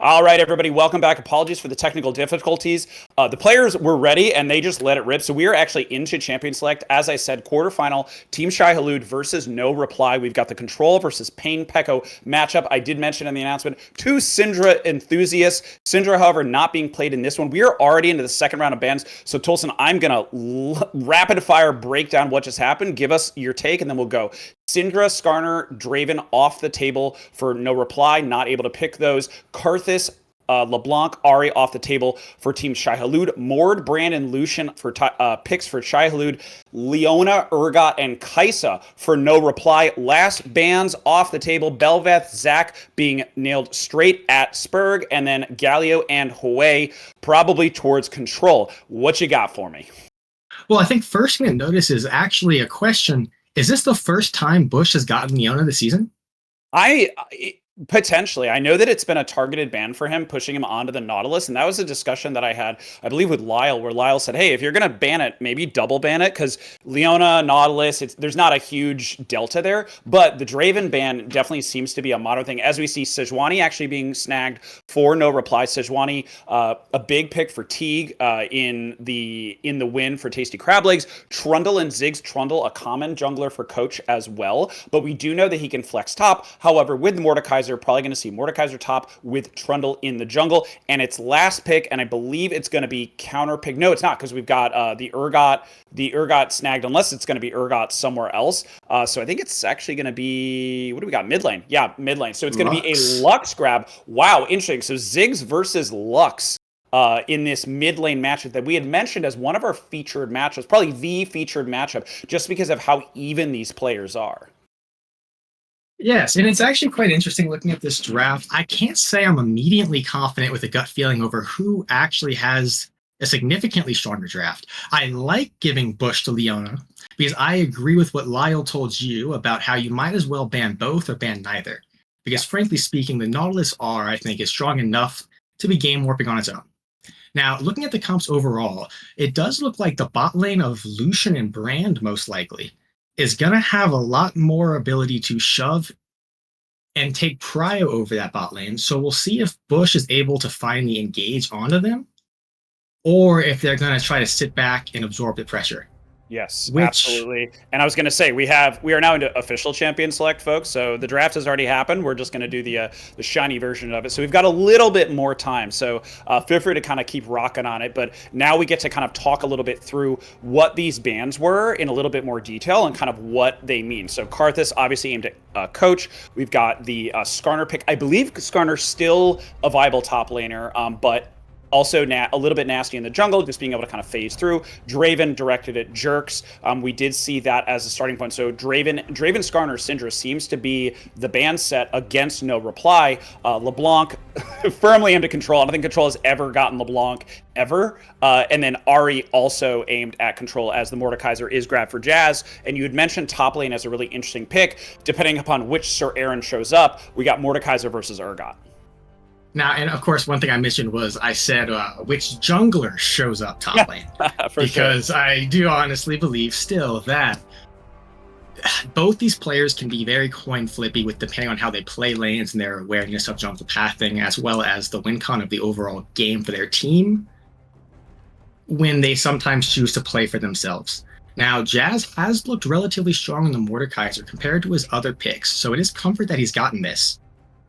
All right, everybody, welcome back. Apologies for the technical difficulties. The players were ready and they just let it rip. So we are actually into Champion Select. As I said, quarterfinal, Team Shai Halud versus No Reply. We've got the Control versus Pain Pecco matchup. I did mention in the announcement, two Syndra enthusiasts. Syndra, however, not being played in this one. We are already into the second round of bans. So, Tolson, I'm going to rapid fire break down what just happened. Give us your take and then we'll go. Syndra, Skarner, Draven off the table for No Reply, not able to pick those. Karthus, LeBlanc, Ari off the table for Team Shai Halud. Mord, Brandon, Lucian for picks for Shai Halud. Leona, Urgot, and Kaisa for No Reply. Last bans off the table. Belveth, Zach being nailed straight at Spurg, and then Galio and Hue probably towards Control. What you got for me? Well, I think first thing to notice is actually a question. Is this the first time Bush has gotten Leona this season? I Potentially. I know that it's been a targeted ban for him, pushing him onto the Nautilus. And that was a discussion that I had, I believe, with Lyle, where Lyle said, hey, if you're going to ban it, maybe double ban it, because Leona, Nautilus, there's not a huge delta there. But the Draven ban definitely seems to be a modern thing. As we see Sejuani actually being snagged for No Reply. Sejuani, a big pick for Teague in the win for Tasty Crab Legs. Trundle and Ziggs. Trundle, a common jungler for Coach as well. But we do know that he can flex top. However, with Mordekaiser, probably going to see Mordekaiser top with Trundle in the jungle. And its last pick, and I believe it's going to be counter pick. No, it's not, because we've got the Urgot snagged, unless it's going to be Urgot somewhere else. So I think it's actually going to be, what do we got? Mid lane. Yeah, mid lane. So it's going to be a Lux grab. Wow, interesting. So Ziggs versus Lux in this mid lane matchup that we had mentioned as one of our featured matchups, probably the featured matchup, just because of how even these players are. Yes, and it's actually quite interesting looking at this draft. I can't say I'm immediately confident with a gut feeling over who actually has a significantly stronger draft. I like giving Bush to Leona because I agree with what Lyle told you about how you might as well ban both or ban neither. Because frankly speaking, the Nautilus R, I think, is strong enough to be game warping on its own. Now, looking at the comps overall, it does look like the bot lane of Lucian and Brand, most likely, is going to have a lot more ability to shove and take prio over that bot lane. So we'll see if Bush is able to finally engage onto them, or if they're going to try to sit back and absorb the pressure. Yes, absolutely. And I was going to say, we are now into official Champion Select, folks. So the draft has already happened. We're just going to do the shiny version of it. So we've got a little bit more time. So feel free to kind of keep rocking on it. But now we get to kind of talk a little bit through what these bans were in a little bit more detail and kind of what they mean. So Karthus obviously aimed at Coach. We've got the Skarner pick. I believe Skarner's still a viable top laner, but also a little bit nasty in the jungle, just being able to kind of phase through. Draven directed at Jerks. We did see that as a starting point. So Draven Skarner, Syndra seems to be the ban set against No Reply. LeBlanc firmly aimed at Control. I don't think Control has ever gotten LeBlanc ever. And then Ari also aimed at Control, as the Mordekaiser is grabbed for Jazz. And you had mentioned top lane as a really interesting pick. Depending upon which Sir Aaron shows up, we got Mordekaiser versus Urgot. Now, and of course, one thing I mentioned was I said which jungler shows up top lane. Because sure. I do honestly believe still that both these players can be very coin flippy with depending on how they play lanes and their awareness of jungle pathing, as well as the win con of the overall game for their team when they sometimes choose to play for themselves. Now, Jazz has looked relatively strong in the Mordekaiser compared to his other picks, so it is comfort that he's gotten this.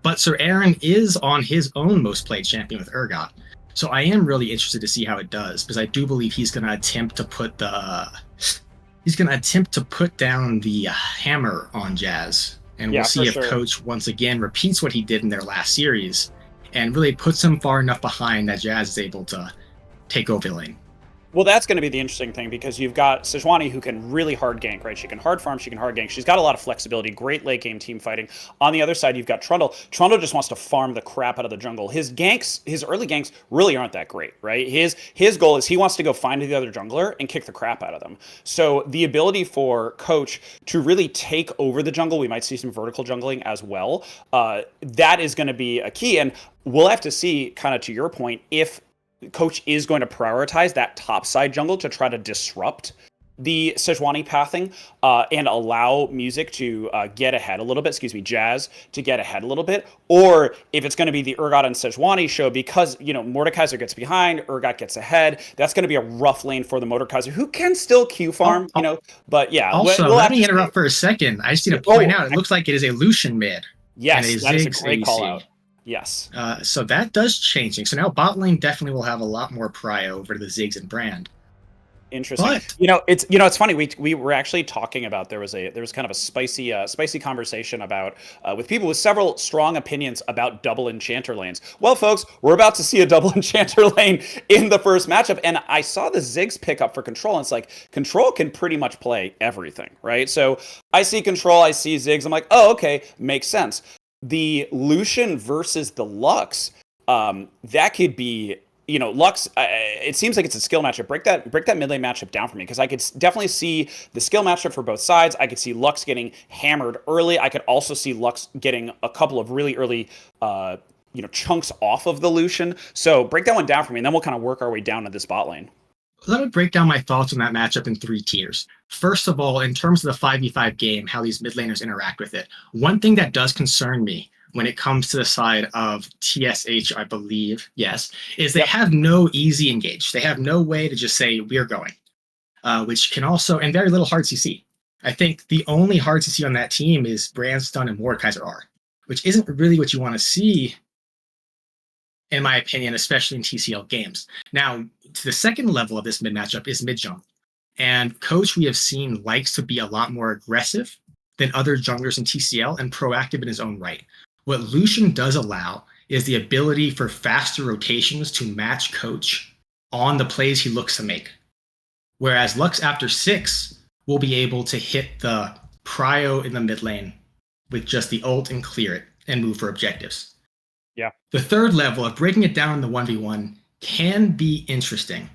But Sir Aaron is on his own most played champion with Urgot. So I am really interested to see how it does, because I do believe he's going to attempt to put down the hammer on Jazz. And we'll see if Coach once again repeats what he did in their last series and really puts him far enough behind that Jazz is able to take over the lane. Well, that's going to be the interesting thing, because you've got Sejuani, who can really hard gank, right? She can hard farm, she can hard gank. She's got a lot of flexibility, great late game team fighting. On the other side, you've got Trundle. Trundle just wants to farm the crap out of the jungle. His early ganks really aren't that great, right? His goal is he wants to go find the other jungler and kick the crap out of them. So the ability for Coach to really take over the jungle, we might see some vertical jungling as well. That is going to be a key. And we'll have to see, kind of to your point, if Coach is going to prioritize that top side jungle to try to disrupt the Sejuani pathing and allow music to get ahead a little bit, excuse me, jazz to get ahead a little bit, or if it's going to be the Urgot and Sejuani show, because, Mordekaiser gets behind, Urgot gets ahead, that's going to be a rough lane for the Mordekaiser, who can still Q farm, but yeah. Also, let me interrupt for a second. I just need to point out, it looks like it is a Lucian mid. Yes, and that is a Ziggs great AC. call out. Yes. So that does changing. So now bot lane definitely will have a lot more prio over the Ziggs and Brand. Interesting. But, it's funny. We were actually talking about there was kind of a spicy conversation about with people with several strong opinions about double enchanter lanes. Well, folks, we're about to see a double enchanter lane in the first matchup, and I saw the Ziggs pick up for control, and it's like control can pretty much play everything, right? So I see control, I see Ziggs, I'm like, oh, okay, makes sense. The Lucian versus the Lux, that could be. Lux, it seems like it's a skill matchup. Break that mid lane matchup down for me, because I could definitely see the skill matchup for both sides. I could see Lux getting hammered early. I could also see Lux getting a couple of really early, chunks off of the Lucian. So break that one down for me, and then we'll kind of work our way down to this bot lane. Let me break down my thoughts on that matchup in 3 tiers. First of all, in terms of the 5v5 game, how these mid laners interact with it, one thing that does concern me when it comes to the side of TSH, I believe, yes, is they have no easy engage. They have no way to just say, we're going, which can also, and very little hard CC. I think the only hard CC on that team is Brandstun and Mordekaiser R, which isn't really what you want to see, in my opinion, especially in TCL games. Now, to the second level of this mid matchup is mid jungler. And Coach, we have seen, likes to be a lot more aggressive than other junglers in TCL and proactive in his own right. What Lucian does allow is the ability for faster rotations to match Coach on the plays he looks to make. Whereas Lux after 6 will be able to hit the prio in the mid lane with just the ult and clear it and move for objectives. Yeah. The third level of breaking it down in the 1v1 can be interesting.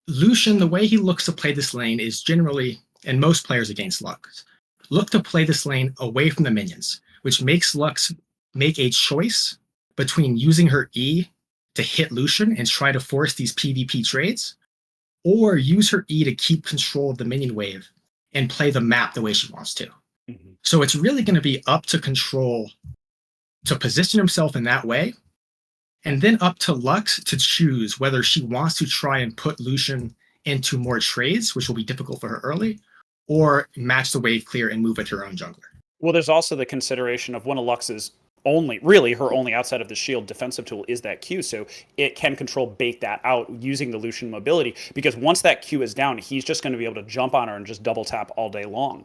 Lucian, the way he looks to play this lane is generally, and most players against Lux, look to play this lane away from the minions, which makes Lux make a choice between using her E to hit Lucian and try to force these PvP trades, or use her E to keep control of the minion wave and play the map the way she wants to. Mm-hmm. So it's really going to be up to Control to position himself in that way, and then up to Lux to choose whether she wants to try and put Lucian into more trades, which will be difficult for her early, or match the wave clear and move with her own jungler. Well, there's also the consideration of one of Lux's her only outside of the shield defensive tool is that Q, so it can Control bait that out using the Lucian mobility, because once that Q is down, he's just going to be able to jump on her and just double tap all day long.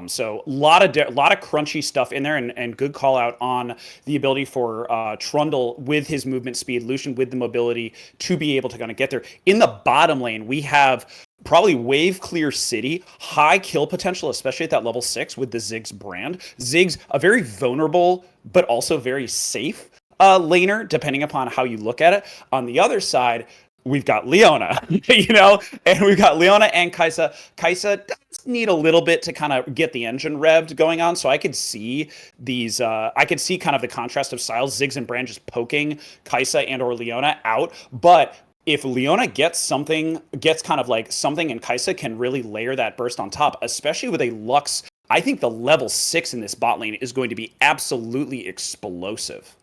So a lot of crunchy stuff in there, and good call out on the ability for Trundle with his movement speed, Lucian with the mobility to be able to kind of get there. In the bottom lane, we have probably wave clear city, high kill potential, especially at that level 6 with the Ziggs brand. Ziggs, a very vulnerable but also very safe laner, depending upon how you look at it. On the other side, we've got Leona, and we've got Leona and Kai'Sa. Kai'Sa does need a little bit to kind of get the engine revved going on, so I could see these, I could see kind of the contrast of styles, Ziggs and Brand just poking Kai'Sa and or Leona out, but if Leona gets kind of like something, and Kai'Sa can really layer that burst on top, especially with a Lux, I think the level 6 in this bot lane is going to be absolutely explosive.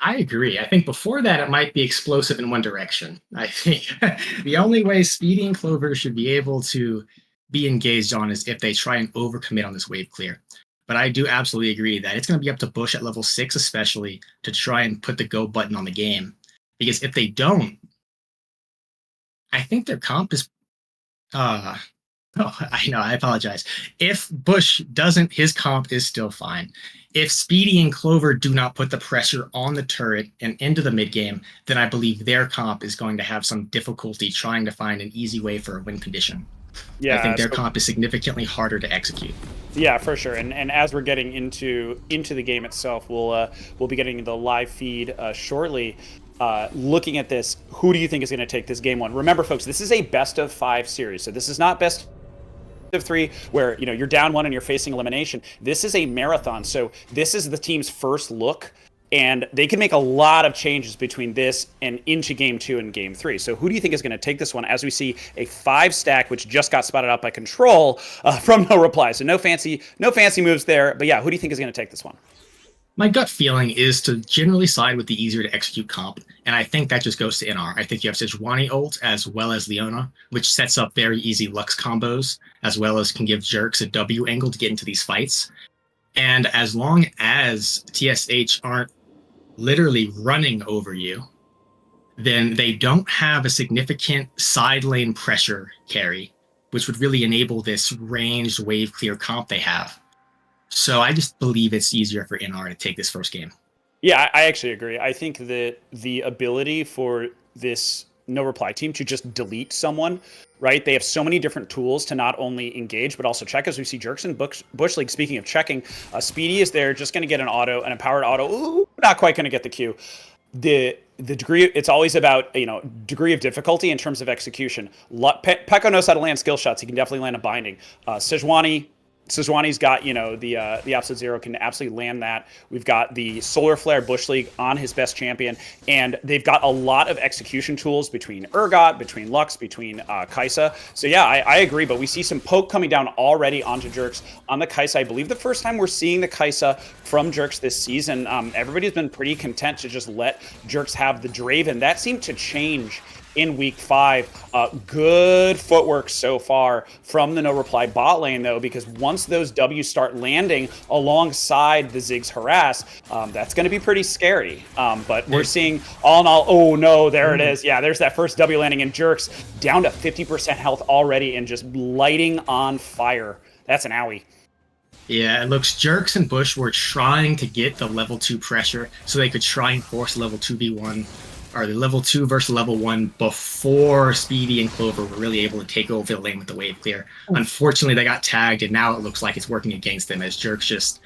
I agree. I think before that, it might be explosive in one direction. I think the only way Speedy and Clover should be able to be engaged on is if they try and overcommit on this wave clear. But I do absolutely agree that it's going to be up to Bush at level 6, especially, to try and put the go button on the game. Because if they don't, I think their comp is... I know, I apologize. If Bush doesn't, his comp is still fine. If Speedy and Clover do not put the pressure on the turret and into the mid game, then I believe their comp is going to have some difficulty trying to find an easy way for a win condition. Yeah, I think their comp is significantly harder to execute. Yeah, for sure. And as we're getting into the game itself, we'll be getting the live feed shortly. Looking at this, who do you think is going to take this game 1? Remember, folks, this is a best of 5 series, so this is not best of 3 where you're down 1 and you're facing elimination. This is a marathon, so this is the team's first look And they can make a lot of changes between this and into game 2 and game 3. So who do you think is going to take this one as we see a 5 stack, which just got spotted out by Control from No Reply? So no fancy moves there. But yeah, who do you think is going to take this one? My gut feeling is to generally side with the easier to execute comp, and I think that just goes to NR. I think you have Sejuani ult as well as Leona, which sets up very easy Lux combos, as well as can give Jerks a W angle to get into these fights. And as long as TSH aren't literally running over you, then they don't have a significant side lane pressure carry, which would really enable this ranged wave clear comp they have. So I just believe it's easier for NR to take this first game. Yeah, I actually agree. I think that the ability for this No Reply team to just delete someone, right? They have so many different tools to not only engage, but also check. As we see Jerks and Bush League, speaking of checking, Speedy is there, just going to get an auto, an empowered auto. Ooh, not quite going to get the Q. The degree, it's always about, degree of difficulty in terms of execution. Pekko knows how to land skill shots. He can definitely land a binding. Sejuani's got, the Absolute Zero, can absolutely land that. We've got the Solar Flare Bush League on his best champion, and they've got a lot of execution tools between Urgot, between Lux, between Kai'Sa. So yeah, I agree, but we see some poke coming down already onto Jerks on the Kai'Sa. I believe the first time we're seeing the Kai'Sa from Jerks this season. Everybody's been pretty content to just let Jerks have the Draven. That seemed to change in week 5. Good footwork so far from the No Reply bot lane, though, because once those W's start landing alongside the Ziggs harass, that's going to be pretty scary. But we're seeing all in all, oh no, there it is. Yeah, there's that first W landing, and Jerks down to 50% health already and just lighting on fire. That's an owie. Yeah, it looks Jerks and Bush were trying to get the level 2 pressure so they could try and force level 2v1 or the level 2 versus level 1 before Speedy and Clover were really able to take over the lane with the wave clear. Unfortunately, they got tagged, and now it looks like it's working against them as Jerks just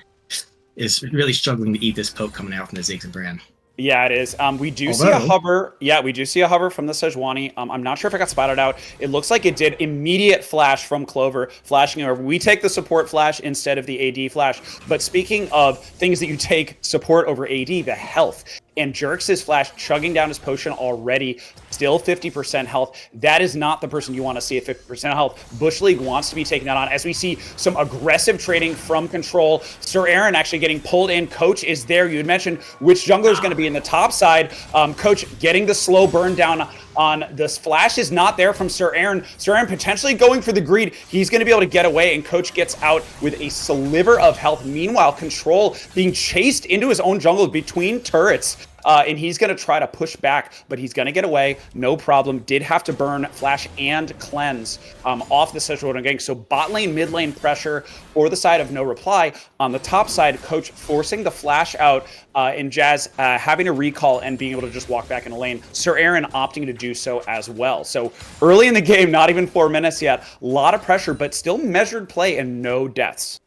is really struggling to eat this poke coming out from the Ziggs and Bran. Yeah, it is. We do see a hover. Yeah, we do see a hover from the Sejuani. I'm not sure if it got spotted out. It looks like it did. Immediate flash from Clover, flashing over. We take the support flash instead of the AD flash. But speaking of things that you take support over AD, the health. And Jerks' flash chugging down his potion already, still 50% health. That is not the person you want to see at 50% health. Bush League wants to be taken out on, as we see some aggressive trading from Control. Sir Aaron actually getting pulled in. Coach is there. You had mentioned which jungler is going to be in the top side. Coach getting the slow burn down on this flash is not there from Sir Aaron. Sir Aaron potentially going for the greed. He's going to be able to get away, and Coach gets out with a sliver of health. Meanwhile, Control being chased into his own jungle between turrets. And he's going to try to push back, but he's going to get away. No problem. Did have to burn Flash and Cleanse off the Sejuani gank. So bot lane, mid lane pressure for the side of No Reply. On the top side, Coach forcing the Flash out, and Jazz having to recall and being able to just walk back in the lane. Sir Aaron opting to do so as well. So early in the game, not even 4 minutes yet. A lot of pressure, but still measured play and no deaths.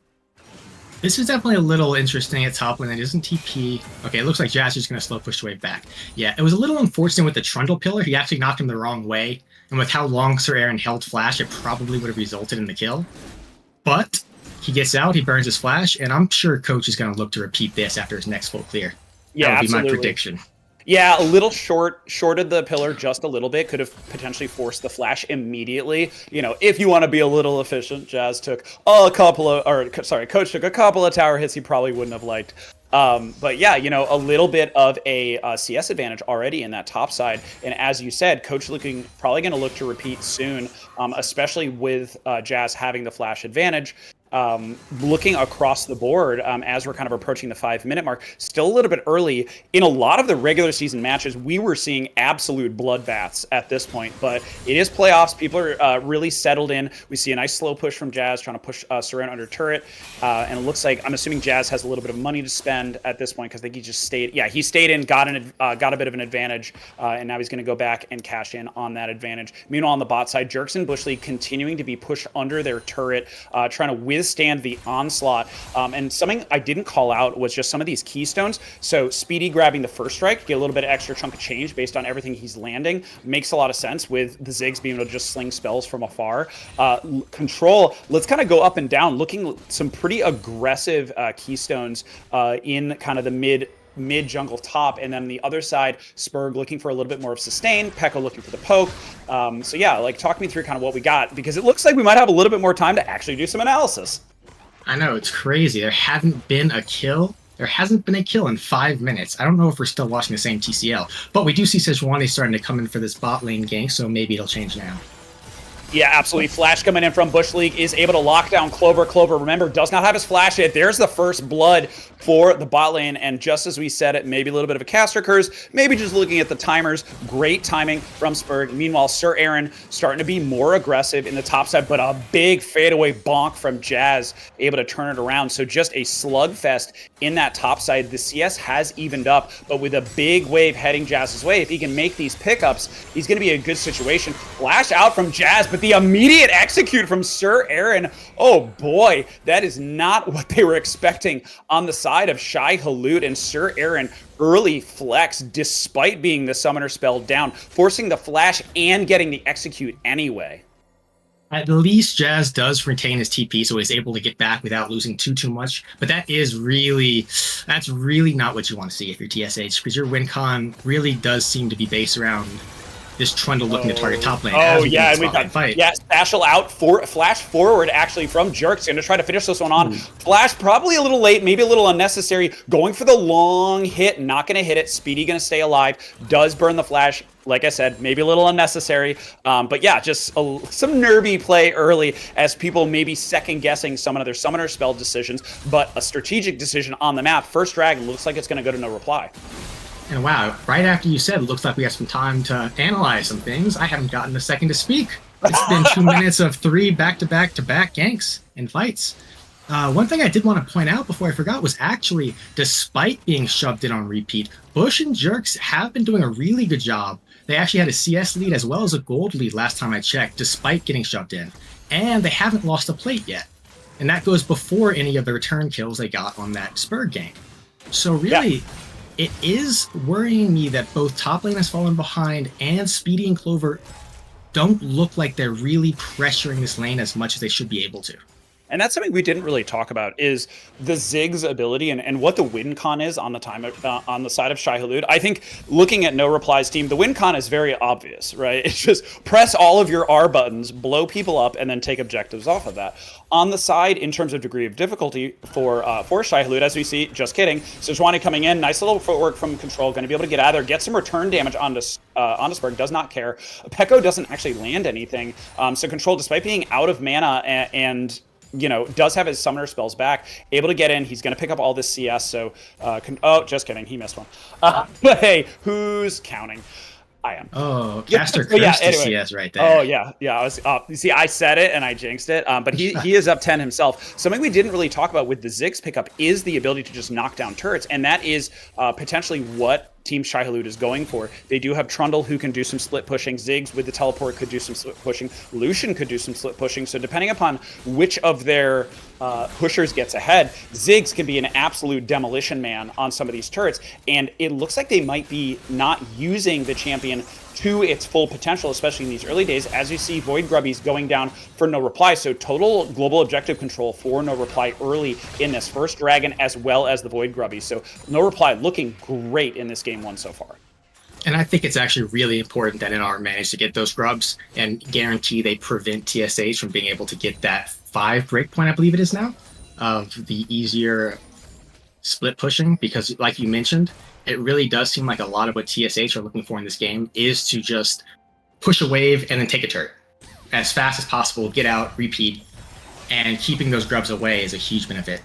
This is definitely a little interesting at top lane. It isn't TP. Okay, it looks like Jazz is going to slow push the wave back. Yeah, it was a little unfortunate with the Trundle Pillar. He actually knocked him the wrong way. And with how long Sir Aaron held Flash, it probably would have resulted in the kill. But he gets out, he burns his Flash, and I'm sure Coach is going to look to repeat this after his next full clear. Yeah, that would absolutely. be my prediction. Yeah, a little shorted the pillar just a little bit. Could have potentially forced the flash immediately. If you want to be a little efficient, Jazz took Coach took a couple of tower hits he probably wouldn't have liked. But yeah, a little bit of a CS advantage already in that top side. And as you said, Coach probably going to look to repeat soon, especially with Jazz having the flash advantage. Looking across the board as we're kind of approaching the 5-minute mark, still a little bit early. In a lot of the regular season matches, we were seeing absolute bloodbaths at this point, but it is playoffs. People are really settled in. We see a nice slow push from Jazz trying to push Saran under turret, and it looks like, I'm assuming Jazz has a little bit of money to spend at this point because I think he just stayed. Yeah, he stayed in, got a bit of an advantage, and now he's going to go back and cash in on that advantage. Meanwhile, on the bot side, Jerks and Bush League continuing to be pushed under their turret, trying to withstand the onslaught. And something I didn't call out was just some of these keystones. So Speedy grabbing the first strike, get a little bit of extra chunk of change based on everything he's landing. Makes a lot of sense with the Ziggs being able to just sling spells from afar. Control, let's kind of go up and down, looking some pretty aggressive keystones in kind of the mid jungle top, and then the other side, Spurg looking for a little bit more of sustain, Pekka looking for the poke. So yeah, like talk me through kind of what we got, because it looks like we might have a little bit more time to actually do some analysis. I know, it's crazy. There hasn't been a kill. There hasn't been a kill in 5 minutes. I don't know if we're still watching the same TCL, but we do see Sejuani starting to come in for this bot lane gank, so maybe it'll change now. Yeah, absolutely. Flash coming in from Bush League is able to lock down Clover. Clover, remember, does not have his flash yet. There's the first blood for the bot lane. And just as we said it, maybe a little bit of a caster curse. Maybe just looking at the timers. Great timing from Spurg. Meanwhile, Sir Aaron starting to be more aggressive in the top side, but a big fadeaway bonk from Jazz, able to turn it around. So just a slugfest in that top side. The CS has evened up, but with a big wave heading Jazz's way, if he can make these pickups, he's going to be a good situation. Flash out from Jazz, but the immediate execute from Sir Aaron, oh boy, that is not what they were expecting on the side of Shai Halud. And Sir Aaron early flex despite being the summoner spell down, forcing the flash and getting the execute anyway. At least Jazz does retain his TP, so he's able to get back without losing too much. But that's really not what you want to see if you're TSH, because your win con really does seem to be based around this Trundle looking to target top lane. Oh yeah, and we got Spatial out for flash forward actually from Jerks, going to try to finish this one on. Flash probably a little late, maybe a little unnecessary, going for the long hit, not going to hit it. Speedy going to stay alive, does burn the flash. Like I said, maybe a little unnecessary, but yeah, just some nervy play early as people maybe second guessing some of their summoner spell decisions, but a strategic decision on the map. First drag looks like it's going to go to no reply. And wow, right after you said, it looks like we have some time to analyze some things, I haven't gotten a second to speak. It's been 2 minutes of 3 back-to-back-to-back ganks and fights. One thing I did want to point out before I forgot was actually, despite being shoved in on repeat, Bush and Jerks have been doing a really good job. They actually had a CS lead as well as a gold lead last time I checked, despite getting shoved in. And they haven't lost a plate yet. And that goes before any of the return kills they got on that Spurg gank. So really... Yeah. It is worrying me that both top lane has fallen behind and Speedy and Clover don't look like they're really pressuring this lane as much as they should be able to. And that's something we didn't really talk about, is the Ziggs ability and what the win con is on the on the side of Shai Halud. I think looking at No Reply's team, the win con is very obvious, right? It's just press all of your R buttons, blow people up, and then take objectives off of that. On the side, in terms of degree of difficulty for Shai Halud, as we see, just kidding, Sejuani coming in, nice little footwork from Control, going to be able to get out of there, get some return damage onto Spurg, does not care. Pekko doesn't actually land anything, so Control, despite being out of mana and you know, does have his summoner spells back, able to get in. He's going to pick up all this CS. So, oh, just kidding. He missed one. But hey, who's counting? I am. Oh, caster curse to CS right there. Oh yeah, I was. You see, I said it and I jinxed it. But he is up 10 himself. Something we didn't really talk about with the Ziggs pickup is the ability to just knock down turrets, and that is potentially what Team Shai Halud is going for. They do have Trundle, who can do some split pushing. Ziggs with the teleport could do some split pushing. Lucian could do some split pushing. So depending upon which of their pushers gets ahead, Ziggs can be an absolute demolition man on some of these turrets. And it looks like they might be not using the champion to its full potential, especially in these early days, as you see Void Grubbies going down for No Reply. So total global objective control for No Reply early in this first dragon, as well as the Void Grubbies. So No Reply looking great in this game one so far. And I think it's actually really important that NR managed to get those grubs and guarantee they prevent TSH from being able to get that 5 breakpoint, I believe it is now, of the easier split pushing, because like you mentioned, it really does seem like a lot of what TSH are looking for in this game is to just push a wave and then take a turret as fast as possible, get out, repeat, and keeping those grubs away is a huge benefit.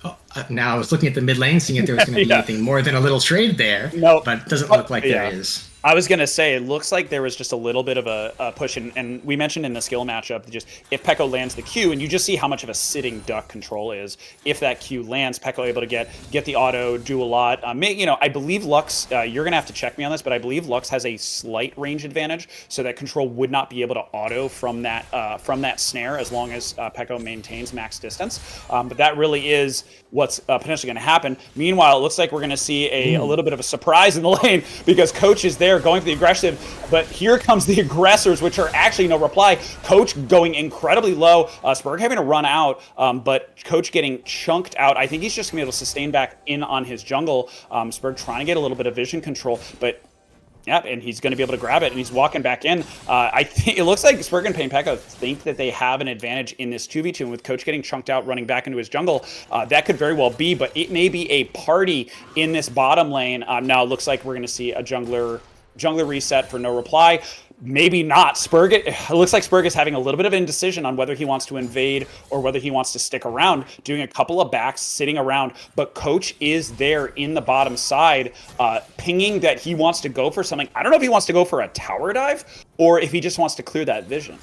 Oh, now I was looking at the mid lane, seeing if there was going to be anything more than a little trade there, but it doesn't look like there is. I was going to say, it looks like there was just a little bit of a push, and we mentioned in the skill matchup, just if Pekko lands the Q, and you just see how much of a sitting duck Control is. If that Q lands, Pekko able to get the auto, do a lot. You know, I believe Lux, you're going to have to check me on this, but I believe Lux has a slight range advantage, so that Control would not be able to auto from that snare as long as Pekko maintains max distance. But that really is what's potentially going to happen. Meanwhile, it looks like we're going to see a little bit of a surprise in the lane because Coach is there going for the aggressive, but here comes the aggressors, which are actually no reply. Coach going incredibly low, Spurg having to run out, but Coach getting chunked out. I think he's just going to be able to sustain back in on his jungle. Spurg trying to get a little bit of vision control, but yeah, and he's going to be able to grab it, and he's walking back in. I think it looks like Spurg and Peko think that they have an advantage in this 2v2, and with Coach getting chunked out, running back into his jungle, that could very well be, but it may be a party in this bottom lane. Now it looks like we're going to see a jungler reset for no reply. Maybe not. Spurg, it looks like Spurg is having a little bit of indecision on whether he wants to invade or whether he wants to stick around, doing a couple of backs, sitting around. But Coach is there in the bottom side, pinging that he wants to go for something. I don't know if he wants to go for a tower dive or if he just wants to clear that vision.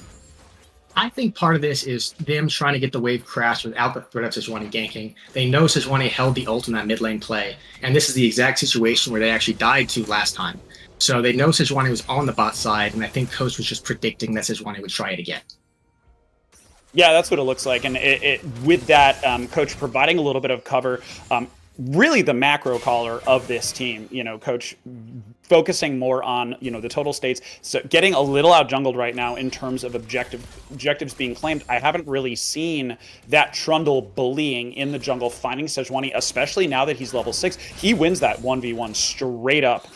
I think part of this is them trying to get the wave crash without the threat of Sejuani ganking. They know Sejuani held the ult in that mid lane play, and this is the exact situation where they actually died to last time. So they know Sejuani was on the bot side, and I think Coach was just predicting that Sejuani would try it again. Yeah, that's what it looks like. And with that, Coach providing a little bit of cover, really the macro caller of this team, Coach focusing more on, the total states. So getting a little out jungled right now in terms of objectives being claimed. I haven't really seen that Trundle bullying in the jungle, finding Sejuani, especially now that he's level 6. He wins that 1v1 straight up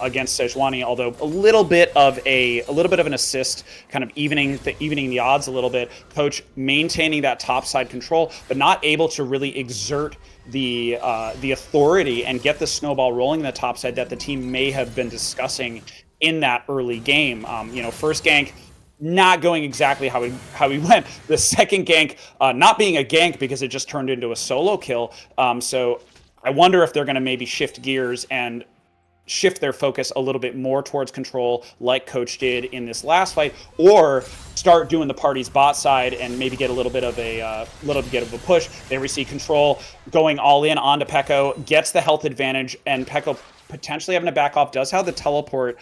against Sejuani, although a little bit of an assist, kind of evening the odds a little bit. Coach maintaining that top side control, but not able to really exert the authority and get the snowball rolling in the top side that the team may have been discussing in that early game. First gank not going exactly how he went. The second gank not being a gank because it just turned into a solo kill. So I wonder if they're going to maybe shift gears and shift their focus a little bit more towards control like Coach did in this last fight, or start doing the party's bot side and maybe get a little bit of a push. There we see control going all in onto Peko, gets the health advantage, and Peko potentially having to back off, does have the teleport.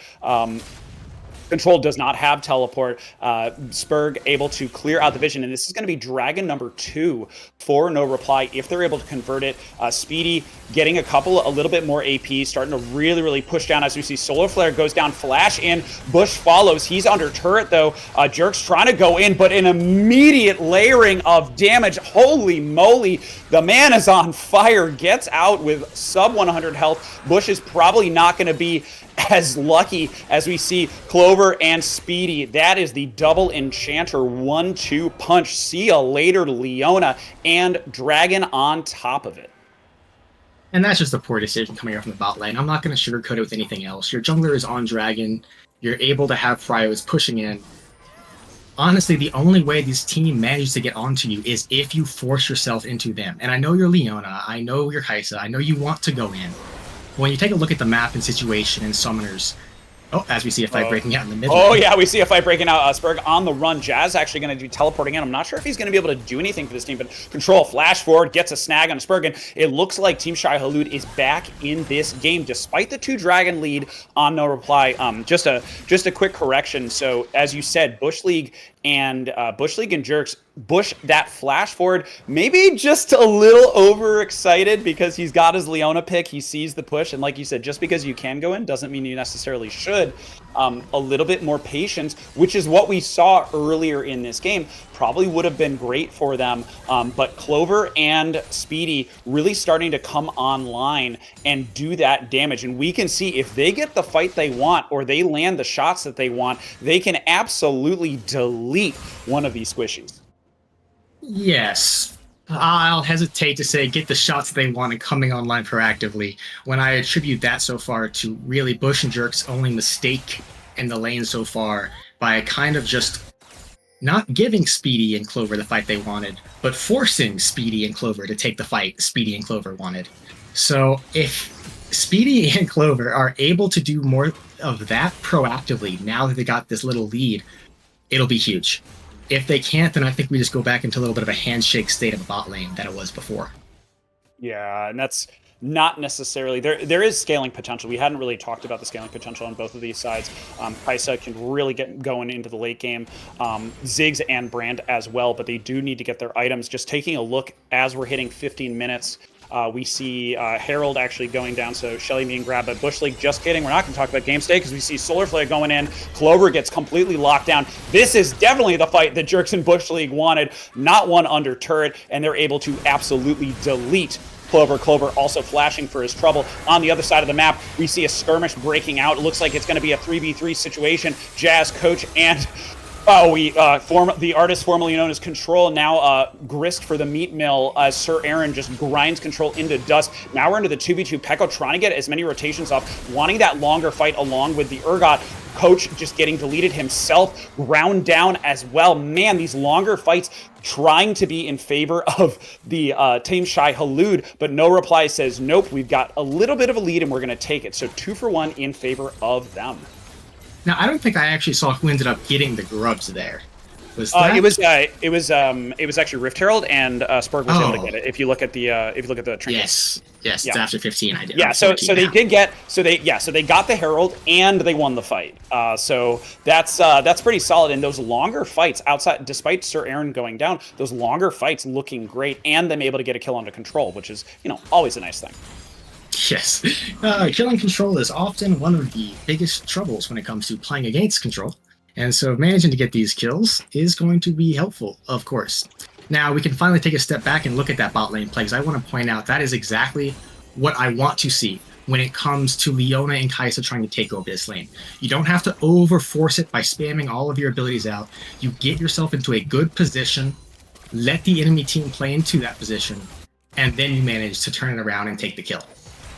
Control does not have teleport. Spurg able to clear out the vision, and this is going to be Dragon number 2 for no reply if they're able to convert it. Speedy getting a little bit more AP, starting to really push down as we see Solar Flare goes down, flash in, Bush follows. He's under turret though. Jerk's trying to go in, but an immediate layering of damage. Holy moly, the man is on fire, gets out with sub 100 health. Bush is probably not going to be as lucky as we see Clover and Speedy. That is the double enchanter 1-2 punch. See ya later, Leona, and Dragon on top of it. And that's just a poor decision coming out from the bot lane. I'm not going to sugarcoat it with anything else. Your jungler is on Dragon. You're able to have Pryos pushing in. Honestly, the only way this team manages to get onto you is if you force yourself into them. And I know you're Leona. I know you're Kaisa. I know you want to go in. When you take a look at the map and situation and summoners, as we see a fight breaking out in the middle. Oh, yeah, we see a fight breaking out. Spurg on the run. Jazz actually going to be teleporting in. I'm not sure if he's going to be able to do anything for this team, but control, flash forward, gets a snag on Spurg, and it looks like Team Shai Halud is back in this game, despite the 2 Dragon lead on no reply. Just a quick correction. So, as you said, Bush League and Jerks, Bush, that flash forward, maybe just a little overexcited because he's got his Leona pick. He sees the push, and like you said, just because you can go in doesn't mean you necessarily should. A little bit more patience, which is what we saw earlier in this game, probably would have been great for them. But Clover and Speedy really starting to come online and do that damage. And we can see if they get the fight they want or they land the shots that they want, they can absolutely delete one of these squishies. Yes. I'll hesitate to say get the shots they want and coming online proactively when I attribute that so far to really Bush and Jerk's only mistake in the lane so far by kind of just not giving Speedy and Clover the fight they wanted, but forcing Speedy and Clover to take the fight Speedy and Clover wanted. So if Speedy and Clover are able to do more of that proactively now that they got this little lead, it'll be huge. If they can't, then I think we just go back into a little bit of a handshake state of a bot lane that it was before. Yeah, and that's not necessarily... There is scaling potential. We hadn't really talked about the scaling potential on both of these sides. Kaisa can really get going into the late game. Ziggs and Brand as well, but they do need to get their items. Just taking a look as we're hitting 15 minutes We see Herald actually going down, so Shelly being grabbed by Bush League. Just kidding, we're not going to talk about game state because we see Solar Flare going in. Clover gets completely locked down. This is definitely the fight that Jerks and Bush League wanted. Not one under turret, and they're able to absolutely delete Clover. Clover also flashing for his trouble. On the other side of the map, we see a skirmish breaking out. It looks like it's going to be a 3v3 situation. Jazz, Coach, and the artist formerly known as Control, now grist for the meat mill as Sir Aaron just grinds Control into dust. Now we're into the 2v2. Peko trying to get as many rotations off, wanting that longer fight along with the Urgot. Coach just getting deleted himself, ground down as well. Man, these longer fights trying to be in favor of the team Shai Halud, but No Reply says, nope, we've got a little bit of a lead and we're going to take it. So 2 for 1 in favor of them. Now, I don't think I actually saw who ended up getting the grubs there. Was that? It was actually Rift Herald, and Spurg was able to get it. If you look at the trinkets. Yes, yeah. It's after 15. I did. Yeah, so they did get so they got the Herald and they won the fight. So that's pretty solid. And those longer fights outside, despite Sir Aaron going down, those longer fights looking great, and them able to get a kill under Control, which is always a nice thing. Yes, killing Control is often one of the biggest troubles when it comes to playing against Control. And so managing to get these kills is going to be helpful, of course. Now, we can finally take a step back and look at that bot lane play, because I want to point out that is exactly what I want to see when it comes to Leona and Kai'Sa trying to take over this lane. You don't have to over-force it by spamming all of your abilities out. You get yourself into a good position, let the enemy team play into that position, and then you manage to turn it around and take the kill.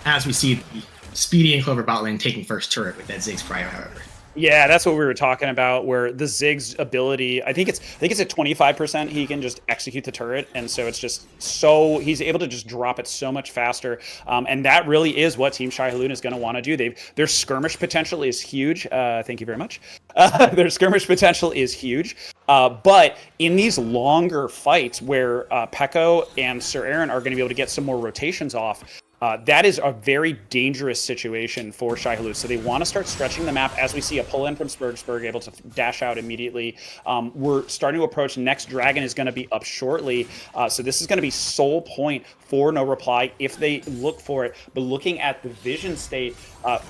As we see the Speedy and Clover bot lane taking first turret with that Ziggs prior, however. Yeah, that's what we were talking about, where the Ziggs ability, I think it's at 25%, he can just execute the turret, and so it's just he's able to just drop it so much faster, and that really is what Team Shai Halud is going to want to do. Their skirmish potential is huge. Thank you very much. Their skirmish potential is huge, but in these longer fights where Peko and Sir Aaron are going to be able to get some more rotations off, that is a very dangerous situation for Shai Halud. So they want to start stretching the map as we see a pull in from Spurg able to dash out immediately. We're starting to approach. Next dragon is going to be up shortly. So this is going to be sole point for No Reply if they look for it. But looking at the vision state,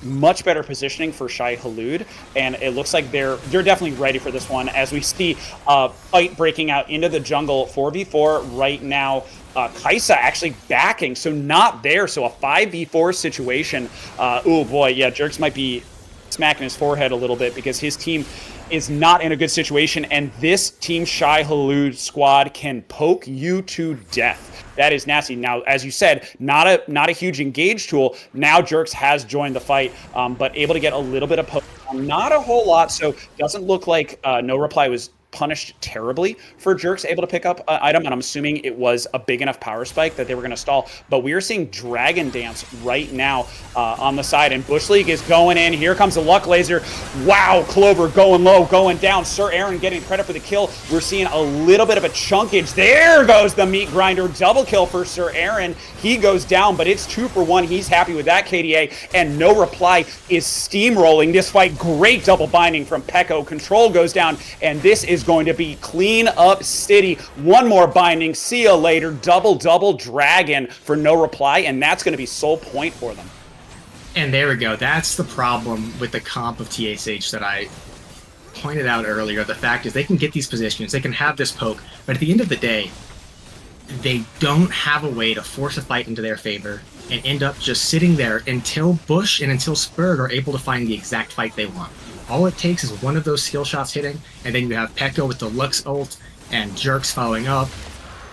much better positioning for Shai Halud, and it looks like they're definitely ready for this one as we see fight breaking out into the jungle. 4v4 right now. Kai'Sa actually backing, so not there. So a 5v4 situation. Oh boy, yeah, Jerks might be smacking his forehead a little bit because his team is not in a good situation, and this Team Shai Halud squad can poke you to death. That is nasty. Now, as you said, not a huge engage tool. Now Jerks has joined the fight, but able to get a little bit of poke. Not a whole lot, so doesn't look like No Reply was punished terribly for Jerks able to pick up an item, and I'm assuming it was a big enough power spike that they were going to stall. But we are seeing Dragon Dance right now on the side, and Bush League is going in. Here comes the Luck Laser. Wow, Clover going low, going down. Sir Aaron getting credit for the kill. We're seeing a little bit of a chunkage. There goes the Meat Grinder. Double kill for Sir Aaron. He goes down, but it's 2 for 1. He's happy with that KDA, and No Reply is steamrolling this fight. Great double binding from Peko. Control goes down, and this is going to be clean up city. One more binding. See you later. Double dragon for No Reply, and that's going to be sole point for them. And there we go. That's the problem with the comp of TSH that I pointed out earlier. The fact is they can get these positions, they can have this poke, but at the end of the day, they don't have a way to force a fight into their favor and end up just sitting there until Bush and until Spurg are able to find the exact fight they want. All it takes is one of those skill shots hitting, and then you have Peko with the Lux ult and Jerks following up,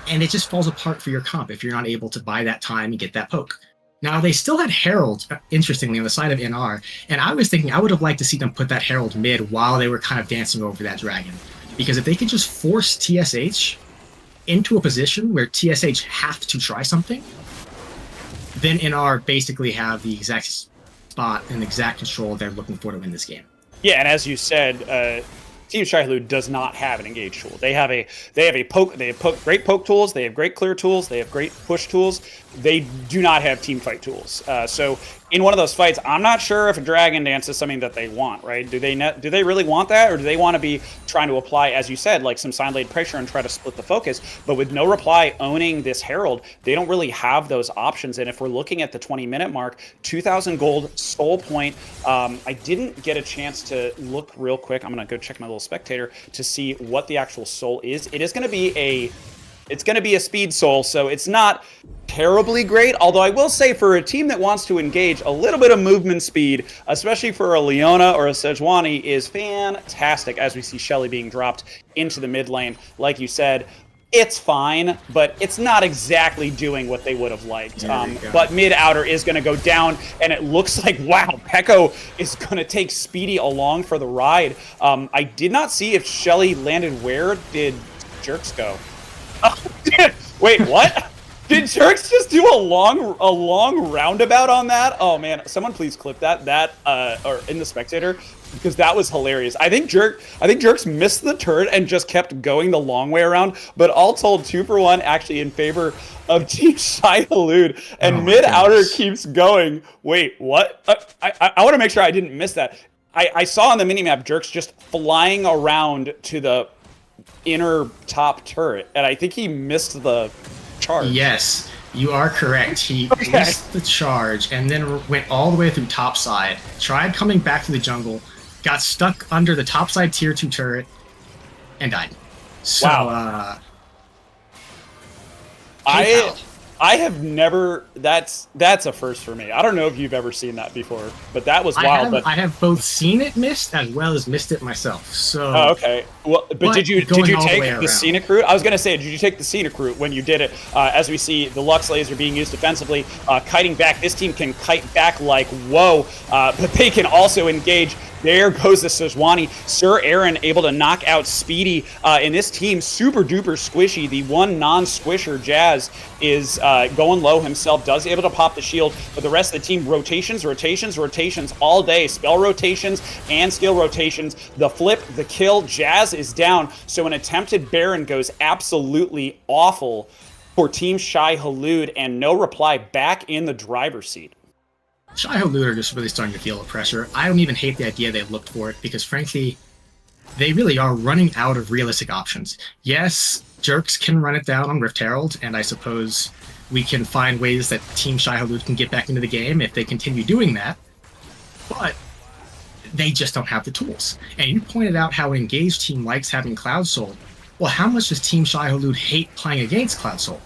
and it just falls apart for your comp if you're not able to buy that time and get that poke. Now, they still had Herald, interestingly, on the side of NR, and I was thinking I would have liked to see them put that Herald mid while they were kind of dancing over that dragon. Because if they could just force TSH into a position where TSH have to try something, then NR basically have the exact spot and exact control they're looking for to win this game. Yeah, and as you said, Team Shai Halud does not have an engage tool. They have great poke tools, they have great clear tools, they have great push tools. They do not have team fight tools. So in one of those fights, I'm not sure if a Dragon Dance is something that they want, right? Do they really want that, or do they want to be trying to apply, as you said, like some side lane pressure and try to split the focus? But with No Reply owning this Herald, they don't really have those options. And if we're looking at the 20-minute mark, 2,000 gold, soul point. I didn't get a chance to look real quick. I'm gonna go check my little spectator to see what the actual soul is. It is gonna be a speed soul, so it's not terribly great, although I will say for a team that wants to engage, a little bit of movement speed, especially for a Leona or a Sejuani, is fantastic, as we see Shelly being dropped into the mid lane. Like you said, it's fine, but it's not exactly doing what they would have liked. But mid-outer is going to go down, and it looks like, wow, Pekko is going to take Speedy along for the ride. I did not see if Shelly landed. Where did Jerks go? Oh, wait, what? Did Jerks just do a long roundabout on that? Oh man, someone please clip that or in the spectator, because that was hilarious. I think Jerks missed the turret and just kept going the long way around. But all told, 2-for-1 actually in favor of Team Shai Halud, and mid-outer keeps going. Wait, what? I want to make sure I didn't miss that. I saw on the minimap Jerks just flying around to the inner top turret, and I think he missed the charge. Yes, you are correct. He missed the charge and then went all the way through topside, tried coming back to the jungle, got stuck under the topside tier 2 turret, and died. So, wow. I have never. That's a first for me. I don't know if you've ever seen that before, but that was wild. I have both seen it missed as well as missed it myself. So. Oh, okay. Well, but did you take the scenic route? I was gonna say, did you take the scenic route when you did it? As we see, the Lux laser being used defensively, kiting back. This team can kite back like whoa, but they can also engage. There goes the Sejuani. Sir Aaron able to knock out Speedy. And this team, super duper squishy. The one non-squisher, Jazz, is going low himself, does able to pop the shield. But the rest of the team, rotations all day. Spell rotations and skill rotations. The flip, the kill, Jazz is down. So an attempted Baron goes absolutely awful for Team Shai Halud, and No Reply back in the driver's seat. Shai Halud are just really starting to feel the pressure. I don't even hate the idea they've looked for it, because frankly, they really are running out of realistic options. Yes, Jerks can run it down on Rift Herald, and I suppose we can find ways that Team Shai Halud can get back into the game if they continue doing that, but they just don't have the tools. And you pointed out how an engaged team likes having Cloud Soul. Well, how much does Team Shai Halud hate playing against Cloud Soul?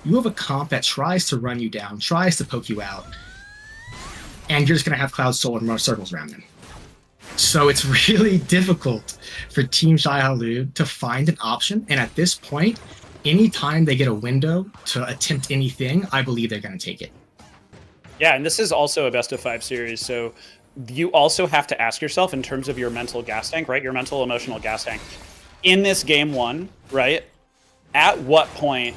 You have a comp that tries to run you down, tries to poke you out, and you're just going to have Cloud Soul and run circles around them. So it's really difficult for Team Shai Halud to find an option, and at this point, anytime they get a window to attempt anything, I believe they're going to take it. Yeah, and this is also a best-of-5 series, so you also have to ask yourself in terms of your mental gas tank, right? Your mental, emotional gas tank. In this game one, right, at what point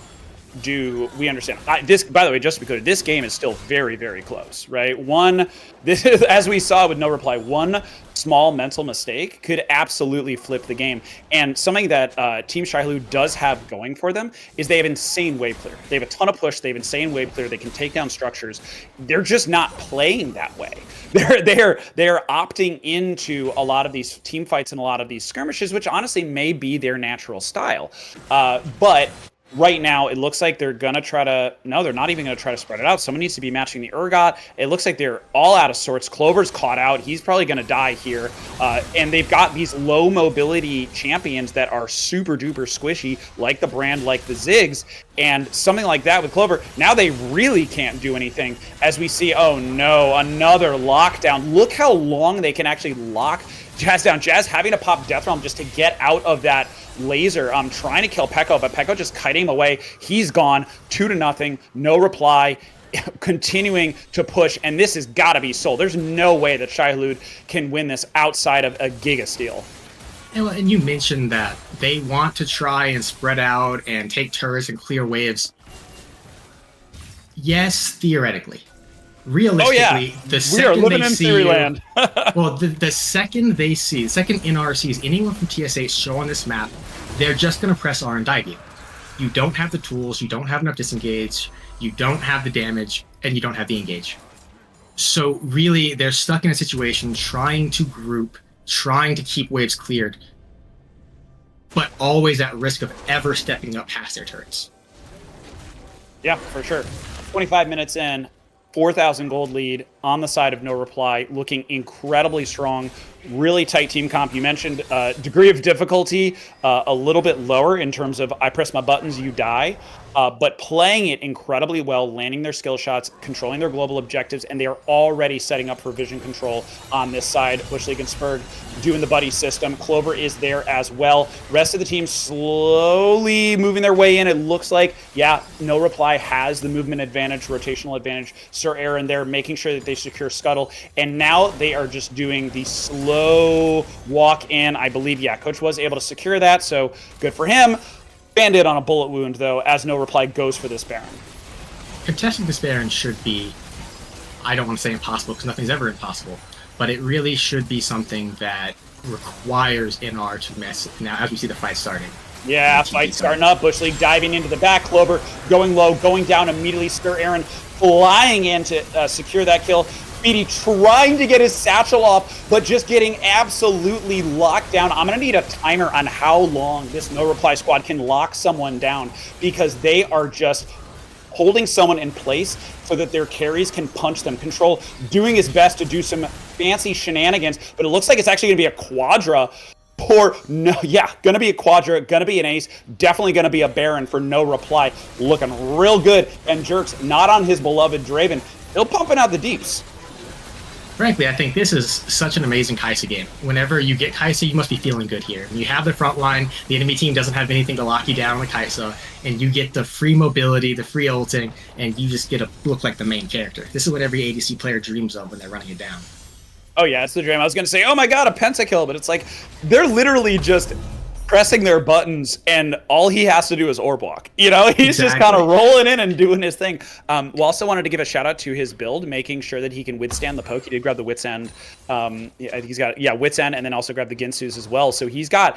do we understand this? By the way, just to be clear, this game is still very, very close, right? This is, as we saw with No Reply, one small mental mistake could absolutely flip the game. And something that Team Shai Halud does have going for them is they have insane wave clear. They have a ton of push. They have insane wave clear. They can take down structures. They're just not playing that way. They're opting into a lot of these team fights and a lot of these skirmishes, which honestly may be their natural style. But right now, it looks like they're going to try to... No, they're not even going to try to spread it out. Someone needs to be matching the Urgot. It looks like they're all out of sorts. Clover's caught out. He's probably going to die here. And they've got these low mobility champions that are super duper squishy, like the Brand, like the Ziggs. And something like that with Clover, now they really can't do anything. As we see, oh no, another lockdown. Look how long they can actually lock Jazz down. Jazz having to pop Death Realm just to get out of that laser. Trying to kill Pekko, but Pekko just kiting him away. He's gone. 2-0. No Reply. Continuing to push, and this has got to be Soul. There's no way that Shai Halud can win this outside of a Giga Steal. And you mentioned that they want to try and spread out and take turrets and clear waves. Yes, theoretically. realistically, the we are second living they in see theory you, land. well, the second NR sees anyone from TSH show on this map, they're just going to press R and dive you. You don't have the tools, you don't have enough disengage, you don't have the damage, and you don't have the engage. So really, they're stuck in a situation trying to group, trying to keep waves cleared, but always at risk of ever stepping up past their turrets. Yeah, for sure. 25 minutes in, 4,000 gold lead on the side of No Reply, looking incredibly strong. Really tight team comp. You mentioned degree of difficulty a little bit lower in terms of I press my buttons, you die. But playing it incredibly well, landing their skill shots, controlling their global objectives, and they are already setting up for vision control on this side. Bush League and Spurg doing the buddy system. Clover is there as well. Rest of the team slowly moving their way in. It looks like, yeah, No Reply has the movement advantage, rotational advantage. Sir Aaron there making sure that they secure Scuttle. And now they are just doing the slow walk in. I believe, yeah, Coach was able to secure that, so good for him. Bandit on a bullet wound, though, as No Reply goes for this Baron. Contesting this Baron should be, I don't want to say impossible, because nothing's ever impossible, but it really should be something that requires NR to mess now as we see the fight starting. Yeah, fight starting up. Bush League diving into the back. Clover going low, going down immediately. Sir Aaron flying in to secure that kill. Speedy trying to get his satchel off, but just getting absolutely locked down. I'm going to need a timer on how long this No Reply squad can lock someone down, because they are just holding someone in place so that their carries can punch them. Control doing his best to do some fancy shenanigans, but it looks like it's actually going to be a Quadra. Gonna be a Quadra, gonna be an ace, definitely gonna be a Baron for No Reply. Looking real good, and Jerks not on his beloved Draven. Still pumping out the deeps. Frankly, I think this is such an amazing Kai'Sa game. Whenever you get Kai'Sa, you must be feeling good here. You have the front line, the enemy team doesn't have anything to lock you down on the Kai'Sa, and you get the free mobility, the free ulting, and you just get to look like the main character. This is what every ADC player dreams of when they're running it down. Oh yeah, it's the dream. I was going to say, oh my god, a pentakill, but it's like, they're literally just pressing their buttons, and all he has to do is orb walk. You know, he's just kind of rolling in and doing his thing. We also wanted to give a shout out to his build, making sure that he can withstand the poke. He did grab the Wit's End. He's got Wit's End, and then also grab the Ginsu's as well. So he's got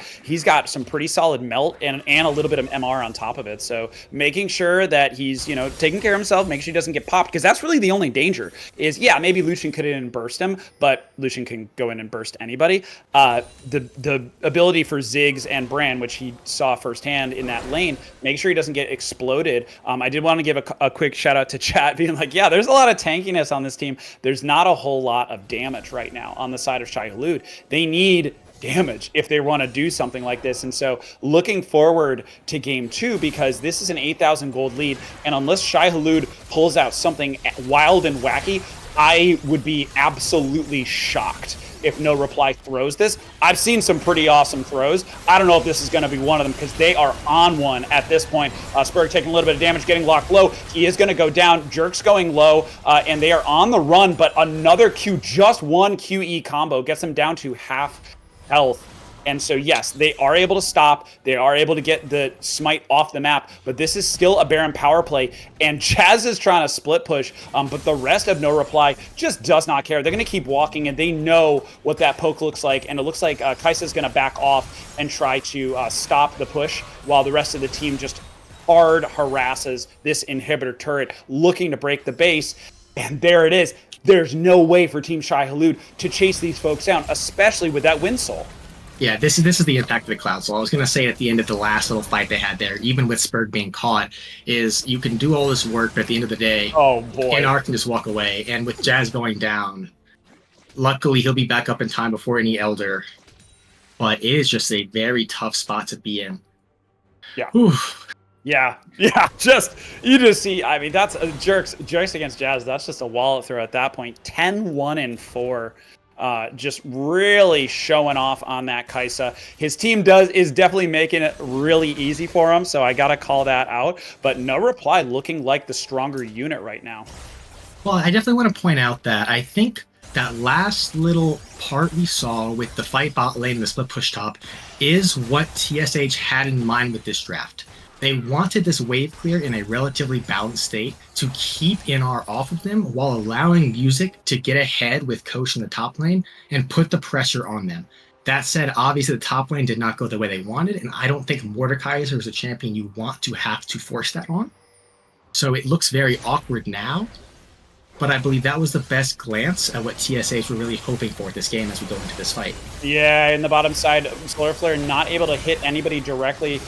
some pretty solid melt and a little bit of MR on top of it. So making sure that he's, you know, taking care of himself, making sure he doesn't get popped, because that's really the only danger. Is maybe Lucian could in and burst him, but Lucian can go in and burst anybody. The ability for Ziggs and Brand, which he saw firsthand in that lane, make sure he doesn't get exploded. I did want to give a quick shout out to chat, being like, yeah, there's a lot of tankiness on this team. There's not a whole lot of damage right now on the side of Shai Halud. They need damage if they want to do something like this. And so looking forward to game 2, because this is an 8,000 gold lead, and unless Shai Halud pulls out something wild and wacky, I would be absolutely shocked if No Reply throws this. I've seen some pretty awesome throws. I don't know if this is going to be one of them, because they are on one at this point. Spurg taking a little bit of damage, getting locked low. He is going to go down. Jerk's going low, and they are on the run, but another just one QE combo gets them down to half health. And so, yes, they are able to stop. They are able to get the smite off the map. But this is still a Baron power play. And Jazz is trying to split push. But the rest of No Reply just does not care. They're going to keep walking, and they know what that poke looks like. And it looks like Kai'Sa is going to back off and try to stop the push, while the rest of the team just hard harasses this inhibitor turret, looking to break the base. And there it is. There's no way for Team Shai Halud to chase these folks down, especially with that Wind Soul. Yeah, this is the impact of the Cloud Soul. I was going to say at the end of the last little fight they had there, even with Spurg being caught, is you can do all this work, but at the end of the day, NR can just walk away. And with Jazz going down, luckily he'll be back up in time before any Elder. But it is just a very tough spot to be in. Yeah. Whew. Yeah. You just see, I mean, that's Jerks against Jazz. That's just a wallet throw at that point. 10-1-4. Just really showing off on that Kai'Sa. His team is definitely making it really easy for him, so I gotta call that out. But No Reply looking like the stronger unit right now. Well, I definitely want to point out that I think that last little part we saw with the fight bot lane and the split push top is what TSH had in mind with this draft. They wanted this wave clear in a relatively balanced state to keep NR off of them while allowing Music to get ahead with Kosh in the top lane and put the pressure on them. That said, obviously the top lane did not go the way they wanted, and I don't think Mordekaiser is a champion you want to have to force that on. So it looks very awkward now, but I believe that was the best glance at what TSH were really hoping for this game as we go into this fight. Yeah, in the bottom side, Solar Flare not able to hit anybody directly.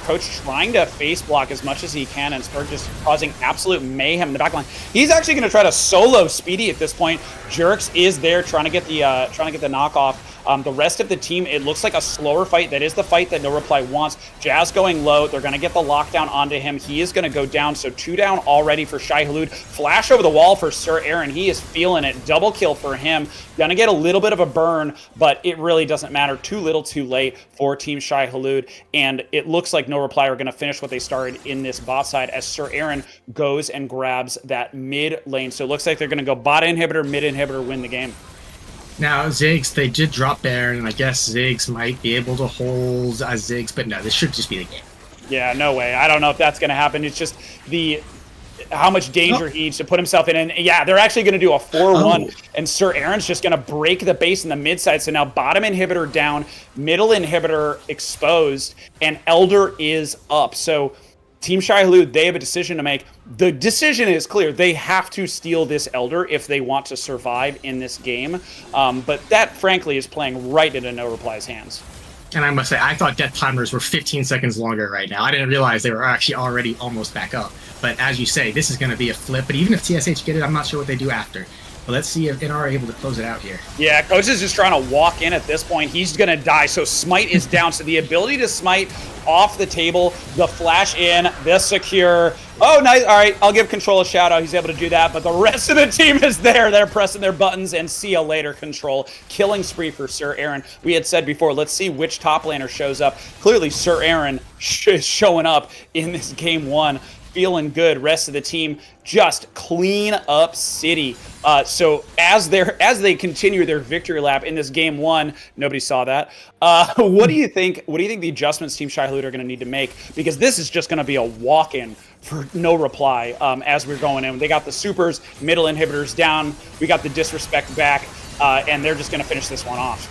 Coach trying to face block as much as he can and start just causing absolute mayhem in the backline. He's actually going to try to solo Speedy at this point. Jerks is there trying to get the knockoff. The rest of the team, it looks like a slower fight. That is the fight that No Reply wants. Jazz going low. They're going to get the lockdown onto him. He is going to go down. So 2 down already for Shai Halud. Flash over the wall for Sir Aaron. He is feeling it. Double kill for him. Going to get a little bit of a burn, but it really doesn't matter. Too little, too late for Team Shai Halud. And it looks like No Reply are going to finish what they started in this bot side as Sir Aaron goes and grabs that mid lane. So it looks like they're going to go bot inhibitor, mid inhibitor, win the game. Now, Ziggs, they did drop Baron, and I guess Ziggs might be able to hold Ziggs, but no, this should just be the game. Yeah, no way. I don't know if that's going to happen. It's just how much danger he needs to put himself in. And yeah, they're actually going to do a 4-1, and Sir Aaron's just going to break the base in the mid side. So now bottom inhibitor down, middle inhibitor exposed, and Elder is up. So Team Shai Halud, they have a decision to make. The decision is clear. They have to steal this Elder if they want to survive in this game. But that, frankly, is playing right into No Reply's hands. And I must say, I thought death timers were 15 seconds longer right now. I didn't realize they were actually already almost back up. But as you say, this is going to be a flip. But even if TSH get it, I'm not sure what they do after. But let's see if NR are able to close it out here. Yeah, Coach is just trying to walk in at this point. He's going to die. So Smite is down. So the ability to Smite off the table, the flash in, the secure. Oh, nice. All right, I'll give Control a shout out. He's able to do that. But the rest of the team is there. They're pressing their buttons, and see you later, Control. Killing spree for Sir Aaron. We had said before, let's see which top laner shows up. Clearly, Sir Aaron is showing up in this game 1. Feeling good. Rest of the team just clean up city. So as they continue their victory lap in this game 1, nobody saw that. What do you think? What do you think the adjustments Team Shai Halud are going to need to make? Because this is just going to be a walk-in for No Reply as we're going in. They got the supers, middle inhibitors down. We got the disrespect back, and they're just going to finish this one off.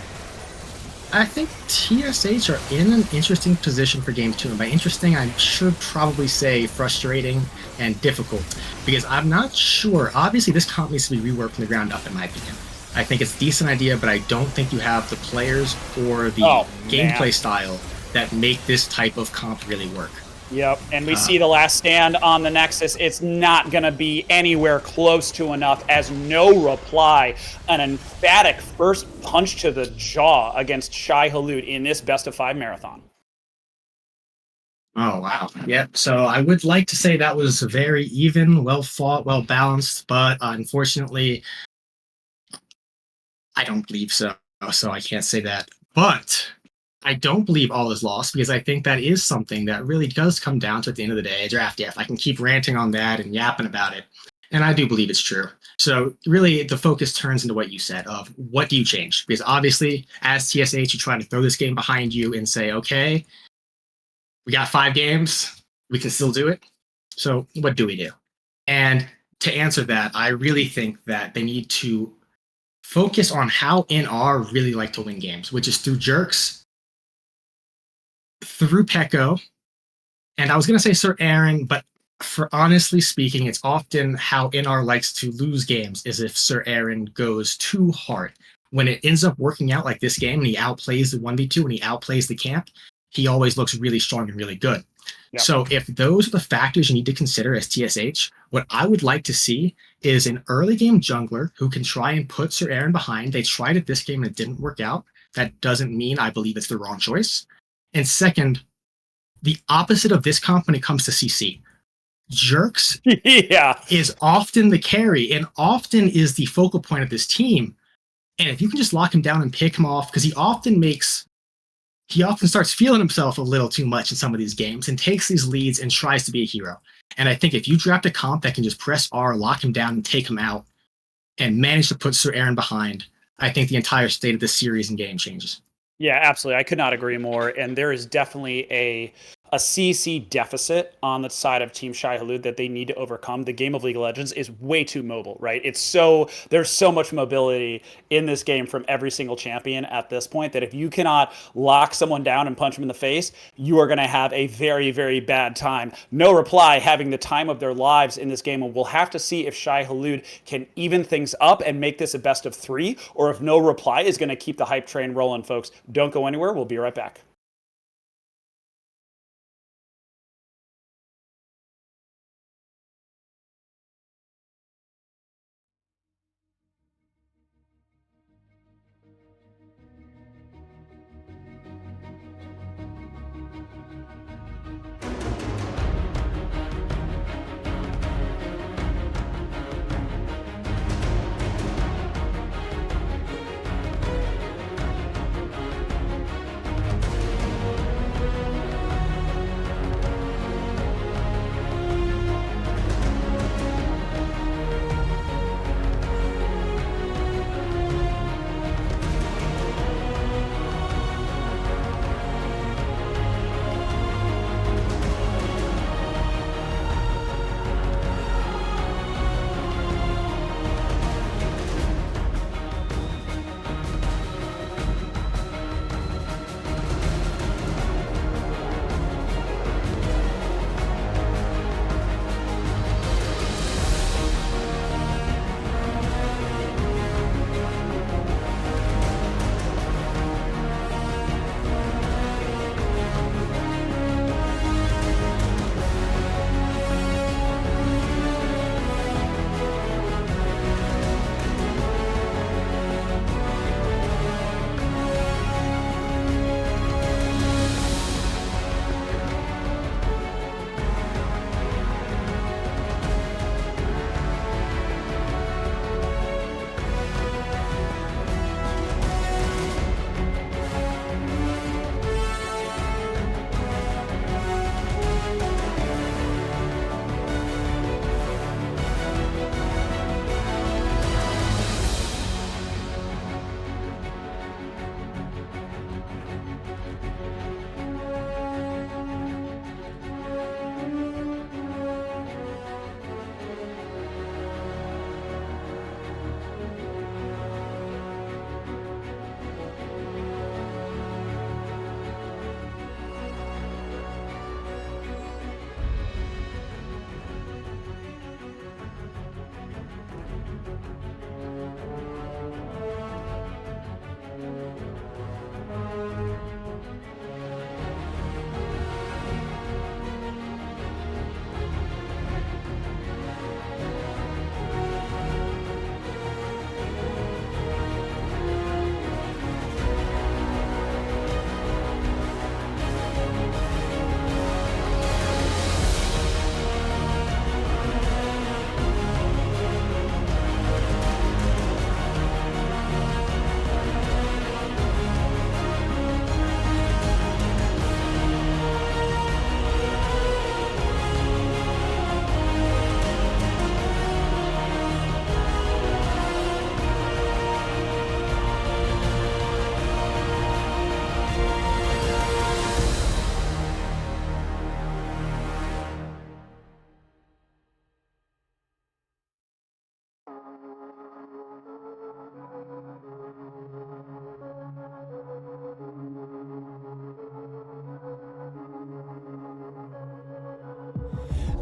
I think TSH are in an interesting position for Game 2. And by interesting, I should probably say frustrating and difficult. Because I'm not sure. Obviously, this comp needs to be reworked from the ground up, in my opinion. I think it's a decent idea, but I don't think you have the players or the gameplay style that make this type of comp really work. Yep, and we see the last stand on the Nexus. It's not going to be anywhere close to enough as No Reply, an emphatic first punch to the jaw against Shai Halud in this best-of-5 marathon. Oh, wow. Yep, so I would like to say that was very even, well-fought, well-balanced, but unfortunately, I don't believe so, so I can't say that. But I don't believe all is lost, because I think that is something that really does come down to, at the end of the day, draft depth. I can keep ranting on that and yapping about it, and I do believe it's true. So really, the focus turns into what you said of what do you change? Because obviously, as TSH, you try to throw this game behind you and say, okay, we got 5 games, we can still do it. So what do we do? And to answer that, I really think that they need to focus on how NR really like to win games, which is through jerks, through Pekko, and I was going to say Sir Aaron, but for honestly speaking, it's often how NR likes to lose games is if Sir Aaron goes too hard. When it ends up working out like this game and he outplays the 1v2 and he outplays the camp, he always looks really strong and really good. Yep. So if those are the factors you need to consider as TSH, what I would like to see is an early game jungler who can try and put Sir Aaron behind. They tried it this game and it didn't work out. That doesn't mean I believe it's the wrong choice. And second, the opposite of this comp when it comes to CC. Jerks is often the carry and often is the focal point of this team. And if you can just lock him down and pick him off, because he often starts feeling himself a little too much in some of these games and takes these leads and tries to be a hero. And I think if you draft a comp that can just press R, lock him down and take him out and manage to put Sir Aaron behind, I think the entire state of this series and game changes. Yeah, absolutely. I could not agree more. And there is definitely a CC deficit on the side of Team Shai Halud that they need to overcome. The game of League of Legends is way too mobile, right? There's so much mobility in this game from every single champion at this point that if you cannot lock someone down and punch them in the face, you are going to have a very, very bad time. No Reply having the time of their lives in this game, and we'll have to see if Shai Halud can even things up and make this a best of three, or if No Reply is going to keep the hype train rolling, folks. Don't go anywhere. We'll be right back.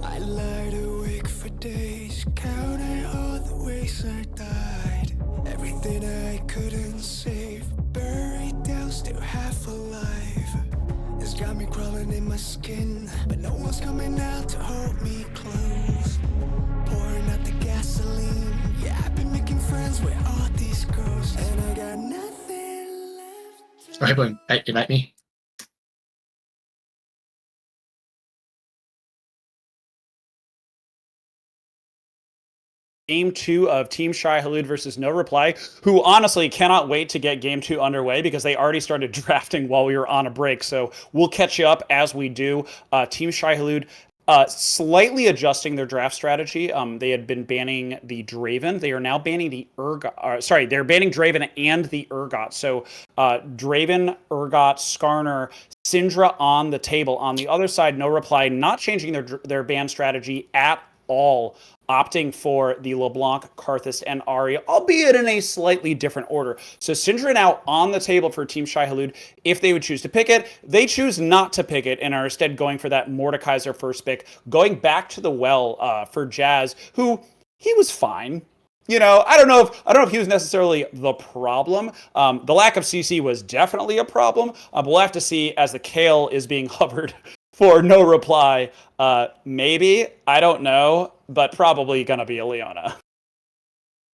I lied awake for days, counting all the ways I died. Everything I couldn't save, buried down, still half alive. It's got me crawling in my skin, but no one's coming out to hold me close. Pouring out the gasoline, yeah, I've been making friends with all these ghosts, and I got nothing left. Oh, hey, Bloom, invite me. Game 2 of Team Shai Halud versus No Reply, who honestly cannot wait to get Game 2 underway because they already started drafting while we were on a break. So we'll catch you up as we do. Team Shai Halud Slightly adjusting their draft strategy. They had been banning the Draven. They are now banning the Urgot. Sorry, they're banning Draven and the Urgot. So Draven, Urgot, Skarner, Syndra on the table. On the other side, no reply, not changing their ban strategy at all, opting for the LeBlanc, Karthus, and Arya, albeit in a slightly different order. So Syndra now on the table for Team Shai Halud if they would choose to pick it. They choose not to pick it and are instead going for that Mordekaiser first pick, going back to the well for Jazz, who he was fine. I don't know if he was necessarily the problem. The lack of CC was definitely a problem. But we'll have to see as the Kale is being hovered for no reply. Maybe, I don't know, but probably gonna be a Leona.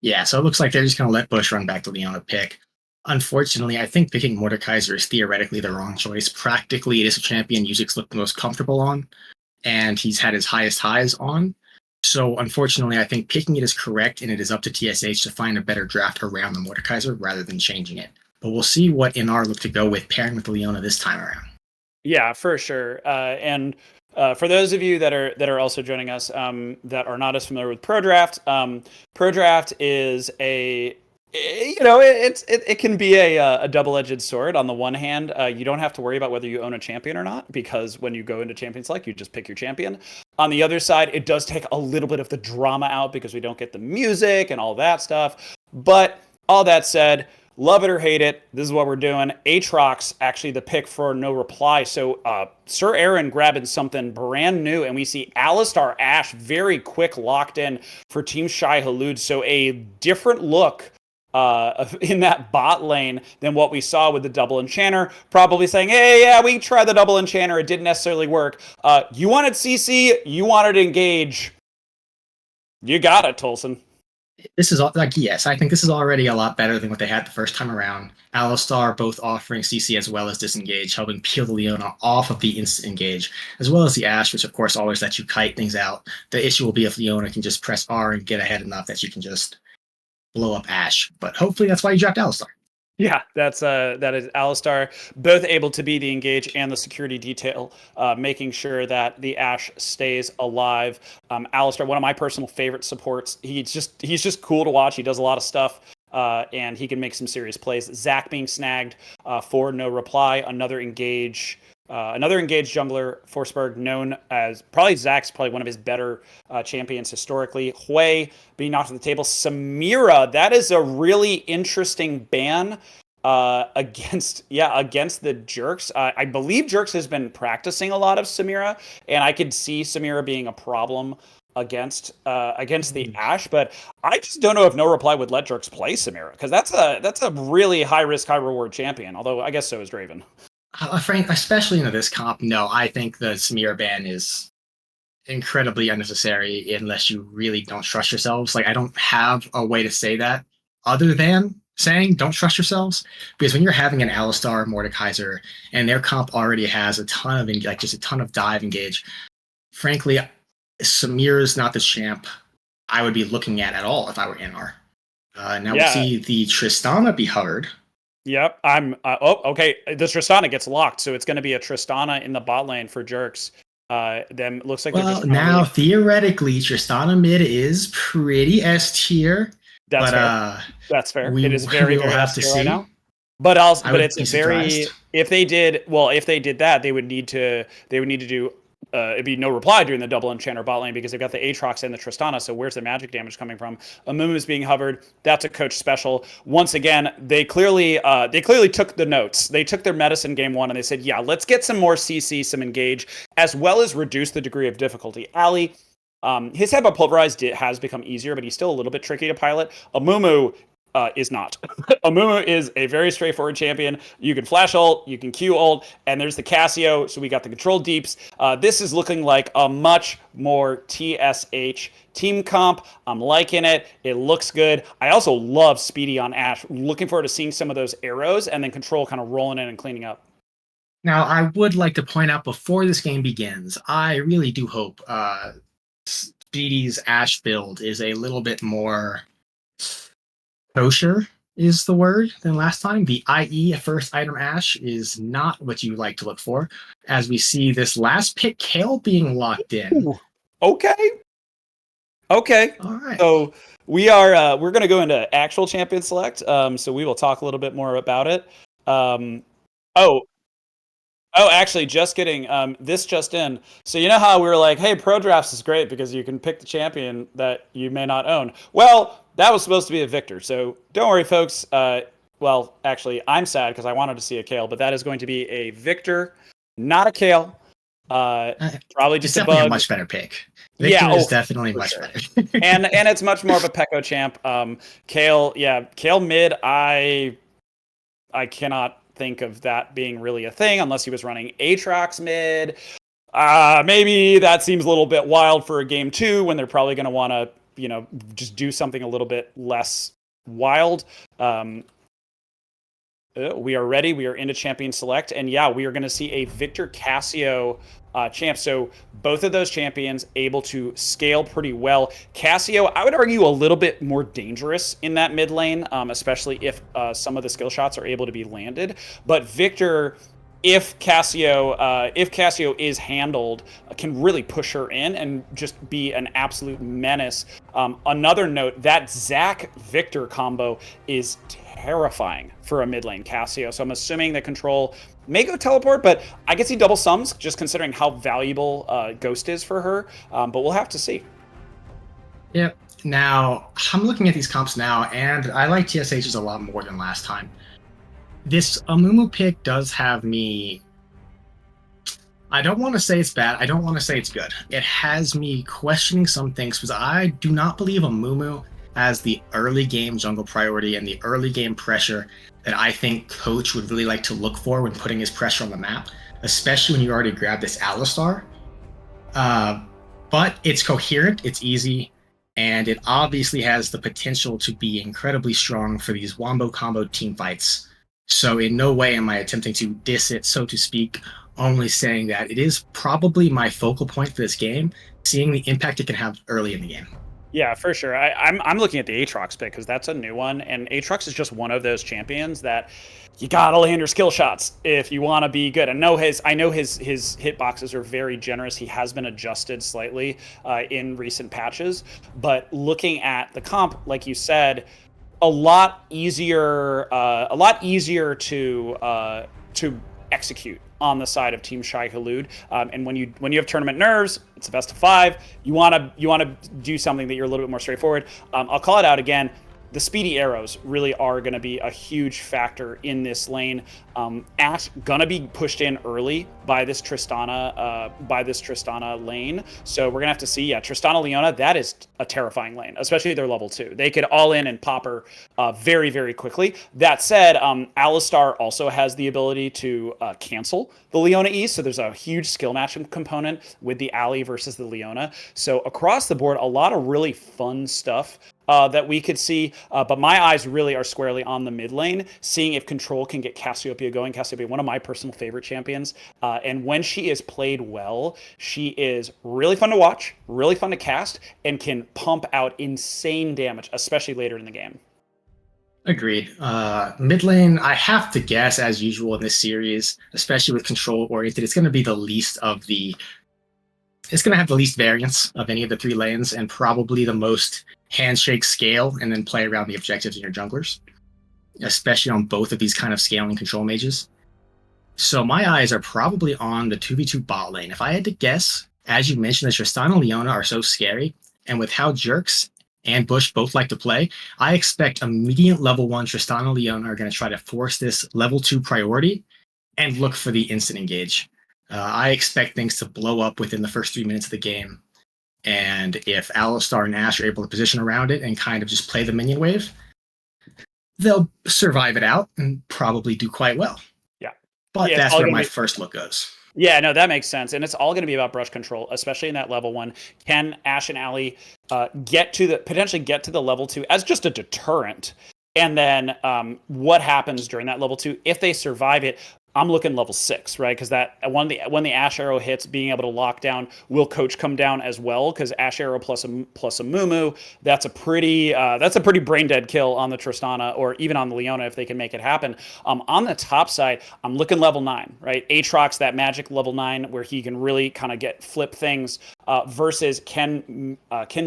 Yeah, so it looks like they're just going to let Bush run back the Leona pick. Unfortunately, I think picking Mordekaiser is theoretically the wrong choice. Practically, it is a champion Music's looked the most comfortable on, and he's had his highest highs on. So unfortunately, I think picking it is correct, and it is up to TSH to find a better draft around the Mordekaiser rather than changing it. But we'll see what NR look to go with pairing with the Leona this time around. Yeah, for sure. And for those of you that are also joining us that are not as familiar with Pro Draft is it can be a double-edged sword. On the one hand, you don't have to worry about whether you own a champion or not, because when you go into Champion Select, you just pick your champion. On the other side, it does take a little bit of the drama out because we don't get the music and all that stuff. But all that said, love it or hate it, this is what we're doing. Aatrox actually the pick for no reply. So Sir Aaron grabbing something brand new, and we see Alistar Ashe very quick locked in for Team Shai Halud. So a different look in that bot lane than what we saw with the double enchanter. Probably saying, hey, yeah, we tried the double enchanter, it didn't necessarily work. You wanted CC, you wanted to engage. You got it, Tolson. This is yes, I think this is already a lot better than what they had the first time around. Alistar both offering CC as well as disengage, helping peel the Leona off of the instant engage, as well as the Ashe, which of course always lets you kite things out. The issue will be if Leona can just press R and get ahead enough that you can just blow up Ashe. But hopefully that's why you dropped Alistar. Yeah, that is Alistar, both able to be the engage and the security detail, making sure that the Ashe stays alive. Alistar, one of my personal favorite supports. He's just cool to watch. He does a lot of stuff, and he can make some serious plays. Zach being snagged for no reply. Another engage jungler, Forsberg, known as Zach's one of his better champions historically. Hui being knocked to the table. Samira, that is a really interesting ban against the Jerks. I believe Jerks has been practicing a lot of Samira, and I could see Samira being a problem against the Ashe, but I just don't know if no reply would let Jerks play Samira, because that's a really high risk, high reward champion. Although I guess so is Draven. Frank, especially in this comp, no, I think the Samira ban is incredibly unnecessary unless you really don't trust yourselves. Like, I don't have a way to say that other than saying don't trust yourselves, because when you're having an Alistar, Mordekaiser, and their comp already has a ton of just a ton of dive engage, frankly, Samira's not the champ I would be looking at all if I were NR. Now we see the Tristana be hovered. Yep, okay. The Tristana gets locked, so it's going to be a Tristana in the bot lane for Jerks. Then looks like now theoretically Tristana mid is pretty S tier. That's fair. That's fair. It is very S tier right now. But it's very. If they did that, they would need to do. It'd be no reply during the double enchanter bot lane because they've got the Aatrox and the Tristana. So where's the magic damage coming from? Amumu's being hovered. That's a coach special. Once again, they clearly took the notes. They took their medicine game one and they said, yeah, let's get some more CC, some engage, as well as reduce the degree of difficulty. Ali, his headbutt pulverized has become easier, but he's still a little bit tricky to pilot. Amumu is not. Amumu is a very straightforward champion. You can flash ult, you can Q ult, and there's the Cassio, so we got the control deeps. This is looking like a much more TSH team comp. I'm liking it. It looks good. I also love Speedy on Ashe. Looking forward to seeing some of those arrows and then control kind of rolling in and cleaning up. Now, I would like to point out before this game begins, I really do hope Speedy's Ashe build is a little bit more kosher is the word than last time. The IE first item Ash is not what you like to look for, as we see this last pick Kale being locked in. Ooh, okay. Okay. All right. So we're gonna go into actual champion select. So we will talk a little bit more about it. Oh, actually, just kidding. This just in. So you know how we were like, hey, pro drafts is great because you can pick the champion that you may not own. Well, that was supposed to be a Victor. So don't worry, folks. Well, actually, I'm sad because I wanted to see a Kale, but that is going to be a Victor, not a Kale. Probably It's just a definitely a bug. much better pick. Victor Yeah, is definitely for much sure. better. and it's much more of a Pekko champ. Kale, yeah, Kale mid. I cannot think of that being really a thing unless he was running Aatrox mid. Maybe that seems a little bit wild for a game 2 when they're probably going to want to, just do something a little bit less wild. We are ready. We are into Champion Select. And yeah, we are going to see a Victor Cassio champ. So both of those champions able to scale pretty well. Cassio, I would argue, a little bit more dangerous in that mid lane, especially if some of the skill shots are able to be landed. But Victor, if Cassio is handled, can really push her in and just be an absolute menace. Another note, that Zac Victor combo is terrifying for a mid lane Cassio. So I'm assuming that control may go teleport, but I can see double sums just considering how valuable Ghost is for her. But we'll have to see. Yep. Now, I'm looking at these comps now, and I like TSHs a lot more than last time. This Amumu pick does have me. I don't want to say it's bad. I don't want to say it's good. It has me questioning some things because I do not believe Amumu has the early game jungle priority and the early game pressure that I think Coach would really like to look for when putting his pressure on the map, especially when you already grabbed this Alistar. But it's coherent, it's easy, and it obviously has the potential to be incredibly strong for these wombo combo team fights. So in no way am I attempting to diss it, so to speak, only saying that it is probably my focal point for this game, seeing the impact it can have early in the game. Yeah, for sure. I'm looking at the Aatrox pick because that's a new one, and Aatrox is just one of those champions that you gotta land your skill shots if you want to be good. I know his hitboxes are very generous. He has been adjusted slightly in recent patches, but looking at the comp, like you said, a lot easier to execute on the side of Team Shai Halud. And when you have tournament nerves, it's a best of 5. You want to do something that you're a little bit more straightforward. I'll call it out again. The speedy arrows really are going to be a huge factor in this lane. Ash gonna be pushed in early by this Tristana lane, so we're gonna have to see. Yeah, Tristana Leona, that is a terrifying lane, especially they're level 2. They could all in and pop her very, very quickly. That said, Alistar also has the ability to cancel the Leona E, so there's a huge skill match component with the Ali versus the Leona. So across the board, a lot of really fun stuff that we could see, but my eyes really are squarely on the mid lane, seeing if Control can get Cassiopeia going. Cassiopeia, one of my personal favorite champions, and when she is played well, she is really fun to watch, really fun to cast, and can pump out insane damage, especially later in the game. Agreed. Mid lane, I have to guess, as usual in this series, especially with Control oriented, it's going to be the least of the. It's going to have the least variance of any of the 3 lanes, and probably the most handshake scale, and then play around the objectives in your junglers, especially on both of these kind of scaling control mages. So my eyes are probably on the 2v2 bot lane. If I had to guess, as you mentioned, the Tristana and Leona are so scary, and with how Jerks and Bush both like to play, I expect immediate level 1 Tristana and Leona are going to try to force this level 2 priority and look for the instant engage. I expect things to blow up within the first 3 minutes of the game. And if Alistar and Ash are able to position around it and kind of just play the minion wave, they'll survive it out and probably do quite well. Yeah. But that's where my first look goes. Yeah, no, that makes sense. And it's all going to be about brush control, especially in that level 1. Can Ash and Ali potentially get to the level 2 as just a deterrent? And then what happens during that level 2? If they survive it, I'm looking level 6, right? Because that when the Ash Arrow hits, being able to lock down, will Coach come down as well? Because Ash Arrow plus a Mumu, that's a pretty brain dead kill on the Tristana or even on the Leona if they can make it happen. On the top side, I'm looking level 9, right? Aatrox, that magic level 9 where he can really kind of flip things versus can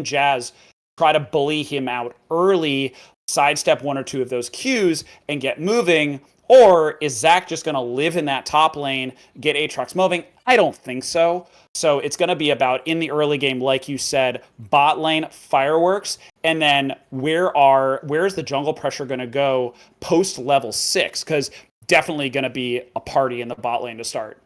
Jazz try to bully him out early, sidestep one or two of those Qs and get moving? Or is Zach just going to live in that top lane, get Aatrox moving? I don't think so. So it's going to be about, in the early game, like you said, bot lane fireworks, and then where's the jungle pressure going to go post level 6? Because definitely going to be a party in the bot lane to start.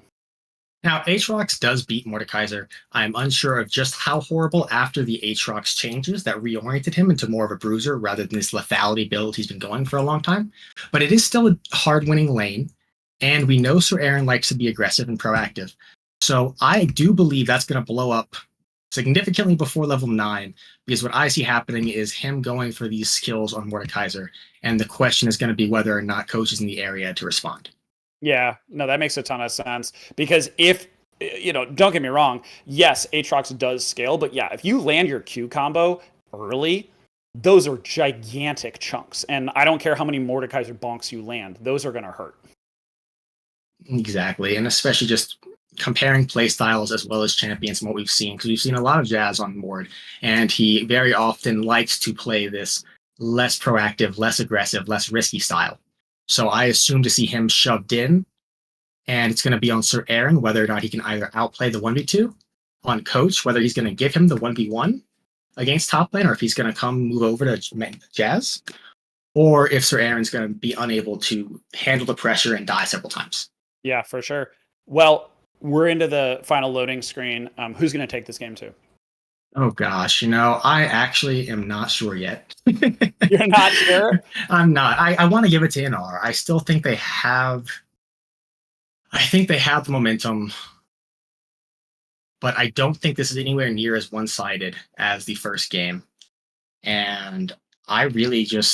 Now, Aatrox does beat Mordekaiser. I'm unsure of just how horrible after the Aatrox changes that reoriented him into more of a bruiser rather than this lethality build he's been going for a long time. But it is still a hard-winning lane, and we know Sir Aaron likes to be aggressive and proactive. So I do believe that's going to blow up significantly before level 9, because what I see happening is him going for these skills on Mordekaiser, and the question is going to be whether or not Coach is in the area to respond. Yeah, no, that makes a ton of sense because if, don't get me wrong, yes, Aatrox does scale, but yeah, if you land your Q combo early, those are gigantic chunks. And I don't care how many Mordekaiser bonks you land, those are going to hurt. Exactly, and especially just comparing playstyles as well as champions and what we've seen, because we've seen a lot of Jazz on board, and he very often likes to play this less proactive, less aggressive, less risky style. So I assume to see him shoved in, and it's going to be on Sir Aaron whether or not he can either outplay the 1v2, on Coach whether he's going to give him the 1v1 against top lane, or if he's going to move over to Jazz, or if Sir Aaron's going to be unable to handle the pressure and die several times. Yeah, for sure. Well, we're into the final loading screen. Who's going to take this game too? Oh gosh, I actually am not sure yet. You're not sure? I'm not. I want to give it to NR. I still think they have. I think they have the momentum, but I don't think this is anywhere near as one-sided as the first game. And I really could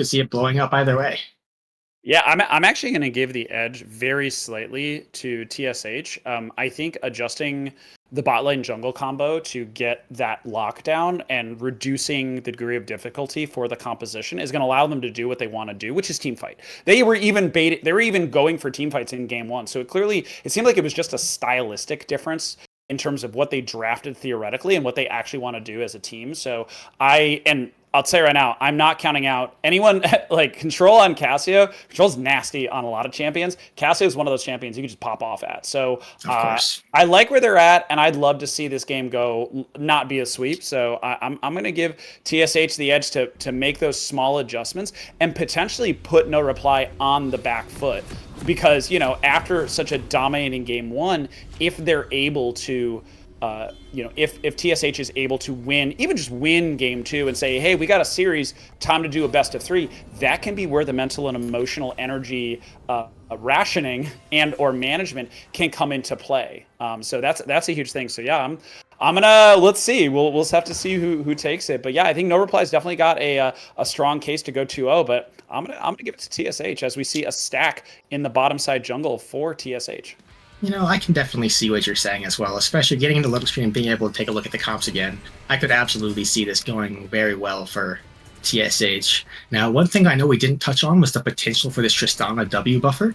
see it blowing up either way. Yeah, I'm actually going to give the edge very slightly to TSH. I think adjusting the bot lane jungle combo to get that lockdown and reducing the degree of difficulty for the composition is going to allow them to do what they want to do, which is team fight. They were even going for team fights in game 1. So it seemed like it was just a stylistic difference in terms of what they drafted theoretically and what they actually want to do as a team. So I'll say right now, I'm not counting out anyone like Control on Cassio. Control's nasty on a lot of champions. Cassio is one of those champions you can just pop off at. So I like where they're at, and I'd love to see this game not be a sweep. So I'm going to give TSH the edge to make those small adjustments and potentially put No Reply on the back foot. Because, after such a dominating game 1, if they're able to if TSH is able to win, even just win game 2 and say, hey, we got a series, time to do a best of 3, that can be where the mental and emotional energy rationing and or management can come into play. So that's a huge thing. So yeah, I'm gonna, let's see. We'll just have to see who takes it. But yeah, I think No Reply's definitely got a strong case to go 2-0, but I'm gonna give it to TSH as we see a stack in the bottom side jungle for TSH. I can definitely see what you're saying as well, especially getting into Little Stream and being able to take a look at the comps again. I could absolutely see this going very well for TSH. Now, one thing I know we didn't touch on was the potential for this Tristana W buffer.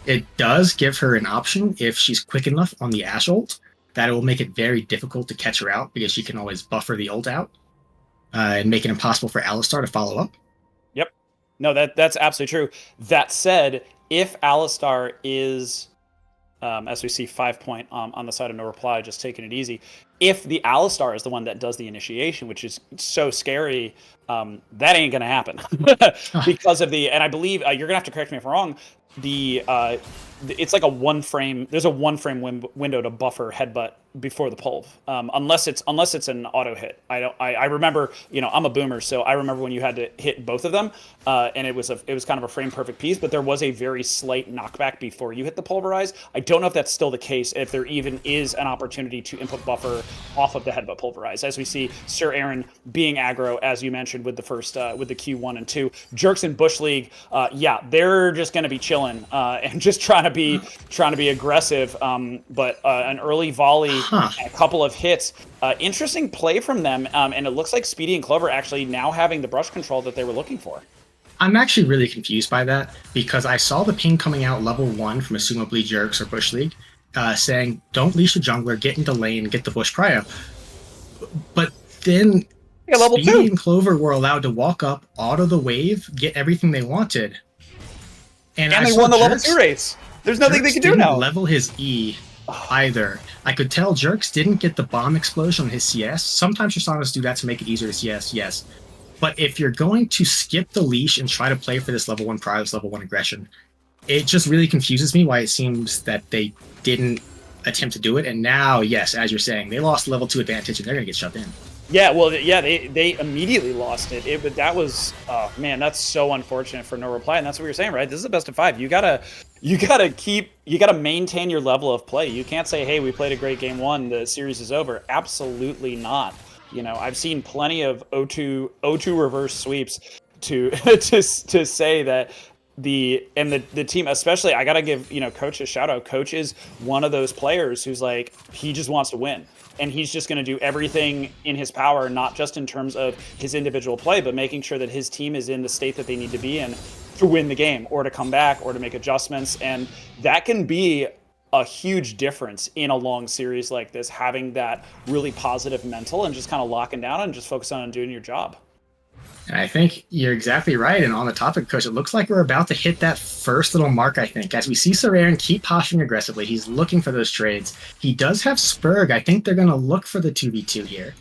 It does give her an option if she's quick enough on the Ashe ult, that it will make it very difficult to catch her out because she can always buffer the ult out and make it impossible for Alistar to follow up. Yep. No, that's absolutely true. That said, if Alistar is... as we see 5 point on the side of No Reply, just taking it easy. If the Alistar is the one that does the initiation, which is so scary, that ain't going to happen. Because of and I believe, you're going to have to correct me if I'm wrong, it's like a there's a one frame window to buffer headbutt before the pull, unless it's an auto hit. I remember, I'm a boomer, so I remember when you had to hit both of them, and it was kind of a frame perfect piece, but there was a very slight knockback before you hit the pulverize. I don't know if that's still the case, if there even is an opportunity to input buffer off of the headbutt pulverize, as we see Sir Aaron being aggro, as you mentioned, with the first with the Q1 and 2. Jerks in Bush League, yeah, they're just going to be chilling and just trying to be aggressive. But an early volley, and a couple of hits. Interesting play from them, and it looks like Speedy and Clover actually now having the brush control that they were looking for. I'm actually really confused by that because I saw the ping coming out level 1 from assumably Jerks or Bush League saying, don't leash the jungler, get into lane, get the Bush Cryo. But then level Speedy 2 and Clover were allowed to walk up, auto the wave, get everything they wanted. And they won the level 2 race. There's nothing they can do now. Level his E either. I could tell Jerks didn't get the bomb explosion on his CS. Sometimes Tristana's do that to make it easier to CS, yes. But if you're going to skip the leash and try to play for this level 1 prior, this level 1 aggression, it just really confuses me why it seems that they didn't attempt to do it. And now, yes, as you're saying, they lost level 2 advantage and they're going to get shoved in. Yeah, well, yeah, they immediately lost it. But that was, oh man, that's so unfortunate for no reply. And that's what you're saying, right? This is a best of 5. You gotta maintain your level of play. You can't say, hey, we played a great game 1, the series is over. Absolutely not. You know, I've seen plenty of O2 reverse sweeps to to say that the team, especially, I gotta give Coach a shout out. Coach is one of those players who's like, he just wants to win, and he's just going to do everything in his power, not just in terms of his individual play, but making sure that his team is in the state that they need to be in to win the game, or to come back, or to make adjustments. And that can be a huge difference in a long series like this, having that really positive mental and just kind of locking down and just focusing on doing your job. And I think you're exactly right. And on the topic, Coach, it looks like we're about to hit that first little mark, I think. As we see Sir Aaron keep posturing aggressively, he's looking for those trades. He does have Spurg. I think they're going to look for the 2v2 here.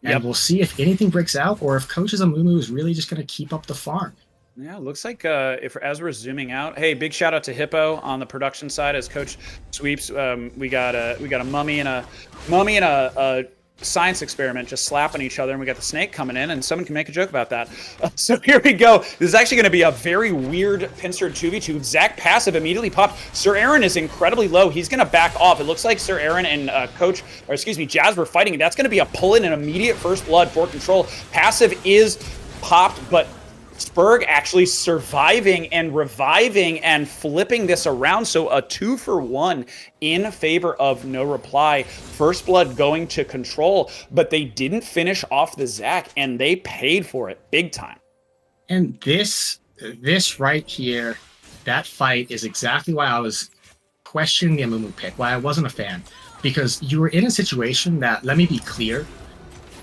And we'll see if anything breaks out or if Coach Amumu is really just going to keep up the farm. Yeah, it looks like as we're zooming out, hey, big shout out to Hippo on the production side as Coach sweeps. We got a mummy and a science experiment just slapping each other, and we got the snake coming in, and someone can make a joke about that. So here we go. This is actually going to be a very weird pincer 2v2. Zach passive immediately popped. Sir Aaron is incredibly low. He's going to back off. It looks like Sir Aaron and Jazz were fighting. That's going to be a pull-in and immediate first blood for control. Passive is popped, but Spurg actually surviving and reviving and flipping this around. So a 2-for-1 in favor of no reply. First blood going to control, but they didn't finish off the Zac, and they paid for it big time. And this right here, that fight is exactly why I was questioning the Amumu pick, why I wasn't a fan. Because you were in a situation that, let me be clear,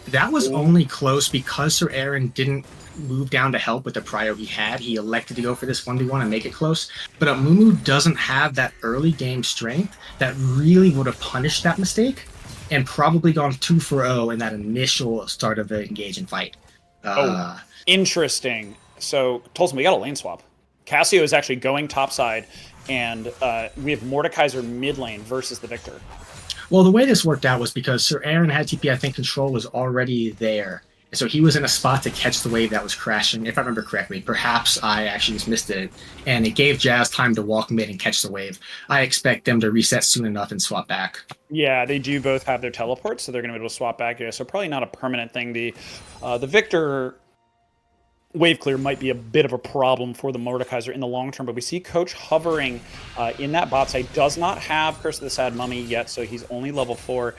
that was only close because Sir Aaron didn't move down to help with the prio he had. He elected to go for this 1v1 and make it close. But Amumu doesn't have that early game strength that really would have punished that mistake and probably gone 2-for-0 in that initial start of the engaging fight. Interesting. So, Tolson, we got a lane swap. Cassio is actually going topside, and we have Mordekaiser mid lane versus the Victor. Well, the way this worked out was because Sir Aaron had TP, I think control was already there. So he was in a spot to catch the wave that was crashing, if I remember correctly. Perhaps I actually just missed it. And it gave Jazz time to walk mid and catch the wave. I expect them to reset soon enough and swap back. Yeah, they do both have their teleports, so they're going to be able to swap back here. So probably not a permanent thing. The Victor wave clear might be a bit of a problem for the Mordekaiser in the long term, but we see Coach hovering in that bot side. Does not have Curse of the Sad Mummy yet, so he's only level 4.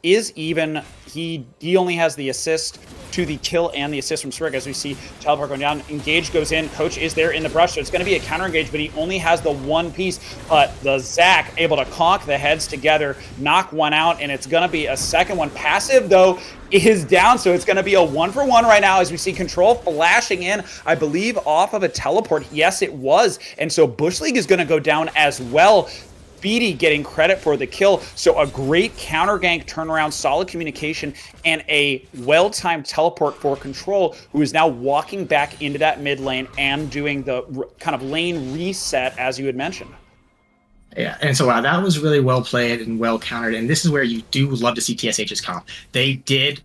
He only has the assist to the kill and the assist from Spurg. As we see teleport going down, engage goes in. Coach is there in the brush, so it's going to be a counter engage, but he only has the one piece. But the Zac able to conk the heads together, knock one out, and it's going to be a second one. Passive though is down, so it's going to be a 1-for-1 right now as we see control flashing in, I believe off of a teleport. Yes, it was. And so Bush League is going to go down as well. Speedy getting credit for the kill. So a great counter gank turnaround, solid communication, and a well-timed teleport for control, who is now walking back into that mid lane and doing the kind of lane reset as you had mentioned. Yeah, and so that was really well played and well countered, and this is where you do love to see TSH's comp. They did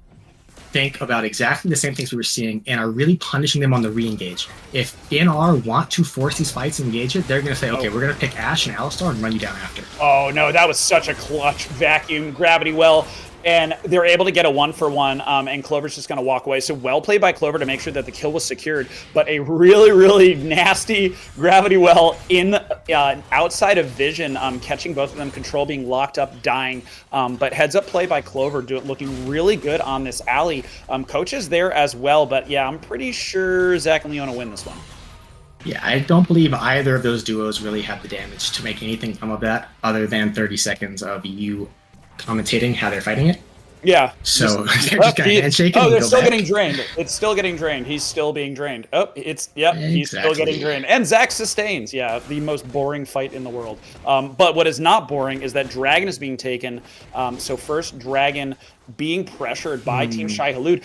think about exactly the same things we were seeing and are really punishing them on the re-engage. If NR want to force these fights and engage it, they're going to say, okay, we're going to pick Ashe and Alistar and run you down after. Oh, no, that was such a clutch vacuum gravity well. And they're able to get a 1-for-1, and Clover's just going to walk away. So well played by Clover to make sure that the kill was secured, but a really, really nasty gravity well in outside of vision, catching both of them, Control being locked up, dying. But heads up play by Clover, looking really good on this alley. Coach is there as well, but yeah, I'm pretty sure Zach and Leona win this one. Yeah, I don't believe either of those duos really have the damage to make anything come of that other than 30 seconds of you commentating how they're fighting it. Yeah. So they're just kind of handshaking. Oh, they're still getting drained. It's still getting drained. He's still being drained. Oh, he's still getting drained. And Zach sustains. Yeah, the most boring fight in the world. But what is not boring is that Dragon is being taken. So first, Dragon being pressured by Team Shai Halud.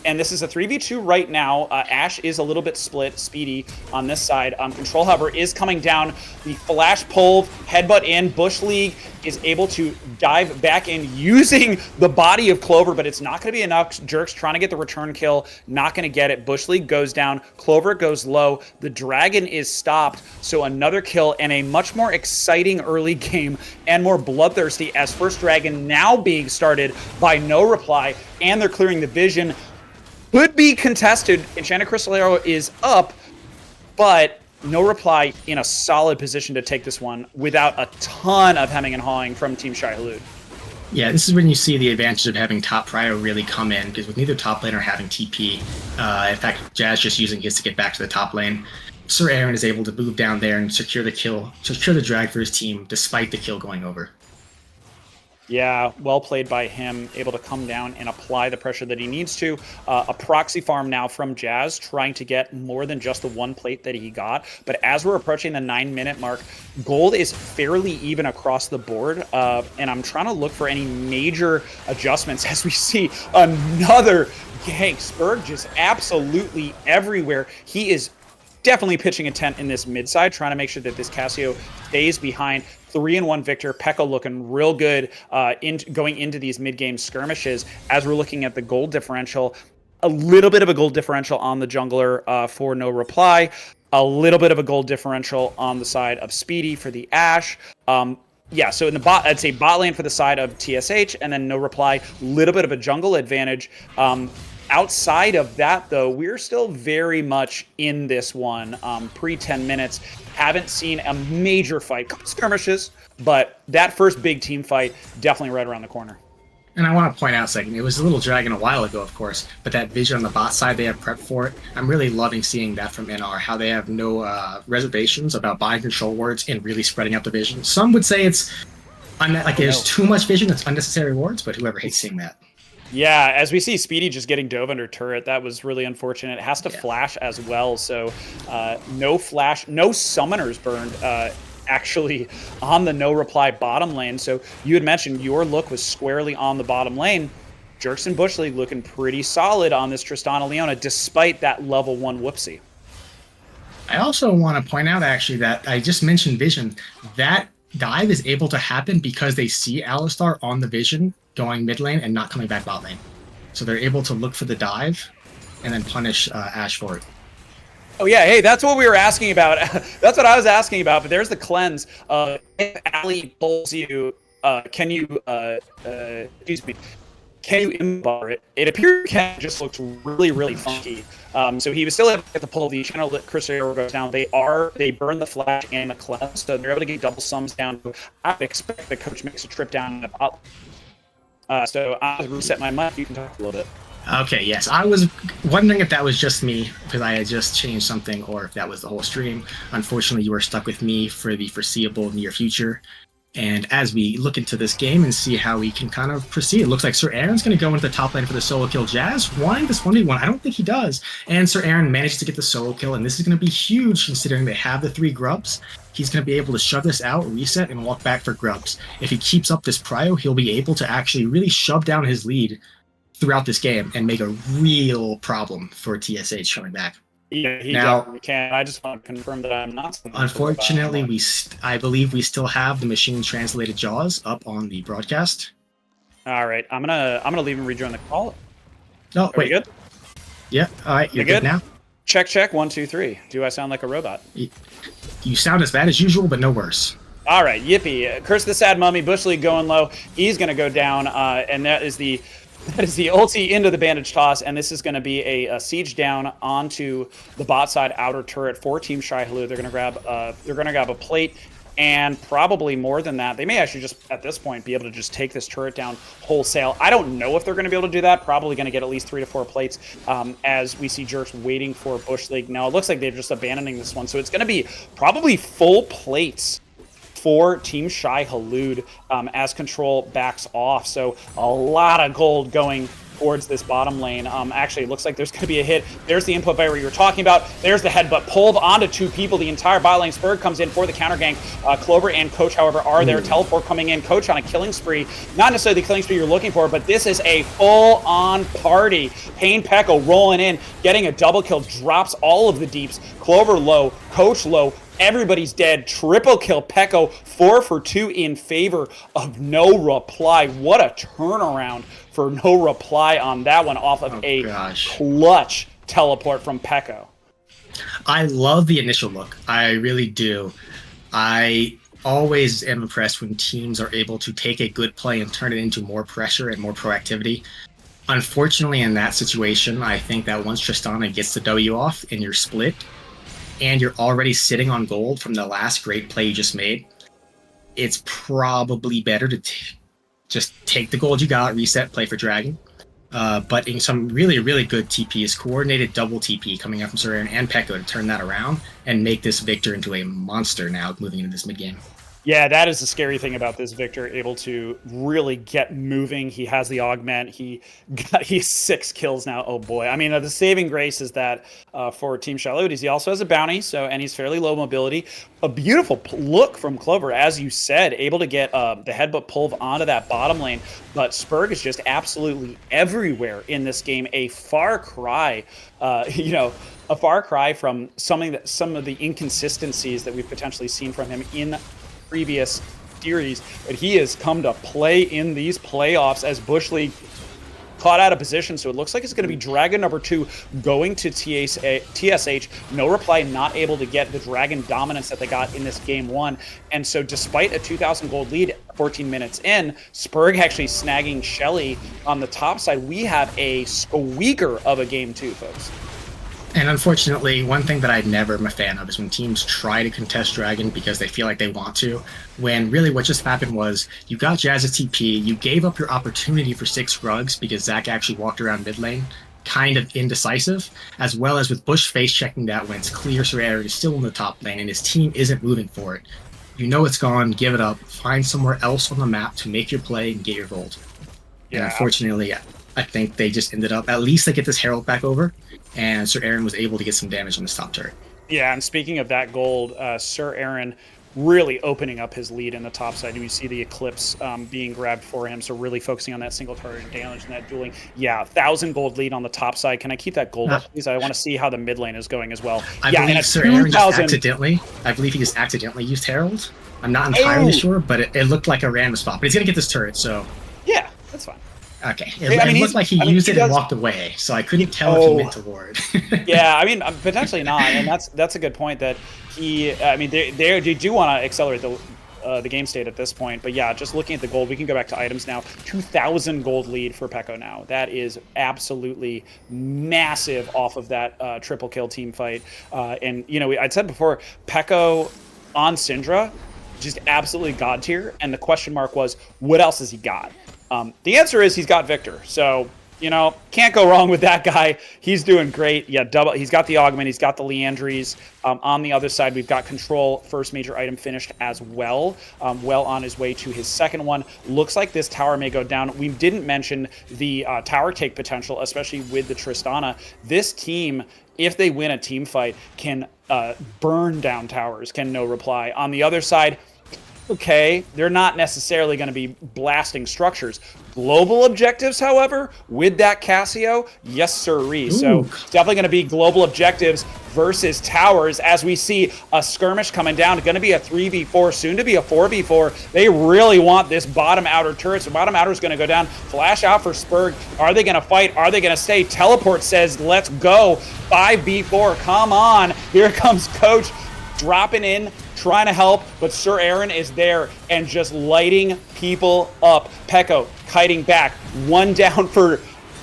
And this is a 3v2 right now. Ash is a little bit split, Speedy on this side. Control, however, is coming down. The flash pull, headbutt in. Bush League is able to dive back in using the body of Clover, but it's not going to be enough. Jerk's trying to get the return kill, not going to get it. Bush League goes down. Clover goes low. The Dragon is stopped, so another kill and a much more exciting early game and more bloodthirsty as first Dragon now being started by No Reply, and they're clearing the vision. Could be contested. Enchanted Crystal Arrow is up, but No Reply in a solid position to take this one without a ton of hemming and hawing from Team Shai Halud. Yeah, this is when you see the advantage of having top prio really come in, because with neither top laner having TP, in fact, Jazz just using his to get back to the top lane, Sir Aaron is able to move down there and secure the kill, secure the drag for his team, despite the kill going over. Yeah, well played by him, able to come down and apply the pressure that he needs to. A proxy farm now from Jazz, trying to get more than just the one plate that he got. But as we're approaching the 9-minute mark, gold is fairly even across the board. And I'm trying to look for any major adjustments as we see another gank. Spurg just absolutely everywhere. He is definitely pitching a tent in this mid side, trying to make sure that this Cassio stays behind. 3-1 Victor. Pekka looking real good going into these mid-game skirmishes. As we're looking at the gold differential, a little bit of a gold differential on the jungler for No Reply. A little bit of a gold differential on the side of Speedy for the Ashe. Yeah, so in the bot, I'd say bot lane for the side of TSH, and then No Reply, little bit of a jungle advantage. Outside of that, though, we're still very much in this one. Pre-10 minutes, haven't seen a major fight. Couple skirmishes, but that first big team fight, definitely right around the corner. And I want to point out a second, it was a little Dragon a while ago, of course, but that vision on the bot side, they have prepped for it. I'm really loving seeing that from NR, how they have no reservations about buying control wards and really spreading out the vision. Some would say it's like there's too much vision, it's unnecessary wards, but whoever hates seeing that. Yeah, as we see Speedy just getting dove under turret, that was really unfortunate. It has to flash as well, so no flash, no summoners burned actually on the No Reply bottom lane. So you had mentioned your look was squarely on the bottom lane. Jerks and Bush League looking pretty solid on this Tristana Leona, despite that level 1 whoopsie. I also want to point out, actually, that I just mentioned vision. That dive is able to happen because they see Alistar on the vision going mid lane and not coming back bot lane. So they're able to look for the dive and then punish Ashe for it. Oh yeah, hey, that's what we were asking about. That's what I was asking about, but there's the cleanse. If Ali pulls you, can you, excuse me, can you imbar it? It appears Ken just looks really, really funky. So he was still able to get the pull. The channel that Crystal Arrow goes down. They burn the flash and the cleanse, so they're able to get double sums down. I would expect the coach makes a trip down. So I'll reset my mic. You can talk a little bit. Okay, yes. I was wondering if that was just me, because I had just changed something, or if that was the whole stream. Unfortunately, you are stuck with me for the foreseeable near future. And as we look into this game and see how we can kind of proceed, it looks like Sir Aaron's going to go into the top lane for the solo kill. Jazz wanting this 1v1. I don't think he does. And Sir Aaron manages to get the solo kill, and this is going to be huge considering they have the 3 grubs. He's going to be able to shove this out, reset, and walk back for grubs. If he keeps up this prio, he'll be able to actually really shove down his lead throughout this game and make a real problem for TSH coming back. Yeah, he definitely can. I just want to confirm that I'm not. Unfortunately, I believe we still have the machine translated Jaws up on the broadcast. All right, I'm gonna leave and rejoin the call. No, wait. Good? Yeah. All right, you're good now. Check, check. 1, 2, 3. Do I sound like a robot? You sound as bad as usual, but no worse. All right, yippee. Curse the Sad Mummy, Bush League going low. He's going to go down, and that is the ulti into the bandage toss, and this is going to be a siege down onto the bot side outer turret for Team Shai Halud. They're going to grab a plate, and probably more than that. They may actually just, at this point, be able to just take this turret down wholesale. I don't know if they're going to be able to do that. Probably going to get at least 3 to 4 plates as we see Jerks waiting for Bush League. Now, it looks like they're just abandoning this one, so it's going to be probably full plates for Team Shai Halud as control backs off. So a lot of gold going towards this bottom lane. Actually, it looks like there's going to be a hit. There's the input fire you were talking about. There's the headbutt pulled onto 2 people. The entire bot lane. Spurg comes in for the counter gank. Clover and Coach, however, are there. Teleport coming in. Coach on a killing spree. Not necessarily the killing spree you're looking for, but this is a full-on party. Pain Pekko rolling in, getting a double kill, drops all of the deeps. Clover low, Coach low. Everybody's dead. Triple kill Pekko. 4 for 2 in favor of No Reply. What a turnaround for No Reply on that one off of clutch teleport from Pekko. I love the initial look. I really do. I always am impressed when teams are able to take a good play and turn it into more pressure and more proactivity. Unfortunately, in that situation, I think that once Tristana gets the W off and you're split, and you're already sitting on gold from the last great play you just made, it's probably better to just take the gold you got, reset, play for Dragon. But in some really, really good TPs, coordinated double TP coming out from Sir Aaron and Pekko to turn that around and make this Victor into a monster now moving into this mid game. Yeah, that is the scary thing about this Victor, able to really get moving. He has the augment. He's 6 kills now. Oh boy. I mean, the saving grace is that for Team Shai Halud, he also has a bounty, and he's fairly low mobility. A beautiful look from Clover, as you said, able to get the headbutt pulled onto that bottom lane. But Spurg is just absolutely everywhere in this game. A far cry, a far cry from some of the inconsistencies that we've potentially seen from him in previous series, but he has come to play in these playoffs as Bush League caught out of position. So it looks like it's going to be Dragon number 2 going to TSH. No Reply not able to get the Dragon dominance that they got in this game 1. And so despite a 2,000 gold lead 14 minutes in, Spurg actually snagging Shelly on the top side. We have a squeaker of a game 2, folks. And unfortunately, one thing that I never am a fan of is when teams try to contest Dragon because they feel like they want to, when really what just happened was you got Jazz's TP, you gave up your opportunity for 6 rugs because Zach actually walked around mid lane, kind of indecisive, as well as with Bush face checking that when it's clear Sir Aaron is still in the top lane and his team isn't moving for it. You know it's gone, give it up, find somewhere else on the map to make your play and get your gold. Yeah. And unfortunately, I think they just ended up, at least they get this Herald back over, and Sir Aaron was able to get some damage on this top turret. Yeah, and speaking of that gold, Sir Aaron really opening up his lead in the top side. You see the Eclipse being grabbed for him, so really focusing on that single target damage and that dueling. Yeah, 1,000 gold lead on the top side. Can I keep that gold up, please? I want to see how the mid lane is going as well. I believe Sir Aaron just accidentally used Herald. I'm not entirely sure, but it looked like a random spot. But he's going to get this turret, so... Yeah, that's fine. Okay. It looked like he used it and walked away, so I couldn't tell if he meant to ward. Yeah, I mean, potentially not, and that's a good point that he. I mean, they do want to accelerate the game state at this point, but yeah, just looking at the gold, we can go back to items now. 2,000 gold lead for Pekko now. That is absolutely massive off of that triple kill team fight, and I'd said before, Pekko on Syndra, just absolutely god tier, and the question mark was, what else has he got? The answer is he's got Victor. So, can't go wrong with that guy. He's doing great. Yeah, he's got the Augment. He's got the Leandries. On the other side, we've got Control, first major item finished as well. Well on his way to his second one. Looks like this tower may go down. We didn't mention the tower take potential, especially with the Tristana. This team, if they win a team fight, can burn down towers, can No Reply. On the other side, okay, they're not necessarily going to be blasting structures. Global objectives, however, with that Cassio, yes sirree. So it's definitely going to be global objectives versus towers as we see a skirmish coming down. It's going to be a 3v4, soon to be a 4v4. They really want this bottom outer turret. So bottom outer is going to go down. Flash out for Spurg. Are they going to fight? Are they going to stay? Teleport says, let's go. 5v4, come on. Here comes Coach dropping in, trying to help, but Sir Aaron is there and just lighting people up. Peko kiting back. 1 down for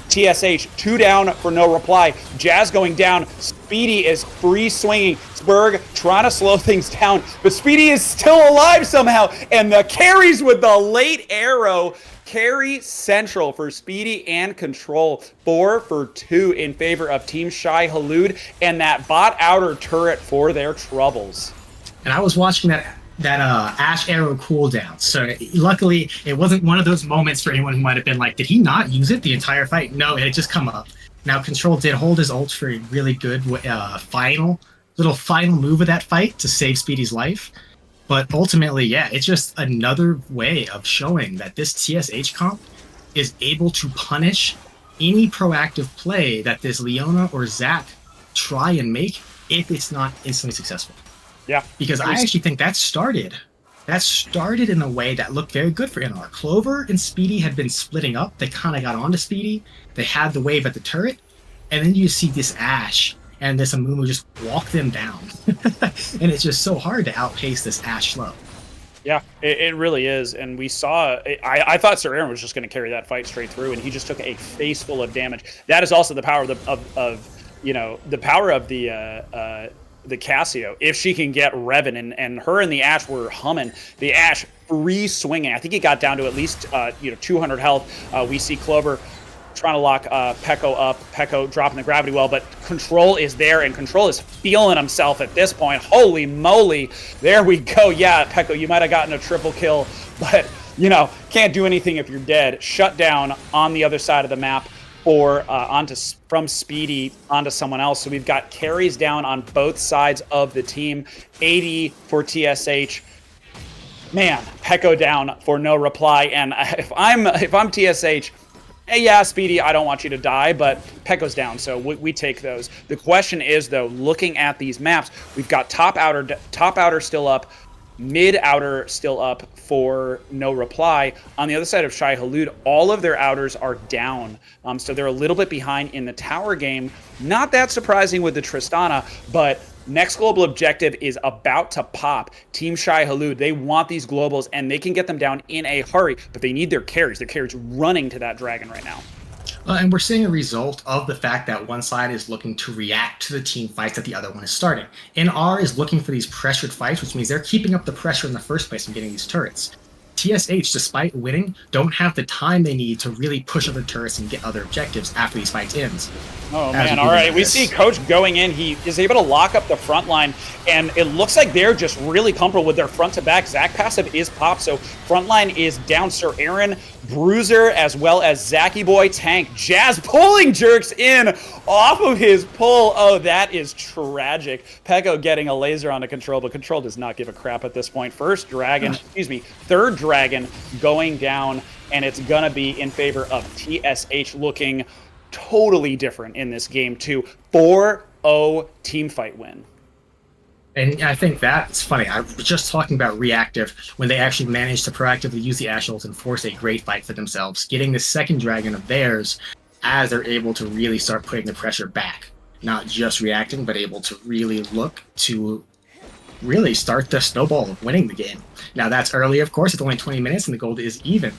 TSH, 2 down for no reply. Jazz going down. Speedy is free swinging. Spurg trying to slow things down, but Speedy is still alive somehow. And the carries with the late arrow. Carry central for Speedy and Control. 4 for 2 in favor of Team Shai Halud and that bot outer turret for their troubles. And I was watching that Ash arrow cooldown. So luckily, it wasn't one of those moments for anyone who might have been like, did he not use it the entire fight? No, it had just come up. Now, Control did hold his ult for a really good final move of that fight to save Speedy's life. But ultimately, yeah, it's just another way of showing that this TSH comp is able to punish any proactive play that this Leona or Zac try and make if it's not instantly successful. Yeah. Because I actually think that started in a way that looked very good for NR. Clover and Speedy had been splitting up. They kind of got onto Speedy. They had the wave at the turret. And then you see this Ashe and this Amumu just walk them down. And it's just so hard to outpace this Ashe slow. Yeah, it really is. And we saw, I thought Sir Aaron was just going to carry that fight straight through, and he just took a face full of damage. That is also the power of the Cassio, if she can get Revan, and her and the Ashe were humming. The Ashe free swinging. I think he got down to at least 200 health. We see Clover trying to lock Peko up. Peko dropping the gravity well, but Control is there, and Control is feeling himself at this point. Holy moly. There we go. Yeah, Peko, you might have gotten a triple kill, but, can't do anything if you're dead. Shut down on the other side of the map. Or from Speedy onto someone else. So we've got carries down on both sides of the team. 80 for TSH. Man, Peko down for no reply. And if I'm TSH, hey, yeah, Speedy, I don't want you to die, but Peko's down, so we take those. The question is, though, looking at these maps, we've got top outer still up, mid outer still up for no reply. On the other side of Shai Halud, all of their outers are down. So they're a little bit behind in the tower game. Not that surprising with the Tristana, but next global objective is about to pop. Team Shai Halud, they want these globals, and they can get them down in a hurry, but they need their carries. Their carries running to that dragon right now. And we're seeing a result of the fact that one side is looking to react to the team fights that the other one is starting. NR is looking for these pressured fights, which means they're keeping up the pressure in the first place and getting these turrets. TSH, despite winning, don't have the time they need to really push other turrets and get other objectives after these fights ends. Oh man, all right. We see Coach going in. He is able to lock up the front line, and it looks like they're just really comfortable with their front to back. Zac passive is popped, so front line is down. Sir Aaron, Bruiser, as well as Zacky Boy, Tank. Jazz pulling jerks in off of his pull. Oh, that is tragic. Peko getting a laser onto Control, but Control does not give a crap at this point. Third dragon going down, and it's gonna be in favor of TSH, looking totally different in this game too. 4-0 team fight win. And I think that's funny. I was just talking about reactive when they actually managed to proactively use the Ashe ult and force a great fight for themselves, getting the second dragon of theirs as they're able to really start putting the pressure back. Not just reacting, but able to really look to really start the snowball of winning the game. Now that's early, of course. It's only 20 minutes and the gold is even.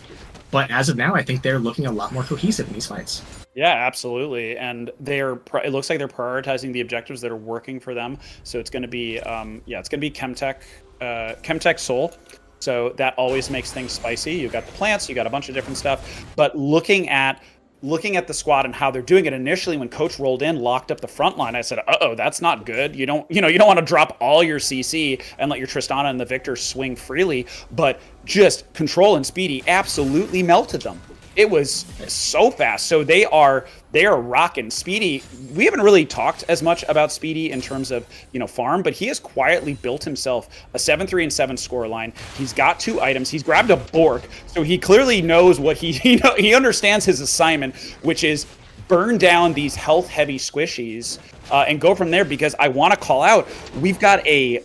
But as of now, I think they're looking a lot more cohesive in these fights. Yeah, absolutely. And it looks like they're prioritizing the objectives that are working for them. So it's going to be, it's going to be Chemtech Soul. So that always makes things spicy. You've got the plants, you got a bunch of different stuff. But looking at the squad and how they're doing it, initially when Coach rolled in, locked up the front line, I said, uh-oh, that's not good. You don't want to drop all your CC and let your Tristana and the Victor swing freely, but just Control and Speedy absolutely melted them. It was so fast. So they are rocking. Speedy, we haven't really talked as much about Speedy in terms of, farm, but he has quietly built himself a 7-3 and 7 score line. He's got 2 items. He's grabbed a Bork, so he clearly knows what he understands his assignment, which is burn down these health-heavy squishies and go from there, because I want to call out, we've got a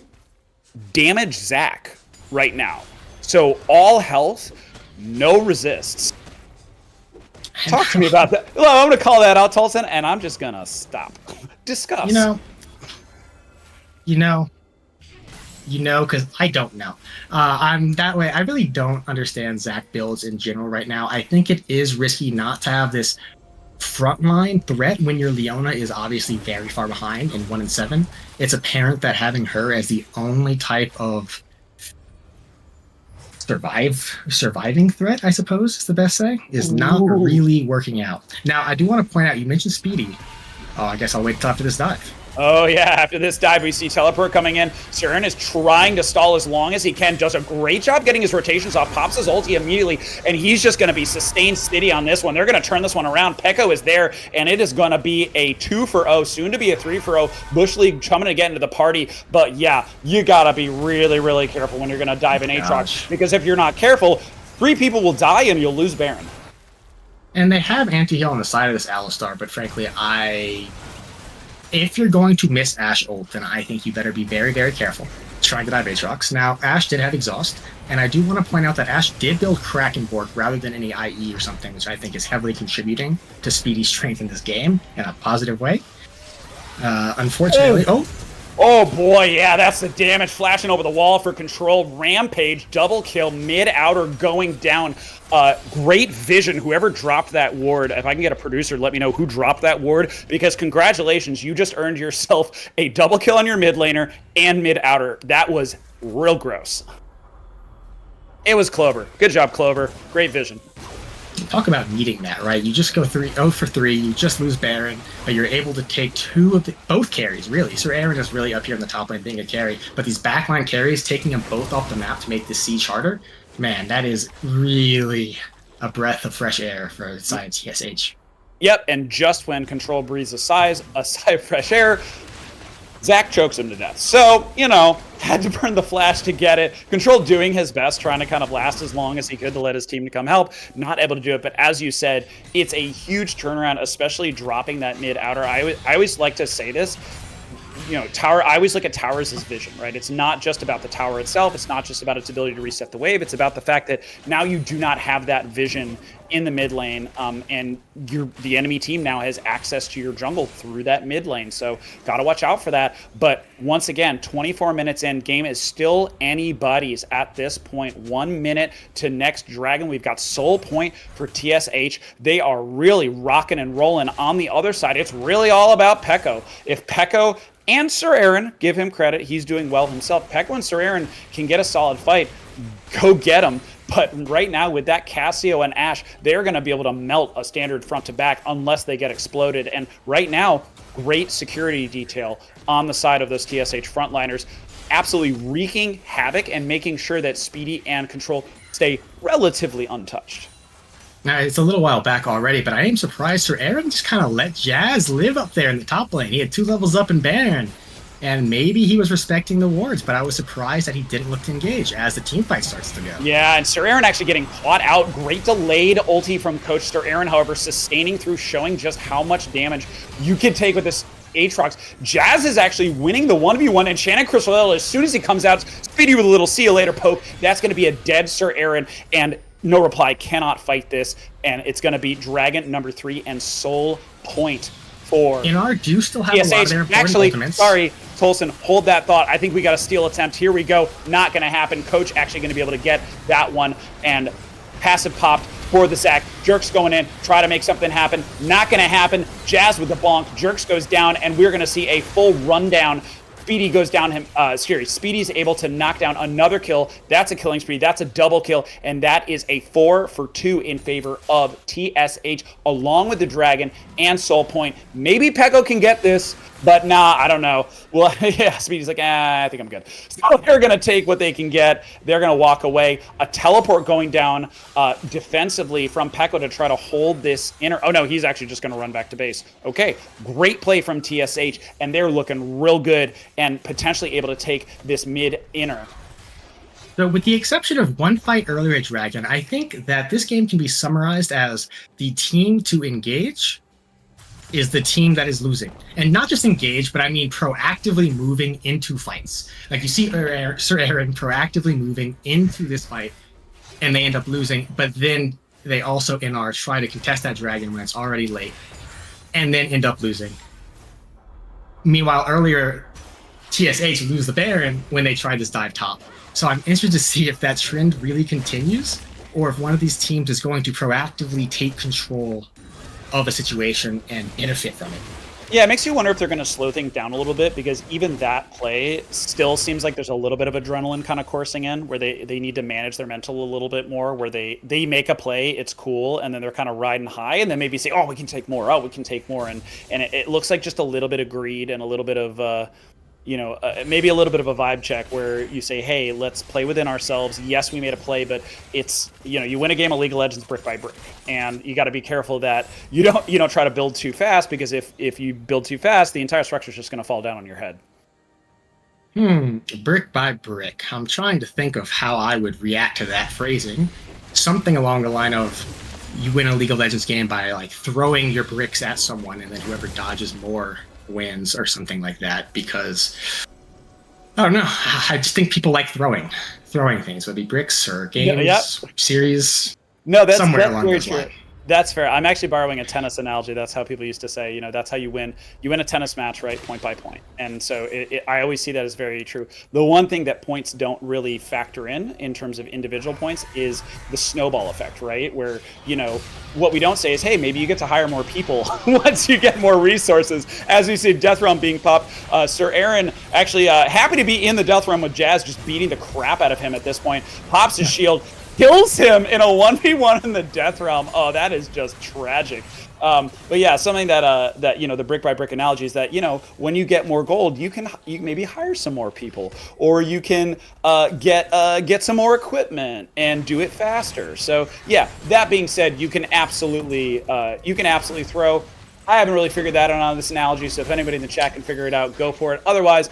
damaged Zac right now. So all health, no resists. Talk to me about that. Well, I'm going to call that out, Tolson, and I'm just going to stop. Discuss. you know, because I don't know. I'm that way. I really don't understand Zach builds in general right now. I think it is risky not to have this frontline threat when your Leona is obviously very far behind in 1 and 7. It's apparent that having her as the only type of surviving threat, I suppose is the best say, is not really working out. Now, I do want to point out, you mentioned Speedy. Oh, I guess I'll wait till after this dive. Oh, yeah. After this dive, we see Teleport coming in. Sir Aaron is trying to stall as long as he can. Does a great job getting his rotations off. Pops his ulti immediately. And he's just going to be sustained steady on this one. They're going to turn this one around. Pekko is there. And it is going to be a 2-for-0. Soon to be a 3-for-0. Bush League coming to get into the party. But yeah, you got to be really, really careful when you're going to dive in Aatrox. Because if you're not careful, 3 people will die and you'll lose Baron. And they have anti-heal on the side of this Alistar. But frankly, if you're going to miss Ashe ult, then I think you better be very, very careful trying to dive Aatrox. Now, Ashe did have exhaust, and I do want to point out that Ashe did build Krakenborg rather than any IE or something, which I think is heavily contributing to Speedy's strength in this game in a positive way. Unfortunately, Oh boy, yeah, that's the damage flashing over the wall for control. Rampage, double kill, mid-outer going down. Great vision, whoever dropped that ward. If I can get a producer, let me know who dropped that ward, because congratulations, you just earned yourself a double kill on your mid laner and mid-outer. That was real gross. It was Clover. Good job, Clover. Great vision. Talk about needing that, right? You just go 0 for 3, you just lose Baron, but you're able to take both carries, really. Sir Aaron is really up here in the top lane being a carry, but these backline carries, taking them both off the map to make this siege harder, man, that is really a breath of fresh air for Science TSH. Yep, and just when Control breathes a sigh of fresh air, Zach chokes him to death. So, you know, had to burn the flash to get it. Control doing his best, trying to kind of last as long as he could to let his team to come help. Not able to do it, but as you said, it's a huge turnaround, especially dropping that mid-outer. I always like to say this. You know, Tower, I always look at Towers as vision, right? It's not just about the tower itself. It's not just about its ability to reset the wave. It's about the fact that now you do not have that vision in the mid lane, and the enemy team now has access to your jungle through that mid lane. So got to watch out for that. But once again, 24 minutes in, game is still anybody's at this point. 1 minute to next dragon. We've got Soul Point for TSH. They are really rocking and rolling. On the other side, it's really all about Pekko. If Pekko and Sir Aaron, give him credit, he's doing well himself. Pekko and Sir Aaron can get a solid fight. Go get him. But right now, with that Cassio and Ashe, they're going to be able to melt a standard front to back unless they get exploded. And right now, great security detail on the side of those TSH frontliners, absolutely wreaking havoc and making sure that Speedy and Control stay relatively untouched. Now, it's a little while back already, but I am surprised Sir Aaron just kind of let Jazz live up there in the top lane. He had 2 levels up in Baron, and maybe he was respecting the wards, but I was surprised that he didn't look to engage as the team fight starts to go. Yeah, and Sir Aaron actually getting caught out. Great delayed ulti from Coach Sir Aaron, however, sustaining through, showing just how much damage you can take with this Aatrox. Jazz is actually winning the 1v1, and Shannon Crystal, as soon as he comes out, Speedy with a little see you later poke, that's going to be a dead Sir Aaron, and No Reply cannot fight this, and it's going to be Dragon number 3 and Soul Point for NR do still have TSH. A lot of their important actually, ultimates. Sorry, Tolson, hold that thought. I think we got a steal attempt. Here we go. Not going to happen. Coach actually going to be able to get that one, and passive popped for the Zac. Jerks going in, try to make something happen. Not going to happen. Jazz with the bonk. Jerks goes down, and we're going to see a full rundown. Speedy goes down him. Speedy's able to knock down another kill. That's a killing spree. That's a double kill, and that is a 4 for 2 in favor of TSH, along with the Dragon and Soul Point. Maybe Pekko can get this, but nah, I don't know. Well, yeah, Speedy's like, I think I'm good. So they're gonna take what they can get. They're gonna walk away. A teleport going down defensively from Pekko to try to hold this inner. Oh no, he's actually just gonna run back to base. Okay, great play from TSH, and they're looking real good and potentially able to take this mid inner. So with the exception of one fight earlier at Dragon, I think that this game can be summarized as the team to engage is the team that is losing. And not just engage, but I mean proactively moving into fights. Like you see Sir Aaron proactively moving into this fight, and they end up losing, but then they also NR try to contest that Dragon when it's already late, and then end up losing. Meanwhile, earlier, TSH lose the Baron when they try this dive top. So I'm interested to see if that trend really continues, or if one of these teams is going to proactively take control of a situation and benefit from it. Yeah, it makes you wonder if they're going to slow things down a little bit, because even that play still seems like there's a little bit of adrenaline kind of coursing in, where they need to manage their mental a little bit more, where they make a play, it's cool, and then they're kind of riding high, and then maybe say, oh, we can take more, and it looks like just a little bit of greed and a little bit of maybe a little bit of a vibe check, where you say, hey, let's play within ourselves. Yes, we made a play, but it's, you win a game of League of Legends brick by brick, and you got to be careful that you don't try to build too fast, because if you build too fast, the entire structure is just going to fall down on your head. Brick by brick. I'm trying to think of how I would react to that phrasing. Something along the line of, you win a League of Legends game by like throwing your bricks at someone, and then whoever dodges more wins, or something like that, because I don't know, I just think people like throwing things, whether it be bricks or games, series. No, that's somewhere that's along very those true. lines. That's fair. I'm actually borrowing a tennis analogy. That's how people used to say, that's how you win. You win a tennis match, right? Point by point. And so I always see that as very true. The one thing that points don't really factor in terms of individual points, is the snowball effect, right? Where, what we don't say is, hey, maybe you get to hire more people once you get more resources. As we see Death Realm being popped, Sir Aaron actually happy to be in the Death Realm with Jazz, just beating the crap out of him at this point. Pops his shield, kills him in a 1v1 in the Death Realm. Oh, that is just tragic. But yeah, something that the brick by brick analogy is that, when you get more gold, you can maybe hire some more people, or you can get some more equipment and do it faster. So yeah, that being said, you can absolutely throw. I haven't really figured that out on this analogy, so if anybody in the chat can figure it out, go for it. Otherwise,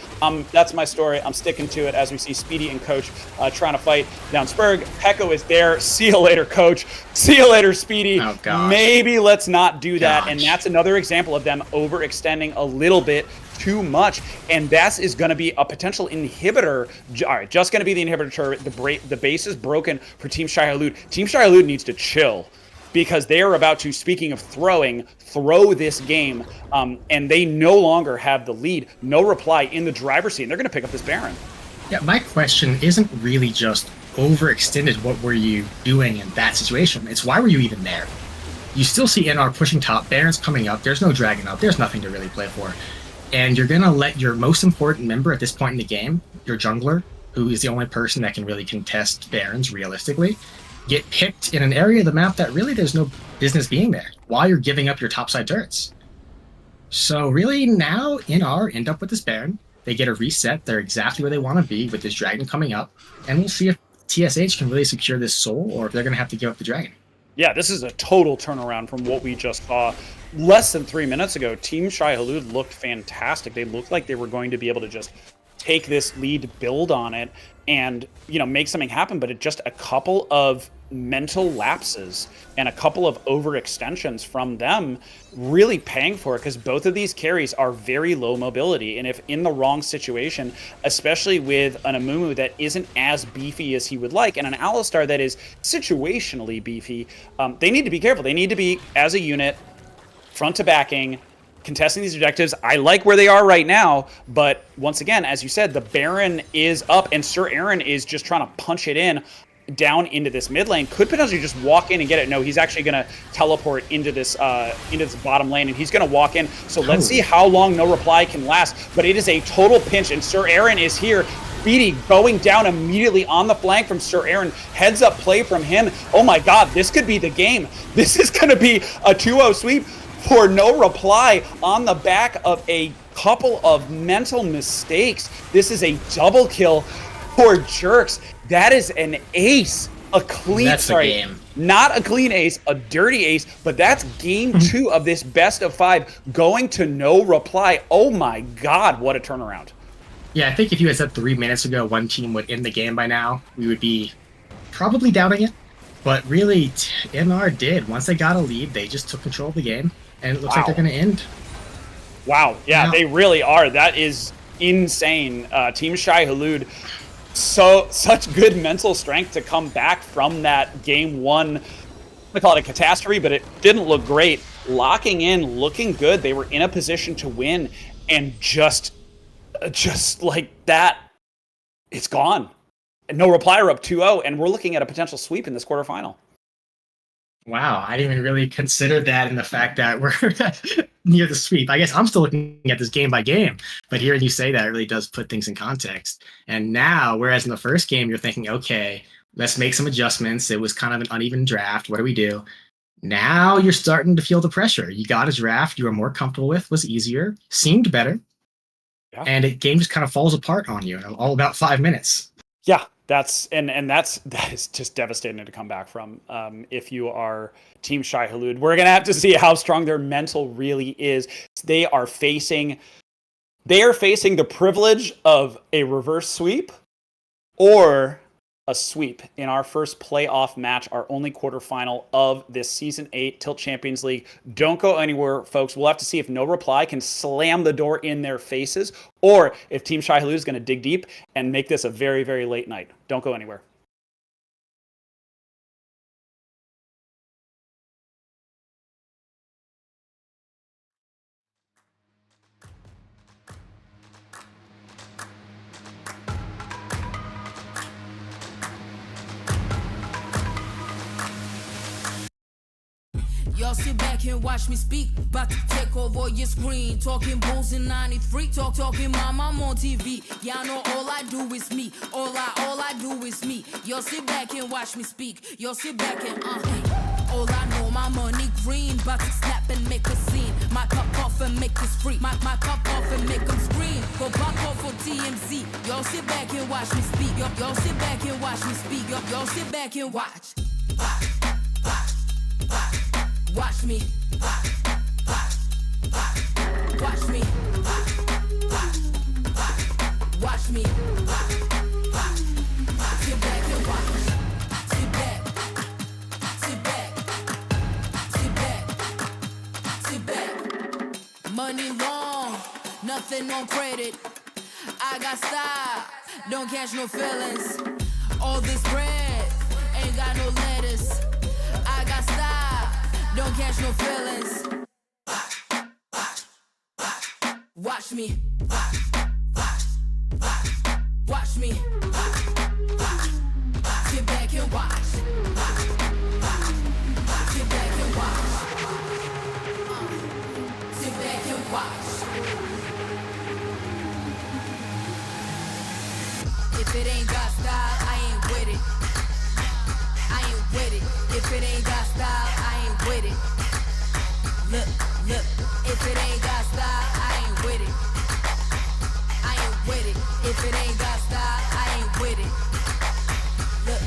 that's my story. I'm sticking to it, as we see Speedy and Coach trying to fight down Spurg. Pekko is there. See you later, Coach. See you later, Speedy. Oh, gosh. Maybe let's not do that. Gosh. And that's another example of them overextending a little bit too much, and that is going to be a potential inhibitor. All right, just going to be the inhibitor turret. The base is broken for Team Shai Halud. Team Shai Halud needs to chill, because they are about to, speaking of throw this game, and they no longer have the lead. No reply in the driver's seat, and they're going to pick up this Baron. Yeah, my question isn't really just overextended, what were you doing in that situation? It's, why were you even there? You still see NR pushing top, Baron's coming up, there's no dragon up, there's nothing to really play for. And you're going to let your most important member at this point in the game, your jungler, who is the only person that can really contest Barons realistically, get picked in an area of the map that really there's no business being there, while you're giving up your topside turrets. So really now NR end up with this Baron. They get a reset. They're exactly where they want to be with this dragon coming up. And we'll see if TSH can really secure this soul, or if they're going to have to give up the dragon. Yeah, this is a total turnaround from what we just saw less than 3 minutes ago. Team Shai Halud looked fantastic. They looked like they were going to be able to just take this lead, build on it, and make something happen. But it just a couple of mental lapses and a couple of overextensions from them really paying for it, because both of these carries are very low mobility, and if in the wrong situation, especially with an Amumu that isn't as beefy as he would like, and an Alistar that is situationally beefy, they need to be careful. They need to be, as a unit, front to backing, contesting these objectives. I like where they are right now, but once again, as you said, the Baron is up, and Sir Aaron is just trying to punch it in down into this mid lane. Could potentially just walk in and get it. No, he's actually going to teleport into this bottom lane, and he's going to walk in. So let's see how long no reply can last, but it is a total pinch, and Sir Aaron is here. Speedy going down immediately on the flank from Sir Aaron. Heads up play from him. Oh my god, this could be the game. This is going to be a 2-0 sweep for no reply on the back of a couple of mental mistakes. This is a double kill for Jerks. That is an ace. A clean, that's the game. Not a clean ace, a dirty ace, but that's game 2 of this best of 5 going to no reply. Oh my god, what a turnaround. Yeah, I think if you had said 3 minutes ago one team would end the game by now, we would be probably doubting it. But really, NR did. Once they got a lead, they just took control of the game, and it looks like they're going to end. Wow, yeah, they really are. That is insane. Team Shai Halud, such good mental strength to come back from that game 1. I call it a catastrophe, but it didn't look great. Locking in, looking good. They were in a position to win, and just just like that, it's gone. And no reply, are up 2-0, and we're looking at a potential sweep in this quarterfinal. Wow, I didn't even really consider that in the fact that we're near the sweep. I guess I'm still looking at this game by game, but hearing you say that really does put things in context. And now, whereas in the first game, you're thinking, okay, let's make some adjustments. It was kind of an uneven draft. What do we do? Now you're starting to feel the pressure. You got a draft you were more comfortable with, was easier, seemed better, and the game just kind of falls apart on you in all about 5 minutes. Yeah, that is just devastating to come back from. If you are Team Shai Halud, we're gonna have to see how strong their mental really is. They are facing the privilege of a reverse sweep or a sweep in our first playoff match, our only quarterfinal of this season 8 Tilt Champions League. Don't go anywhere, folks. We'll have to see if No Reply can slam the door in their faces, or if Team Shai Halud is going to dig deep and make this a very, very late night. Don't go anywhere. Y'all sit back and watch me speak. About to take over your screen. Talking Bulls in 93. Talking mom, I'm on TV. Y'all know all I do is me. All I do is me. Y'all sit back and watch me speak. Y'all sit back and all I know, my money green. About to snap and make a scene. My cup off and make us free. My cup off and make them scream. Go back off for TMZ. Y'all sit back and watch me speak. Y'all sit back and watch me speak. Y'all sit back and watch. Watch me. Watch me. Watch me. Sit back and watch. Sit back. Sit back. Sit back. Sit back. Money long, nothing on credit. I got style, don't catch no feelings. All this bread, ain't got no lettuce. I got style, don't catch no feelings. Watch me. Watch me. Sit back and watch. Sit back and watch. Sit back and watch. If it ain't got style, I ain't with it. I ain't with it. If it ain't got style, I ain't with it. Look, if it ain't got style, I ain't with it. I ain't with it. If it ain't got style, I ain't with it. Look,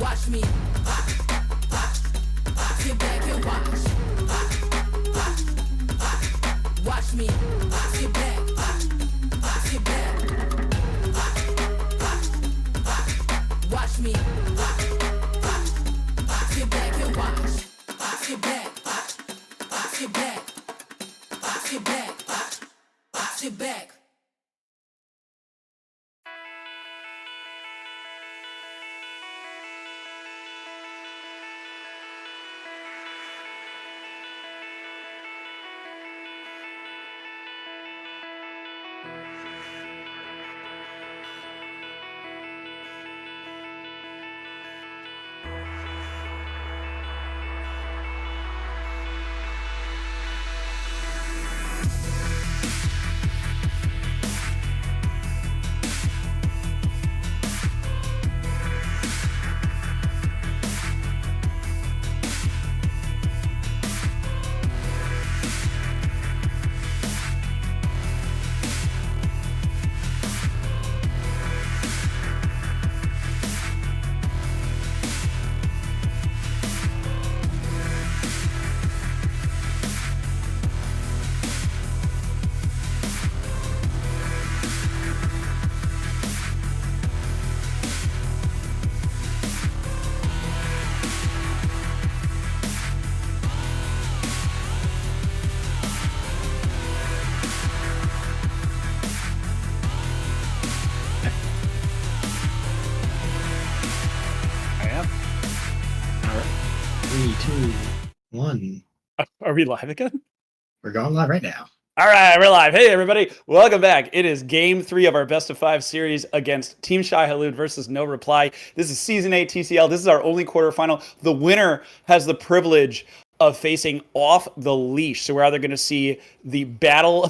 watch me. Sit back and watch. Watch me. Sit back. Sit back. Watch me. Sit back and watch. Sit back. Sit back. Sit back. Sit back. 3, 2, 1. Are we live again? We're going live right now. All right, we're live. Hey, everybody. Welcome back. It is game 3 of our best of 5 series against Team Shai Halud versus No Reply. This is season 8 TCL. This is our only quarterfinal. The winner has the privilege of facing off the leash. So we're either going to see the battle,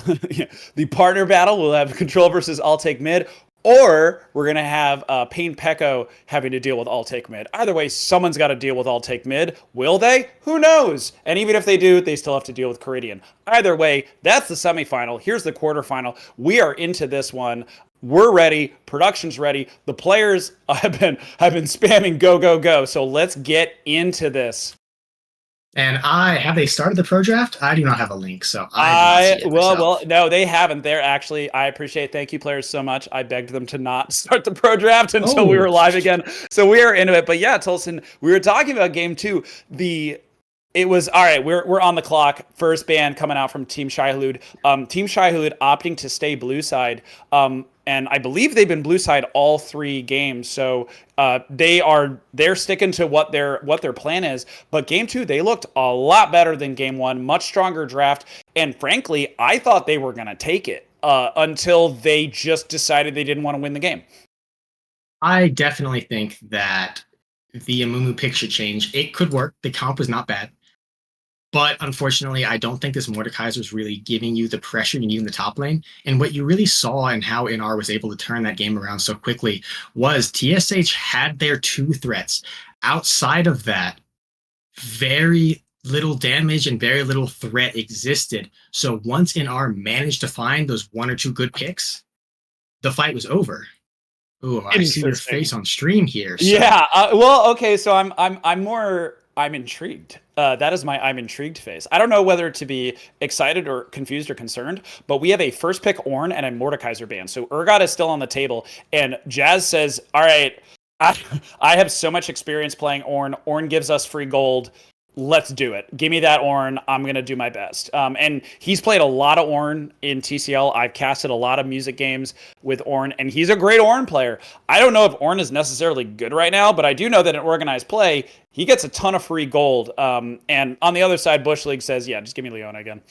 the partner battle. We'll have Control versus I'll Take Mid, or we're going to have Payne Pecco having to deal with I'll Take Mid. Either way, someone's got to deal with I'll Take Mid. Will they? Who knows? And even if they do, they still have to deal with Caridian. Either way, that's the semifinal. Here's the quarterfinal. We are into this one. We're ready. Production's ready. The players have been spamming go, go, go. So let's get into this. And have they started the pro draft? I do not have a link, so I did not see it myself. Well, no, they haven't. They're actually, I appreciate, thank you players so much. I begged them to not start the pro draft until we were live again. So we are into it. But yeah, Tolson, we were talking about game 2. It was all right. We're on the clock. First ban coming out from Team Shai Halud. Team Shai Halud opting to stay blue side. And I believe they've been blue side all 3 games. So they're sticking to what their plan is. But game 2, they looked a lot better than game 1. Much stronger draft. And frankly, I thought they were gonna take it until they just decided they didn't want to win the game. I definitely think that the Amumu pick should change. It could work. The comp was not bad. But unfortunately, I don't think this Mordekaiser is really giving you the pressure you need in the top lane. And what you really saw and how NR was able to turn that game around so quickly was TSH had their 2 threats. Outside of that, very little damage and very little threat existed. So once NR managed to find those 1 or 2 good picks, the fight was over. Ooh, I see your face on stream here. So. Yeah. Well, okay. So I'm intrigued. That is my I'm intrigued face. I don't know whether to be excited or confused or concerned, but we have a first pick Ornn and a Mordekaiser ban. So Urgot is still on the table, and Jazz says, all right, I have so much experience playing Ornn. Ornn gives us free gold. Let's do it. Give me that Ornn. I'm going to do my best. And he's played a lot of Ornn in TCL. I've casted a lot of music games with Ornn, and he's a great Ornn player. I don't know if Ornn is necessarily good right now, but I do know that in organized play, he gets a ton of free gold. And on the other side, Bush League says, yeah, just give me Leona again.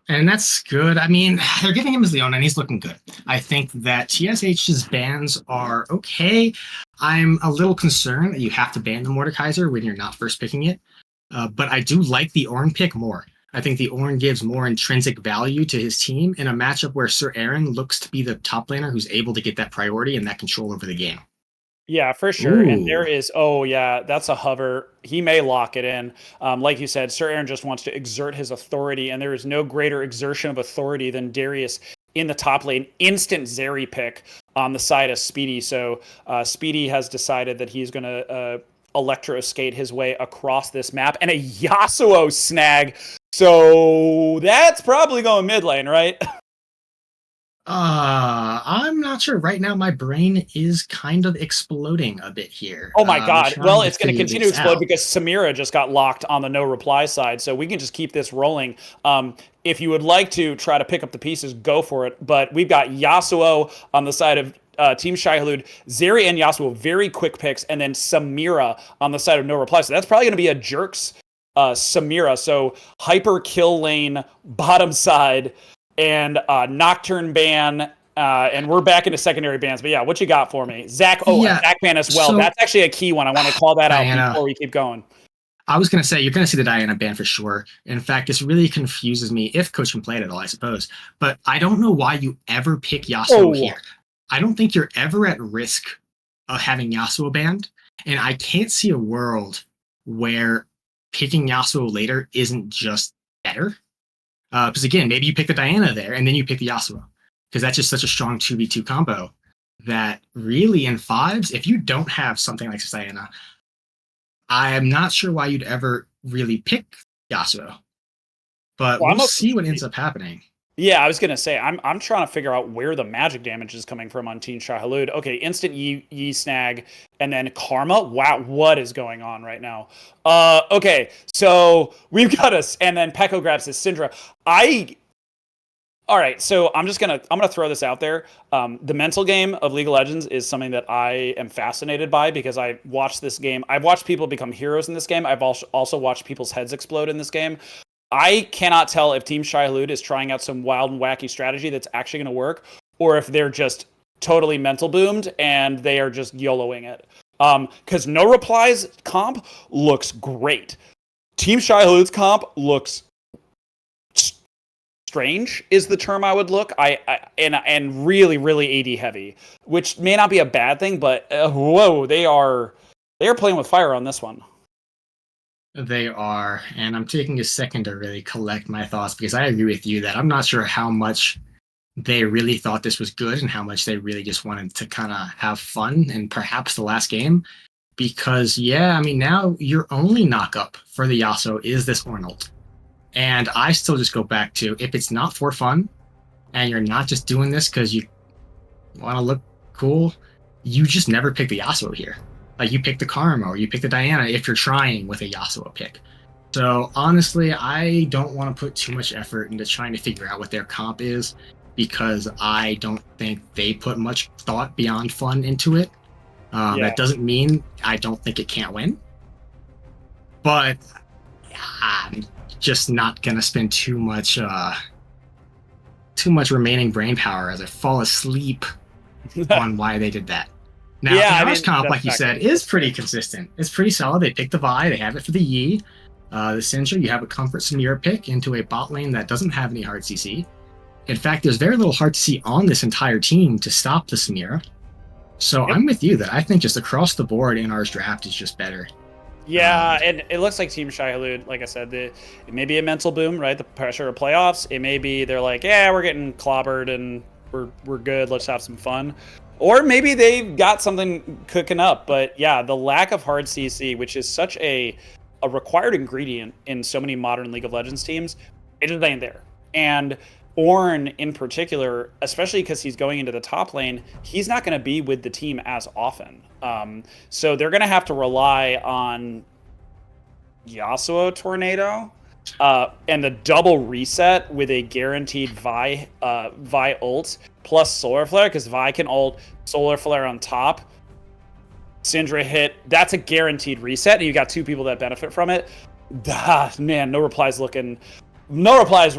And that's good. I mean, they're giving him his Leona, and he's looking good. I think that TSH's bans are okay. I'm a little concerned that you have to ban the Mordekaiser when you're not first picking it. But I do like the Ornn pick more. I think the Ornn gives more intrinsic value to his team in a matchup where Sir Aaron looks to be the top laner who's able to get that priority and that control over the game. Yeah, for sure. Ooh. And there is, that's a hover. He may lock it in. Like you said, Sir Aaron just wants to exert his authority, and there is no greater exertion of authority than Darius in the top lane. Instant Zeri pick on the side of Speedy. So Speedy has decided that he's going to electro skate his way across this map, and a Yasuo snag. So that's probably going mid lane, right? I'm not sure. Right now, my brain is kind of exploding a bit here. Oh my God. Well, it's going to continue to explode because Samira just got locked on the no reply side. So we can just keep this rolling. If you would like to try to pick up the pieces, go for it. But we've got Yasuo on the side of Team Shai Halud, Zeri and Yasuo, very quick picks, and then Samira on the side of no reply. So that's probably going to be a Jerks Samira. So hyper kill lane, bottom side, and Nocturne ban, and we're back into secondary bans. But yeah, what you got for me? Zach, Zach ban as well. So, that's actually a key one. I want to call that out before we keep going. I was going to say, you're going to see the Diana ban for sure. In fact, this really confuses me, if Coach can play it at all, I suppose. But I don't know why you ever pick Yasuo here. I don't think you're ever at risk of having Yasuo banned. And I can't see a world where picking Yasuo later isn't just better. Because again, maybe you pick the Diana there and then you pick the Yasuo, because that's just such a strong 2v2 combo that really in 5s, if you don't have something like Diana, I'm not sure why you'd ever really pick Yasuo. But we'll see what ends up happening. Yeah, I was going to say, I'm trying to figure out where the magic damage is coming from on Team Shai Halud. Okay, instant Yi snag, and then Karma. Wow, what is going on right now? Okay, so we've got us, and then Pecco grabs his Syndra. All right, so I'm gonna throw this out there. The mental game of League of Legends is something that I am fascinated by because I watched this game. I've watched people become heroes in this game. I've also watched people's heads explode in this game. I cannot tell if Team Shai Halud is trying out some wild and wacky strategy that's actually going to work, or if they're just totally mental boomed and they are just YOLOing it. Because No Reply's comp looks great. Team Shai Halud's comp looks strange is the term I would look. And really really AD heavy, which may not be a bad thing, but whoa, they are playing with fire on this one. They are, and I'm taking a second to really collect my thoughts because I agree with you that I'm not sure how much they really thought this was good and how much they really just wanted to kind of have fun and perhaps the last game. Because, yeah, I mean, now your only knockup for the Yasuo is this Ornult. And I still just go back to, if it's not for fun, and you're not just doing this because you want to look cool, you just never pick the Yasuo here. Like, you pick the Karma or you pick the Diana if you're trying with a Yasuo pick. So, honestly, I don't want to put too much effort into trying to figure out what their comp is because I don't think they put much thought beyond fun into it. That doesn't mean I don't think it can't win. But I'm just not going to spend too much remaining brain power as I fall asleep on why they did that. Now, the Irish comp, like you said, is pretty consistent. It's pretty solid. They pick the Vi, they have it for the Yi. The Syndra, you have a Comfort Samira pick into a bot lane that doesn't have any hard CC. In fact, there's very little hard CC on this entire team to stop the Samira. So I'm with you that I think just across the board in ours draft is just better. Yeah, and it looks like Team Shai Halud, like I said, it may be a mental boom, right? The pressure of playoffs. It may be they're like, yeah, we're getting clobbered and we're good. Let's have some fun. Or maybe they've got something cooking up. But yeah, the lack of hard CC, which is such a required ingredient in so many modern League of Legends teams, it just ain't there. And Ornn in particular, especially because he's going into the top lane, he's not going to be with the team as often. So they're going to have to rely on Yasuo Tornado and the double reset with a guaranteed Vi ult plus Solar Flare, because Vi can ult Solar Flare on top. Syndra hit, that's a guaranteed reset, and you got two people that benefit from it. Man, No Reply's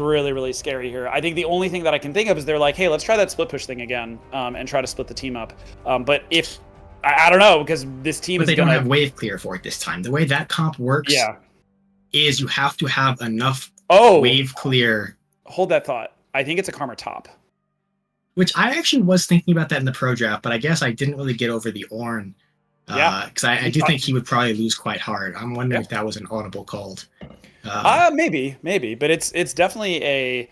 really, really scary here. I think the only thing that I can think of is they're like, hey, let's try that split push thing again and try to split the team up. But if, I don't know, because this team they don't have wave clear for it this time. The way that comp works is you have to have enough wave clear. Hold that thought. I think it's a Karma top. Which I actually was thinking about that in the pro draft, but I guess I didn't really get over the Ornn. Because I do think he would probably lose quite hard. I'm wondering if that was an audible cold. Maybe, but it's definitely a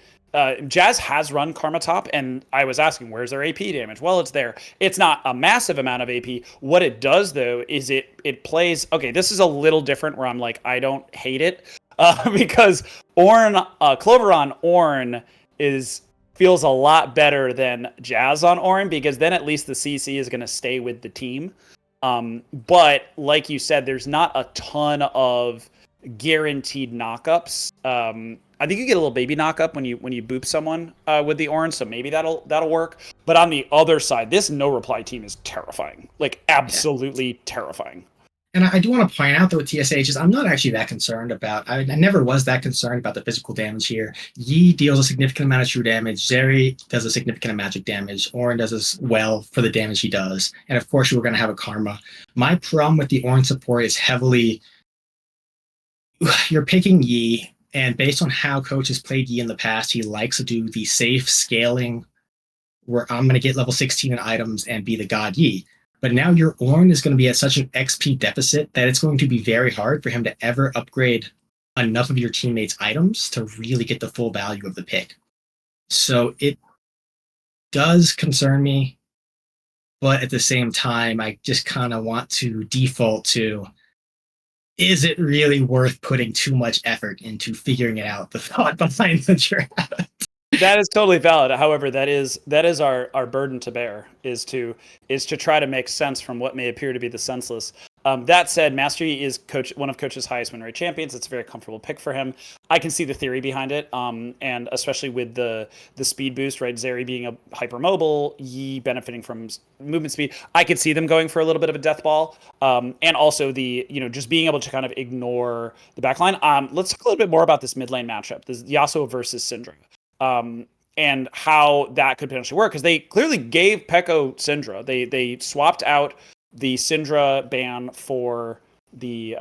Jazz has run Karma top, and I was asking, where's their AP damage? Well, it's there. It's not a massive amount of AP. What it does though is it plays. Okay, this is a little different where I'm like, I don't hate it because Ornn, Clover on Ornn feels a lot better than Jazz on Ornn, because then at least the CC is going to stay with the team. But like you said, there's not a ton of guaranteed knockups. I think you get a little baby knockup when you boop someone with the Ornn, so maybe that'll work. But on the other side, this No Reply team is terrifying, like absolutely terrifying. And I do want to point out that with TSH is I'm not actually that concerned about. I never was that concerned about the physical damage here. Yi deals a significant amount of true damage. Zeri does a significant amount of magic damage. Ornn does as well for the damage he does. And of course, we're going to have a Karma. My problem with the Ornn support is heavily. You're picking Yi, and based on how Coach has played Yi in the past, he likes to do the safe scaling where I'm going to get level 16 in items and be the god Yi. But now your Ornn is going to be at such an XP deficit that it's going to be very hard for him to ever upgrade enough of your teammates' items to really get the full value of the pick. So it does concern me, but at the same time, I just kind of want to default to, is it really worth putting too much effort into figuring it out, the thought behind the draft? That is totally valid. However, that is our burden to bear, is to try to make sense from what may appear to be the senseless. That said, Mastery is one of Coach's highest win rate champions. It's a very comfortable pick for him. I can see the theory behind it, and especially with the speed boost, right? Zeri being a hypermobile, Yi benefiting from movement speed. I could see them going for a little bit of a death ball, and also the just being able to kind of ignore the backline. Let's talk a little bit more about this mid lane matchup, this Yasuo versus Syndra. And how that could potentially work, because they clearly gave Peko Syndra. They swapped out the Syndra ban for the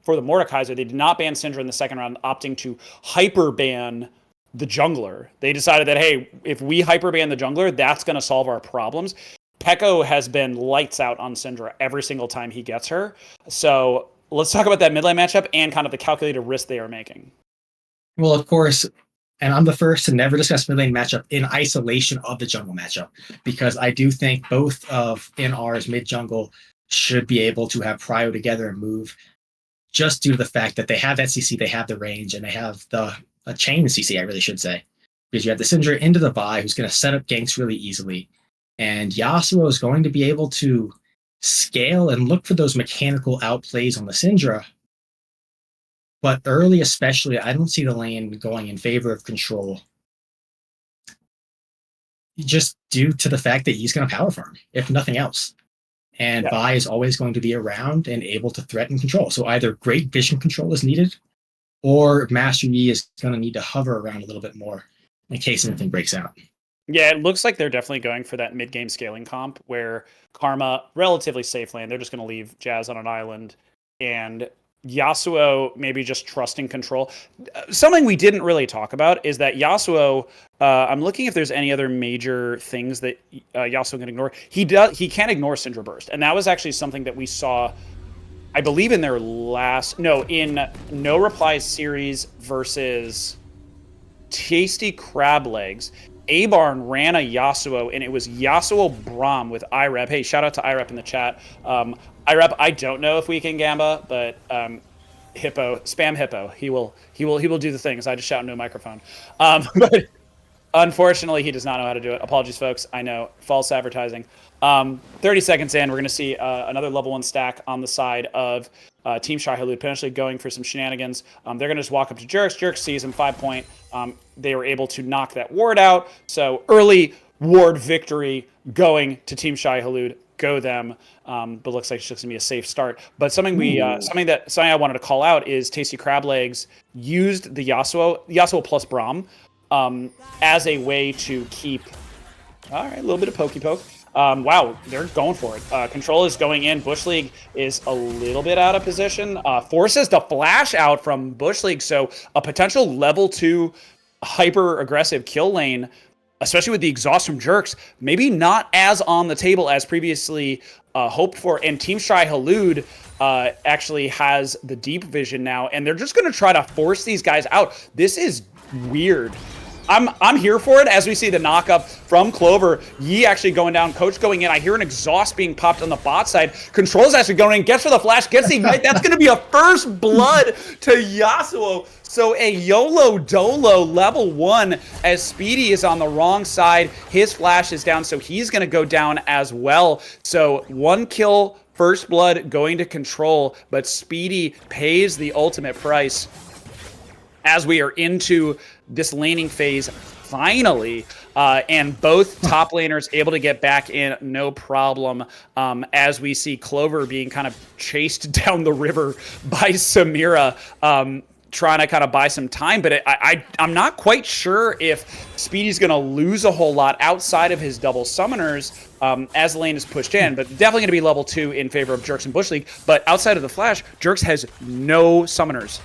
for the Mordekaiser. They did not ban Syndra in the second round, opting to hyper ban the jungler. They decided that, hey, if we hyper ban the jungler, that's going to solve our problems. Peko has been lights out on Syndra every single time he gets her. So let's talk about that mid lane matchup and kind of the calculated risk they are making. Well, of course, and I'm the first to never discuss mid lane matchup in isolation of the jungle matchup, because I do think both of NR's mid jungle should be able to have prio together and move, just due to the fact that they have that CC, they have the range, and they have a chain CC, I really should say. Because you have the Syndra into the Vi, who's going to set up ganks really easily. And Yasuo is going to be able to scale and look for those mechanical outplays on the Syndra. But early especially, I don't see the lane going in favor of control. Just due to the fact that he's going to power farm, if nothing else. And Vi is always going to be around and able to threaten control. So either great vision control is needed, or Master Yi is going to need to hover around a little bit more in case anything breaks out. Yeah, it looks like they're definitely going for that mid-game scaling comp where Karma, relatively safe lane, they're just going to leave Jazz on an island, and Yasuo maybe just trusting control. Something we didn't really talk about is that Yasuo, I'm looking if there's any other major things that Yasuo can ignore. He can't ignore Syndra Burst, and that was actually something that we saw, I believe, in their in No Replies series versus Tasty Crab Legs. Abarn ran a Yasuo, and it was Yasuo Braum with IREP. Hey, shout out to IREP in the chat. IREP, I don't know if we can Gamba, but Hippo, spam Hippo. He will do the things. I just shout into a microphone. But unfortunately, he does not know how to do it. Apologies, folks. I know, false advertising. 30 seconds in, we're going to see another level 1 stack on the side of Team Shai Halud, potentially going for some shenanigans. They're going to just walk up to Jerks. Jerks sees him 5 point. They were able to knock that ward out. So early ward victory going to Team Shai Halud. Go them. But looks like it's just going to be a safe start. But something I wanted to call out is Tasty Crab Legs used the Yasuo plus Braum as a way to keep. All right, a little bit of pokey poke. Wow, they're going for it. Control is going in. Bush League is a little bit out of position. Forces the flash out from Bush League, so a potential level 2 hyper-aggressive kill lane, especially with the exhaust from Jerks, maybe not as on the table as previously hoped for. And Team Shai Halud actually has the deep vision now, and they're just going to try to force these guys out. This is weird. I'm here for it as we see the knock-up from Clover. Yi actually going down, Coach going in. I hear an exhaust being popped on the bot side. Control's actually going in, gets for the flash, gets the ignite. That's going to be a first blood to Yasuo. So a YOLO Dolo level 1 as Speedy is on the wrong side. His flash is down, so he's going to go down as well. So 1 kill, first blood going to Control, but Speedy pays the ultimate price as we are into this laning phase finally, and both top laners able to get back in no problem, as we see Clover being kind of chased down the river by Samira, trying to kind of buy some time. But I'm not quite sure if Speedy's going to lose a whole lot outside of his double summoners as the lane is pushed in, but definitely going to be level 2 in favor of Jerks and Bush League. But outside of the flash, Jerks has no summoners.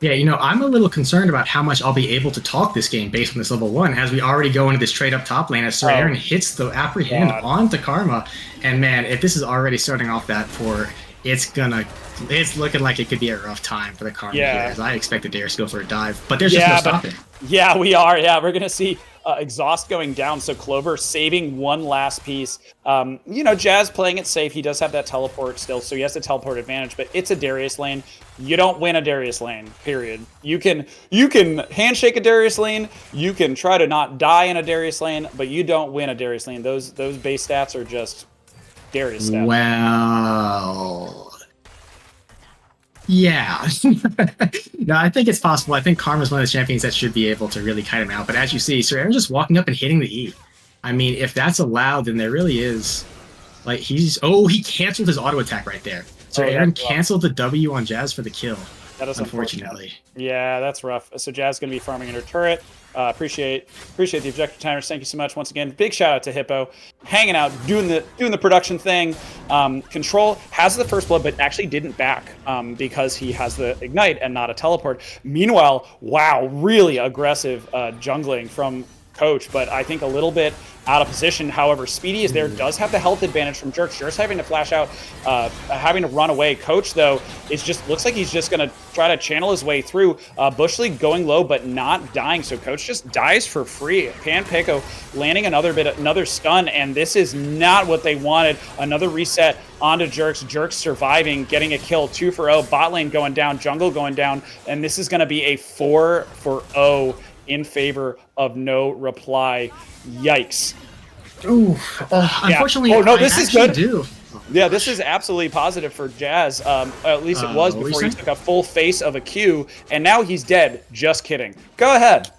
Yeah, I'm a little concerned about how much I'll be able to talk this game based on this level 1, as we already go into this trade up top lane as Sir Aaron hits the apprehend onto Karma. And man, if this is already starting off that poor, it's looking like it could be a rough time for the Karma here, as I expected Darius to go for a dive, but there's just no stopping. Yeah, we are. Yeah, we're going to see exhaust going down, so Clover saving one last piece. Jazz playing it safe. He does have that teleport still, so he has the teleport advantage, but it's a Darius lane. You don't win a Darius lane, period. You can handshake a Darius lane, you can try to not die in a Darius lane, but you don't win a Darius lane. Those base stats are just Darius stab. Well, yeah. No, I think it's possible. I think Karma's one of the champions that should be able to really kite him out. But as you see, Sir Aaron just walking up and hitting the E. I mean, if that's allowed, then there really is. Like, he canceled his auto attack right there. So Aaron canceled the W on Jazz for the kill. That is unfortunately. Yeah, that's rough. So Jazz is going to be farming in her turret. Appreciate the objective timers. Thank you so much once again. Big shout out to Hippo, hanging out, doing the production thing. Control has the first blood, but actually didn't back because he has the ignite and not a teleport. Meanwhile, wow, really aggressive jungling from Coach, but I think a little bit out of position. However, Speedy is there, does have the health advantage from Jerks. Jerks having to flash out, having to run away. Coach, though, looks like he's just going to try to channel his way through. Bush League going low, but not dying. So Coach just dies for free. Pan Pico landing another stun, and this is not what they wanted. Another reset onto Jerks. Jerks surviving, getting a kill, 2-for-0. Bot lane going down, jungle going down, and this is going to be a 4-for-0 in favor of no reply. Yikes. Ooh, unfortunately, oh no, this is good. Do. Yeah, this is absolutely positive for Jazz. At least it was before he took a full face of a Q, and now he's dead. Just kidding. Go ahead.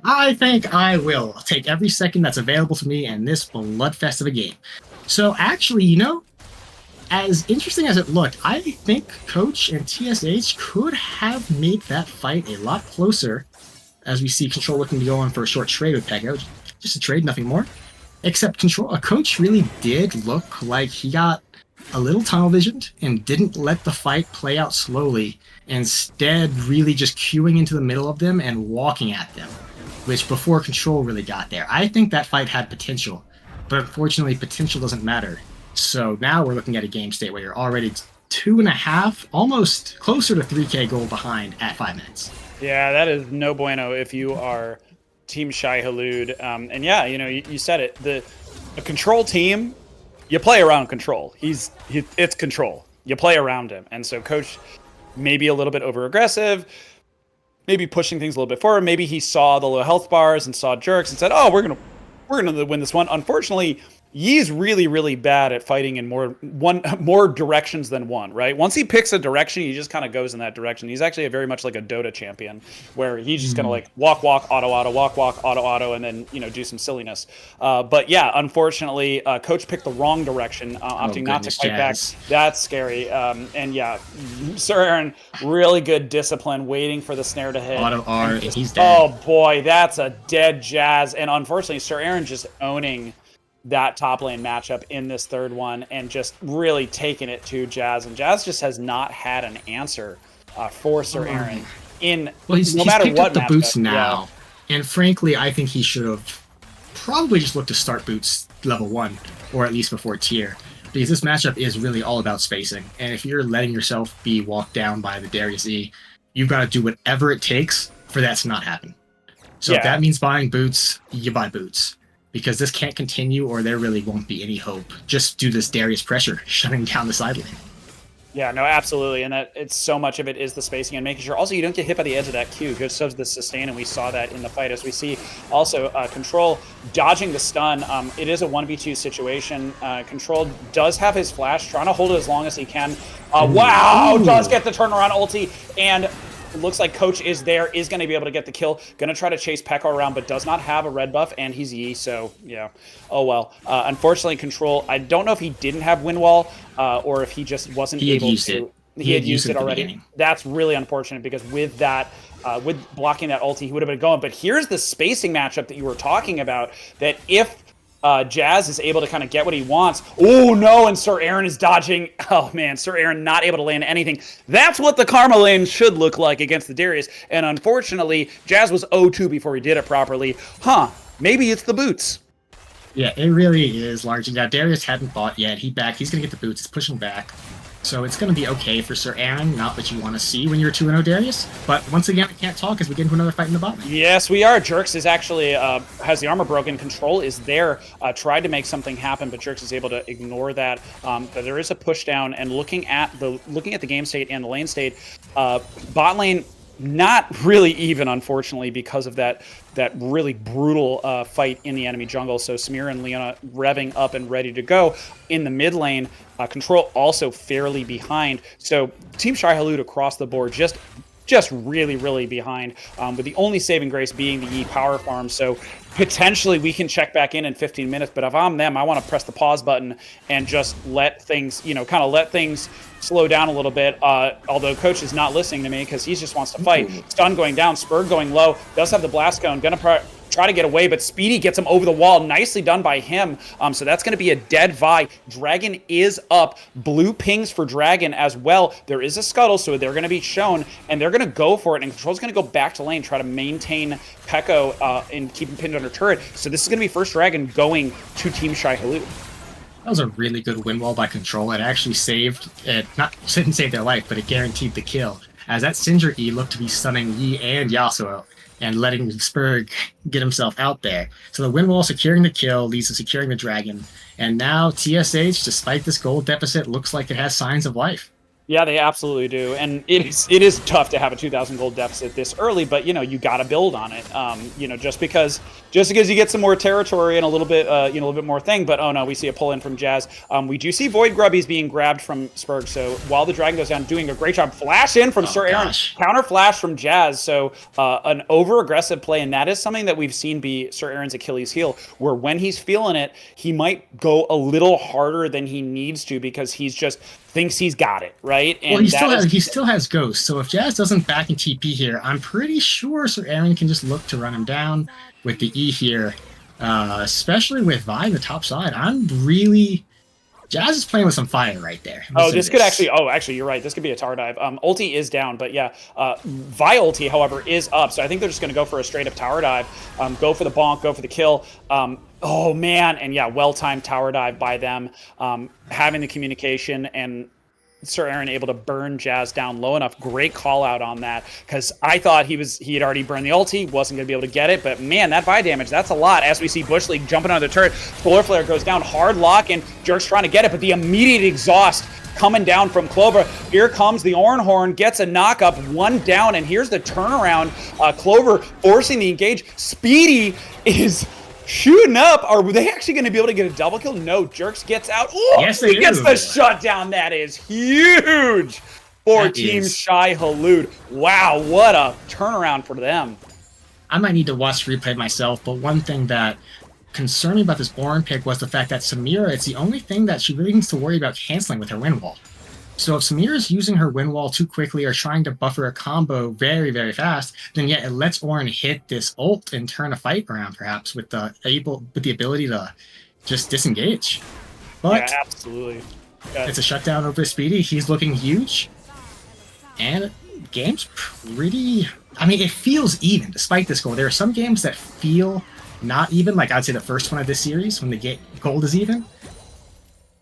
I think I will take every second that's available to me in this bloodfest of a game. So actually, as interesting as it looked, I think Coach and TSH could have made that fight a lot closer. As we see Control looking to go on for a short trade with Peko. Just a trade, nothing more. Except Coach really did look like he got a little tunnel visioned and didn't let the fight play out slowly. Instead, really just queuing into the middle of them and walking at them. Which before Control really got there. I think that fight had potential. But unfortunately, potential doesn't matter. So now we're looking at a game state where you're already 2.5, almost closer to 3k gold behind at 5 minutes. Yeah, that is no bueno if you are Team Shai Halud. And yeah, you said it. The Control team, you play around Control. It's Control. You play around him. And so Coach maybe a little bit over aggressive, maybe pushing things a little bit forward. Maybe he saw the low health bars and saw Jerks and said, "Oh, we're gonna win this one." Unfortunately, Yee's really, really bad at fighting in more directions than one, right? Once he picks a direction, he just kind of goes in that direction. He's actually very much like a Dota champion, where he's just gonna like walk, auto, auto, and then do some silliness. But yeah, unfortunately, Coach picked the wrong direction, opting not to fight back. That's scary. And yeah, Sir Aaron, really good discipline, waiting for the snare to hit. Auto R, and he's dead. Oh boy, that's a dead Jazz. And unfortunately, Sir Aaron just owning that top lane matchup in this third one and just really taking it to Jazz. And Jazz just has not had an answer for Sir Aaron he's matter picked what up the matchup. boots now. Yeah. And frankly, I think he should have probably just looked to start boots level 1, or at least before tier. Because this matchup is really all about spacing. And if you're letting yourself be walked down by the Darius E, you've got to do whatever it takes for that to not happen. So if that means buying boots, you buy boots. Because this can't continue, or there really won't be any hope. Just do this Darius pressure, shutting down the side lane. Yeah, no, absolutely. And it's so much of it is the spacing and making sure also you don't get hit by the edge of that Q. Good stuff the sustain, and we saw that in the fight as we see also Control dodging the stun. It is a 1v2 situation. Control does have his flash, trying to hold it as long as he can. Wow, does get the turnaround ulti, and it looks like Coach is going to be able to get the kill. Going to try to chase Pekka around, but does not have a red buff, and he's Yi, so yeah. Oh well. Unfortunately, Control, I don't know if he didn't have Wind Wall, or if he just wasn't able to. He had used it already. That's really unfortunate, because with that, with blocking that ulti, he would have been going. But here's the spacing matchup that you were talking about, that if Jazz is able to kind of get what he wants. Oh no, and Sir Aaron is dodging. Oh man, Sir Aaron not able to land anything. That's what the Karma lane should look like against the Darius. And unfortunately, Jazz was 0-2 before he did it properly. Maybe it's the boots. Yeah, it really is largely that. Darius hadn't bought yet. He's going to get the boots. He's pushing back. So it's going to be okay for Sir Aaron, not what you want to see when you're 2-0 Darius. But once again, I can't talk as we get into another fight in the bot lane. Yes, we are. Jerks is actually, has the armor broken. Control is there, tried to make something happen, but Jerks is able to ignore that. But there is a push down, and looking at the game state and the lane state, bot lane not really even, unfortunately, because of that really brutal fight in the enemy jungle. So Samira and Leona revving up and ready to go in the mid lane. Control also fairly behind. So Team Shai Halud across the board just really behind, with the only saving grace being the E power farm. So potentially we can check back in 15 minutes, but if I'm them, I want to press the pause button and just let things, kind of let things slow down a little bit. Although coach is not listening to me because he just wants to fight. Stun going down, Spurg going low, does have the blast cone, gonna try to get away, but Speedy gets him over the wall. Nicely done by him. So that's going to be a dead Vi. Dragon is up. Blue pings for Dragon as well. There is a scuttle, so they're going to be shown, and they're going to go for it. And Control's going to go back to lane, try to maintain Pekko and keep him pinned under turret. So this is going to be first Dragon going to Team Shai Halud. That was a really good win wall by Control. It actually saved it, didn't save their life, but it guaranteed the kill. As that Syndra E looked to be stunning Yi and Yasuo, and letting Spurg get himself out there. So the win wall securing the kill leads to securing the dragon. And now TSH, despite this gold deficit, looks like it has signs of life. Yeah, they absolutely do, and it is tough to have a 2,000 gold deficit this early. But you got to build on it. Just because you get some more territory and a little bit more thing. But oh no, we see a pull in from Jazz. We do see Void Grubbies being grabbed from Spurg. So while the dragon goes down, doing a great job. Flash in from Sir Aaron, counter flash from Jazz. So an over aggressive play, and that is something that we've seen be Sir Aaron's Achilles heel, where when he's feeling it, he might go a little harder than he needs to because he's just thinks he's got it, right? And well, he still has Ghost, so if Jazz doesn't back in TP here, I'm pretty sure Sir Aaron can just look to run him down with the E here, especially with Vi on the top side. Jazz is playing with some fire right there. Actually, you're right. This could be a tower dive. Ulti is down, but yeah, Vi ulti, however, is up. So I think they're just going to go for a straight up tower dive, go for the bonk, go for the kill. Oh man, and yeah, well-timed tower dive by them, having the communication, and Sir Aaron able to burn Jazz down low enough. Great call out on that, because I thought he had already burned the ulti, wasn't going to be able to get it, but man, that Vi damage, that's a lot. As we see Bush League jumping on the turret, Solar Flare goes down, hard lock, and Jerk's trying to get it, but the immediate exhaust coming down from Clover. Here comes the Ornhorn, gets a knock up, one down, and here's the turnaround. Clover forcing the engage. Speedy is shooting up. Are they actually going to be able to get a double kill? No, Jerks gets out. Ooh, yes, he gets the shutdown. That is huge for Team Shai Halud. Wow, what a turnaround for them. I might need to watch the replay myself, but one thing that concerned me about this Ornn pick was the fact that Samira, it's the only thing that she really needs to worry about canceling with her win wall. So if Samira is using her win wall too quickly or trying to buffer a combo very, very fast, then yeah, it lets Ornn hit this ult and turn a fight around, perhaps with the ability to just disengage. But yeah, absolutely. It's a shutdown over Speedy. He's looking huge, and game's pretty. I mean, it feels even despite this goal. There are some games that feel not even, like I'd say the first one of this series when the gold is even.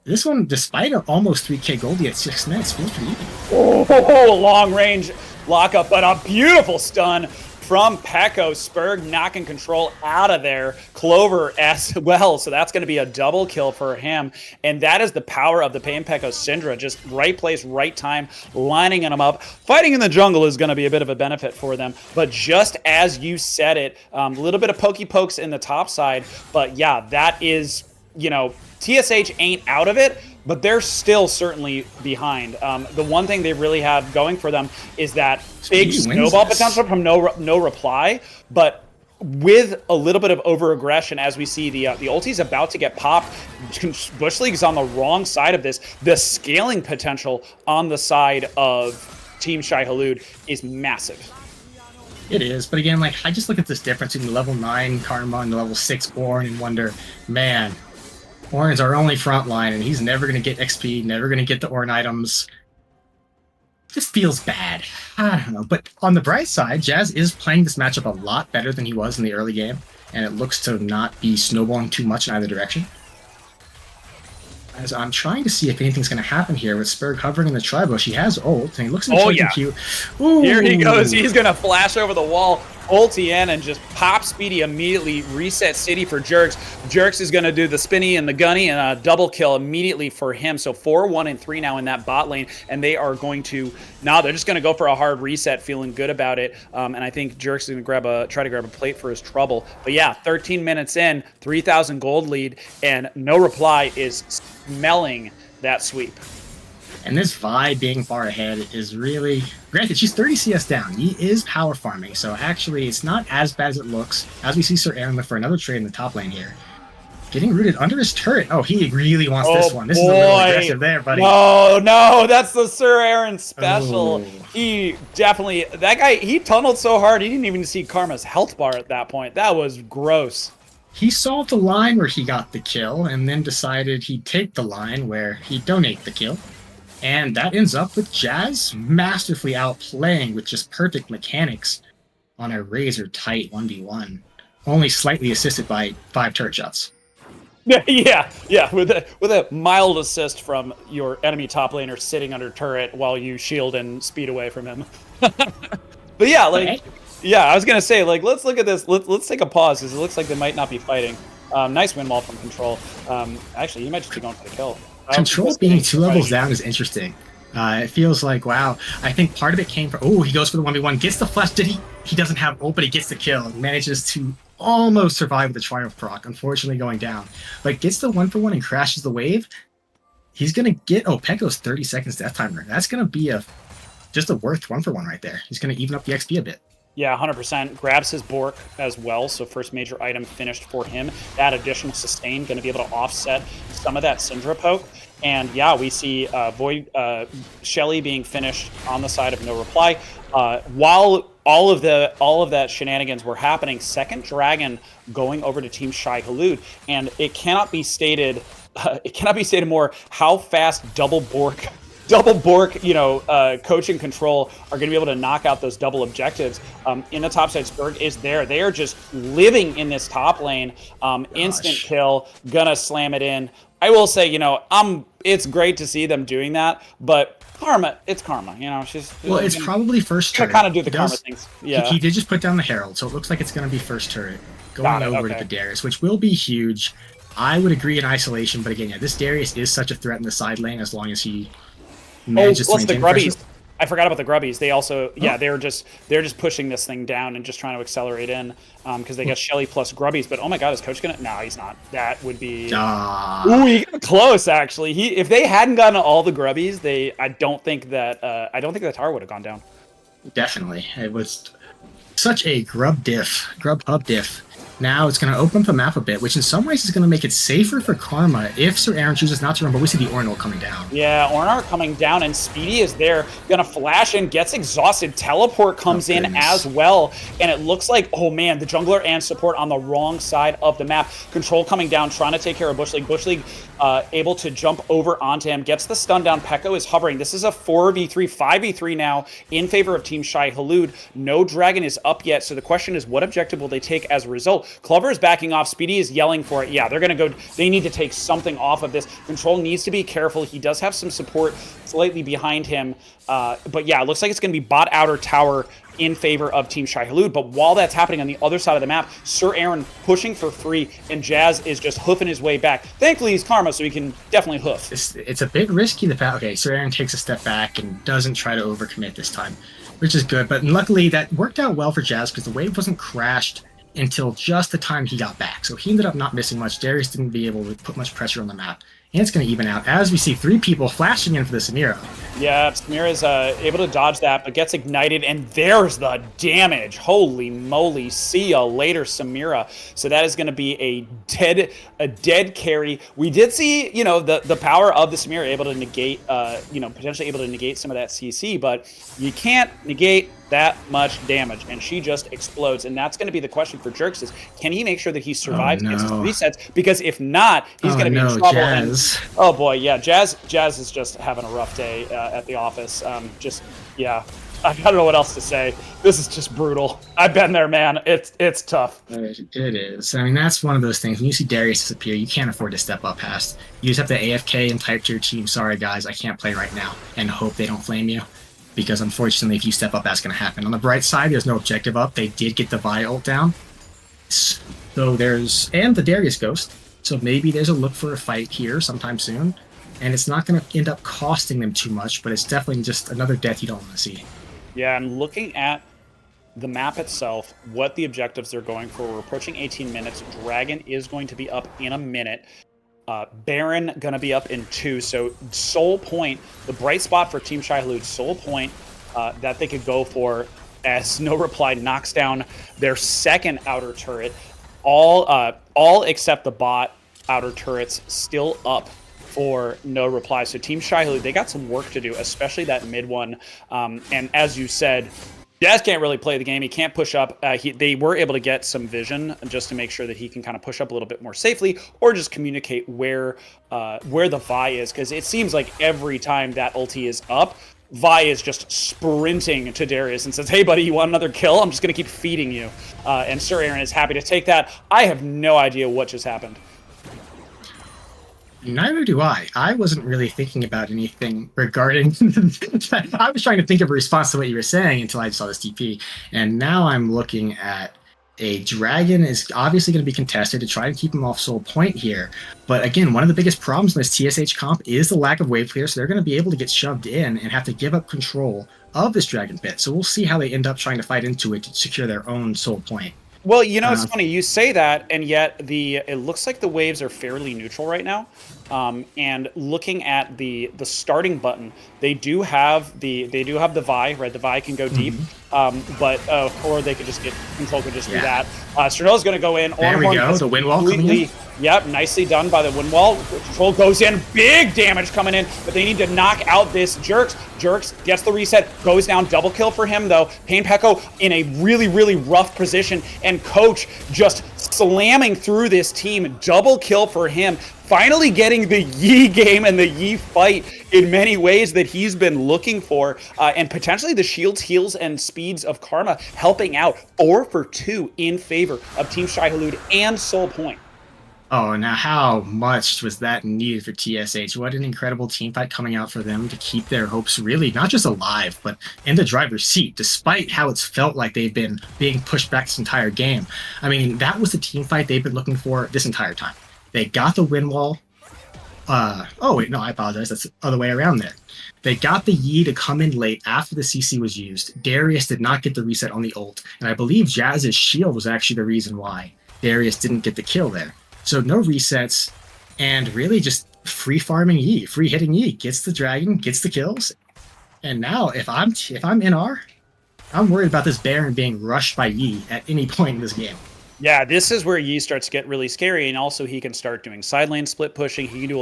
This one, despite an almost 3k goldie at 6 minutes, feels pretty even. Oh, long range lockup, but a beautiful stun from Pekko. Spurg knocking Control out of there. Clover as well, so that's going to be a double kill for him. And that is the power of the Pain Pekko Syndra. Just right place, right time, lining them up. Fighting in the jungle is going to be a bit of a benefit for them. But just as you said it, a little bit of pokey pokes in the top side. But yeah, that is, TSH ain't out of it, but they're still certainly behind. The one thing they really have going for them is that big snowball potential from no reply, but with a little bit of over-aggression, as we see the ulti's about to get popped. Bush League's on the wrong side of this. The scaling potential on the side of Team Shai Halud is massive. It is, but again, I just look at this difference between the level 9 Karma and the level 6 Ornn and wonder, man, Ornn's our only front line, and he's never going to get XP, never going to get the Ornn items. This feels bad. I don't know. But on the bright side, Jazz is playing this matchup a lot better than he was in the early game, and it looks to not be snowballing too much in either direction. As I'm trying to see if anything's going to happen here with Spurg hovering in the tri-bush. He has ult, and he looks cute. Ooh. Here he goes. He's going to flash over the wall. ulti in and just pop Speedy immediately, reset City for Jerks. Jerks is going to do the spinny and the gunny and a double kill immediately for him. So 4, 1, and 3 now in that bot lane, and they are going to, now they're just going to go for a hard reset, feeling good about it. And I think Jerks is going to try to grab a plate for his trouble. But yeah, 13 minutes in, 3,000 gold lead, and No Reply is smelling that sweep. And this Vi being far ahead is really... Granted, she's 30 CS down. He is power farming, so actually it's not as bad as it looks. As we see Sir Aaron look for another trade in the top lane here. Getting rooted under his turret. Oh, he really wants this one. This is a little aggressive there, buddy. No, that's the Sir Aaron special. Oh. He definitely... That guy, he tunneled so hard, he didn't even see Karma's health bar at that point. That was gross. He saw the line where he got the kill, and then decided he'd take the line where he'd donate the kill. And that ends up with Jazz masterfully outplaying with just perfect mechanics on a razor-tight 1v1. Only slightly assisted by 5 turret shots. Yeah, with a mild assist from your enemy top laner sitting under turret while you shield and speed away from him. But yeah, like, yeah, I was gonna say, like, let's look at this. Let's take a pause because it looks like they might not be fighting. Nice win wall from Control. Actually, he might just be going for the kill. Control being 2 levels down is interesting. It feels like, wow. I think part of it came from... Oh, he goes for the 1v1. Gets the flash. He doesn't have ult, but he gets the kill. And manages to almost survive with the Triumph proc. Unfortunately going down. But gets the 1-for-1 and crashes the wave. He's going to get... Oh, Pekko's 30 seconds death timer. That's going to be just a worth 1-for-1 right there. He's going to even up the XP a bit. Yeah, 100%. Grabs his Bork as well, so first major item finished for him. That additional sustain going to be able to offset some of that Syndra poke. And yeah, we see Shelly being finished on the side of No Reply. While all of that shenanigans were happening, second Dragon going over to Team Shai Halud, and it cannot be stated more how fast double Bork, coach and Control are going to be able to knock out those double objectives. In the top side, Spurg is there. They are just living in this top lane. Instant kill, gonna slam it in. I will say, it's great to see them doing that, but it's Karma. She's it's probably first turret. Kind of do the Karma things. Yeah, he did just put down the Herald, so it looks like it's going to be first turret going over to the Darius, which will be huge. I would agree in isolation, but again, yeah, this Darius is such a threat in the side lane as long as he manages to maintain the Grubbies. pressure. I forgot about the Grubbies. They also, they're just pushing this thing down and just trying to accelerate in because they got Shelly plus Grubbies. But oh my God, is Coach gonna? No, he's not. That would be. Ooh, he got close actually. If they hadn't gotten all the Grubbies, I don't think that the tower would have gone down. Definitely, it was such a Grub hub diff. Now it's going to open up the map a bit, which in some ways is going to make it safer for Karma if Sir Aaron chooses not to run, but we see the Ornal coming down. Yeah, Ornar coming down, and Speedy is there, going to flash in, gets exhausted, teleport comes in as well, and it looks like, oh man, the jungler and support on the wrong side of the map. Control coming down, trying to take care of Bush League. Bush League able to jump over onto him, gets the stun down. Pekko is hovering. This is a 4v3, 5v3 now in favor of Team Shai Halud. No dragon is up yet, so the question is, what objective will they take as a result? Clover is backing off. Speedy is yelling for it. Yeah, they're going to go. They need to take something off of this. Control needs to be careful. He does have some support slightly behind him. But yeah, it looks like it's going to be bot outer tower in favor of Team Shai Halud. But while that's happening on the other side of the map, Sir Aaron pushing for free, and Jazz is just hoofing his way back. Thankfully, he's Karma, so he can definitely hoof. It's a bit risky. Okay, Sir Aaron takes a step back and doesn't try to overcommit this time, which is good. But luckily, that worked out well for Jazz because the wave wasn't crashed until just the time he got back. So he ended up not missing much. Darius didn't be able to put much pressure on the map. And it's going to even out as we see 3 people flashing in for the Samira. Yeah, Samira's able to dodge that, but gets ignited, and there's the damage. Holy moly. See ya later, Samira. So that is going to be a dead carry. We did see, the power of the Samira able to negate, potentially able to negate some of that CC, but you can't negate that much damage, and she just explodes. And that's going to be the question for Jerks is, can he make sure that he survives against his resets? Because if not, he's going to be in trouble. Jazz. Oh boy, yeah, Jazz is just having a rough day at the office. Yeah, I don't know what else to say. This is just brutal. I've been there, man. It's tough. It is. I mean, that's one of those things. When you see Darius disappear, you can't afford to step up past. You just have to AFK and type to your team, sorry guys, I can't play right now, and hope they don't flame you. because unfortunately, if you step up, that's going to happen. On the bright side, there's no objective up. They did get the Vi ult down. So and the Darius Ghost. So maybe there's a look for a fight here sometime soon. And it's not going to end up costing them too much, but it's definitely just another death you don't want to see. Yeah, and looking at the map itself, what the objectives they're going for, we're approaching 18 minutes. Dragon is going to be up in a minute. Baron going to be up in 2. So Soul Point, the bright spot for Team Shai Halud, Soul Point that they could go for as No Reply knocks down their second outer turret. All except the bot outer turrets still up for No Reply. So Team Shai Halud, they got some work to do, especially that mid one. And as you said, Jazz can't really play the game. He can't push up. They were able to get some vision just to make sure that he can kind of push up a little bit more safely, or just communicate where the Vi is, because it seems like every time that ulti is up, Vi is just sprinting to Darius and says, "Hey, buddy, you want another kill? I'm just going to keep feeding you." And Sir Aaron is happy to take that. I have no idea what just happened. Neither do I. I wasn't really thinking about anything regarding... I was trying to think of a response to what you were saying until I saw this TP. And now I'm looking at a Dragon is obviously going to be contested to try and keep him off Soul Point here. But again, one of the biggest problems in this TSH comp is the lack of wave clear, so they're going to be able to get shoved in and have to give up control of this Dragon pit. So we'll see how they end up trying to fight into it to secure their own Soul Point. Well, you know, it's funny you say that, and yet it looks like the waves are fairly neutral right now. And looking at the starting button, they do have the Vi, right? The Vi can go deep, or they could just get control could just be that. Cernella's going to go in. There we go. The wind wall coming in. Yep, nicely done by the wind wall. Control goes in, big damage coming in, but they need to knock out this Jerks. Jerks gets the reset, goes down, double kill for him though. Pain Pekko in a really, really rough position, and Coach just slamming through this team, double kill for him. Finally getting the Yi game and the Yi fight in many ways that he's been looking for, and potentially the shields, heals, and speeds of Karma helping out 4 for 2 in favor of Team Shai Halud and Soul Point. Oh, now how much was that needed for TSH? What an incredible team fight coming out for them to keep their hopes really not just alive, but in the driver's seat, despite how it's felt like they've been being pushed back this entire game. I mean, that was the team fight they've been looking for this entire time. They got the wind wall. Oh, wait, no, I apologize. That's the other way around there. They got the Yi to come in late after the CC was used. Darius did not get the reset on the ult, and I believe Jazz's shield was actually the reason why Darius didn't get the kill there. So no resets, and really just free farming Yi, free hitting Yi, gets the dragon, gets the kills. And now if I'm NR, I'm worried about this Baron being rushed by Yi at any point in this game. Yeah, this is where Yi starts to get really scary, and also he can start doing side lane split pushing. He can do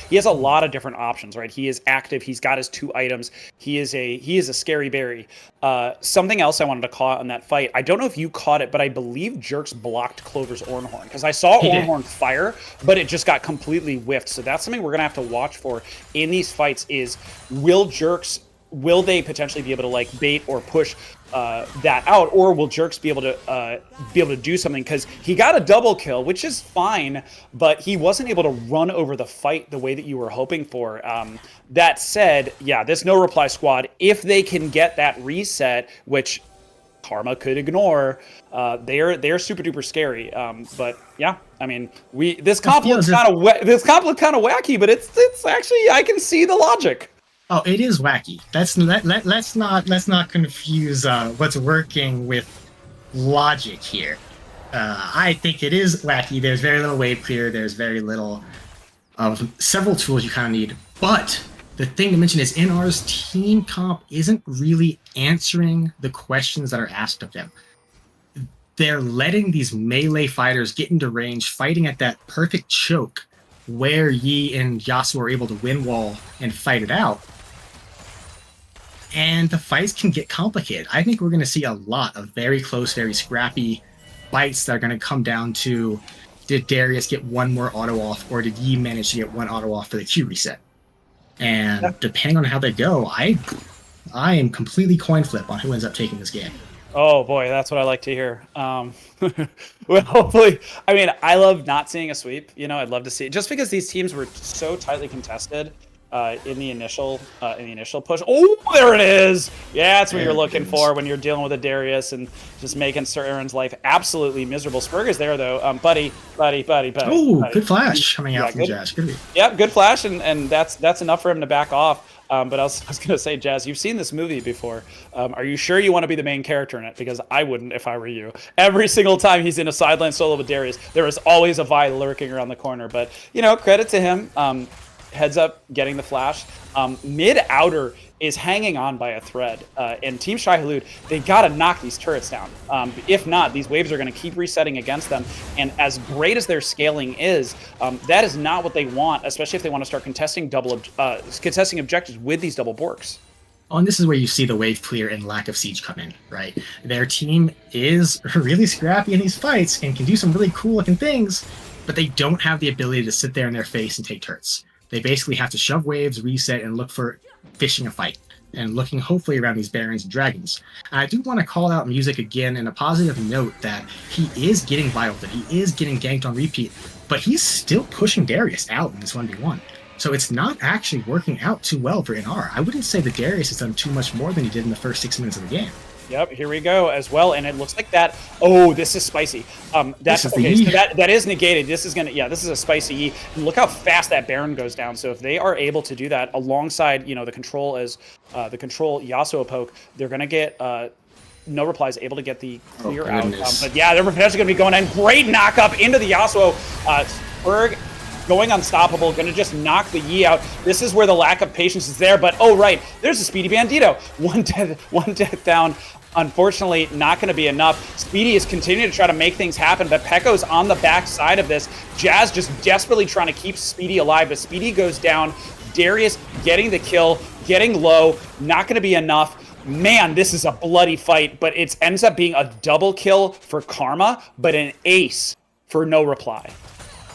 he has a lot of different options, right? He is active. He's got his 2 items. He is a scary berry. Something else I wanted to call out on that fight. I don't know if you caught it, but I believe Jerks blocked Clover's Ornhorn, because I saw Ornhorn fire, but it just got completely whiffed. So that's something we're gonna have to watch for in these fights. Is will they potentially be able to like bait or push that out, or will Jerks be able to do something? Because he got a double kill, which is fine, but he wasn't able to run over the fight the way that you were hoping for. That said, yeah, this No Reply squad, if they can get that reset, which Karma could ignore, they're super duper scary. But yeah, I mean, this comp looks kind of wacky, but it's actually, I can see the logic. Oh, it is wacky. Let's not confuse what's working with logic here. I think it is wacky. There's very little wave clear. There's very little of several tools you kind of need. But the thing to mention is NR's team comp isn't really answering the questions that are asked of them. They're letting these melee fighters get into range, fighting at that perfect choke where Yi and Yasuo are able to win wall and fight it out. And the fights can get complicated. I think we're going to see a lot of very close, very scrappy fights that are going to come down to, did Darius get one more auto off, or did Yi manage to get one auto off for the Q reset? And depending on how they go, I am completely coin flip on who ends up taking this game. Oh boy, that's what I like to hear. Well, hopefully, I mean, I love not seeing a sweep. You know, I'd love to see it, just because these teams were so tightly contested. in the initial push. Oh, there it is. Yeah, that's what you're looking for when you're dealing with a Darius and just making Sir Aaron's life absolutely miserable. Spurg is there though, buddy. Oh, good flash coming out from Jazz. Good. Yep, good flash, and that's enough for him to back off. But I was gonna say, Jazz, you've seen this movie before. Are you sure you want to be the main character in it? Because I wouldn't if I were you. Every single time he's in a sideline solo with Darius, there is always a Vi lurking around the corner. But credit to him. Heads up, getting the flash. Mid outer is hanging on by a thread, and Team Shai Halud, they gotta knock these turrets down. If not, these waves are gonna keep resetting against them. And as great as their scaling is, that is not what they want, especially if they want to start contesting objectives with these double borks. Oh, and this is where you see the wave clear and lack of siege come in, right? Their team is really scrappy in these fights and can do some really cool looking things, but they don't have the ability to sit there in their face and take turrets. They basically have to shove waves, reset, and look for fishing a fight, and looking hopefully around these Barons and Dragons. And I do want to call out Music again in a positive note that he is getting violated, he is getting ganked on repeat, but he's still pushing Darius out in this 1v1. So it's not actually working out too well for NR. I wouldn't say that Darius has done too much more than he did in the first 6 minutes of the game. Yep, here we go as well, and it looks like that. Oh, this is spicy. That's okay. So that is negated. This is this is a spicy E. And look how fast that Baron goes down. So if they are able to do that alongside, the control Yasuo poke, they're gonna get no replies, able to get the clear out. But yeah, they're potentially gonna be going in. Great knock up into the Yasuo. Spurg going unstoppable, gonna just knock the Yi out. This is where the lack of patience is there, but oh right, there's a Speedy Bandito. One death down. Unfortunately, not going to be enough. Speedy is continuing to try to make things happen, but Pekko's on the back side of this. Jazz just desperately trying to keep Speedy alive, but Speedy goes down. Darius getting the kill, getting low, not going to be enough. Man, this is a bloody fight, but it ends up being a double kill for Karma, but an ace for No Reply.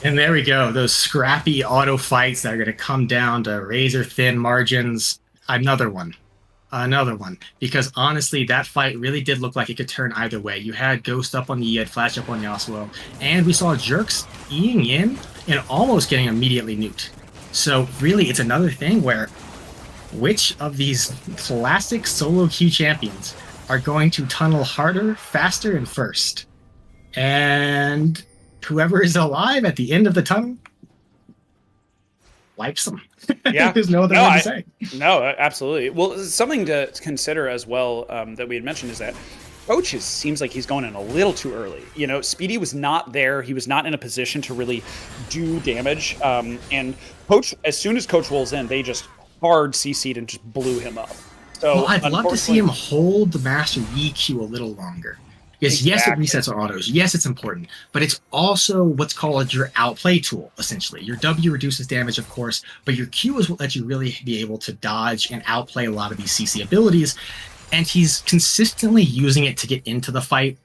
And there we go. Those scrappy auto fights that are going to come down to razor thin margins. Another one. Because honestly, that fight really did look like it could turn either way. You had Ghost up on the Ed, Flash up on Yasuo, and we saw Jerks Eing in and almost getting immediately nuked. So really, it's another thing where which of these classic solo queue champions are going to tunnel harder, faster, and first? And whoever is alive at the end of the tunnel wipes them. Yeah, there's no other way to say. No, absolutely. Well, something to consider as well that we had mentioned is that Coach seems like he's going in a little too early. Speedy was not there. He was not in a position to really do damage. And Coach, as soon as Coach rolls in, they just hard CC'd and just blew him up. So I'd love to see him hold the Master EQ a little longer. Because yes, it resets on autos. Yes, it's important. But it's also what's called your outplay tool, essentially. Your W reduces damage, of course, but your Q is what lets you really be able to dodge and outplay a lot of these CC abilities. And he's consistently using it to get into the fight,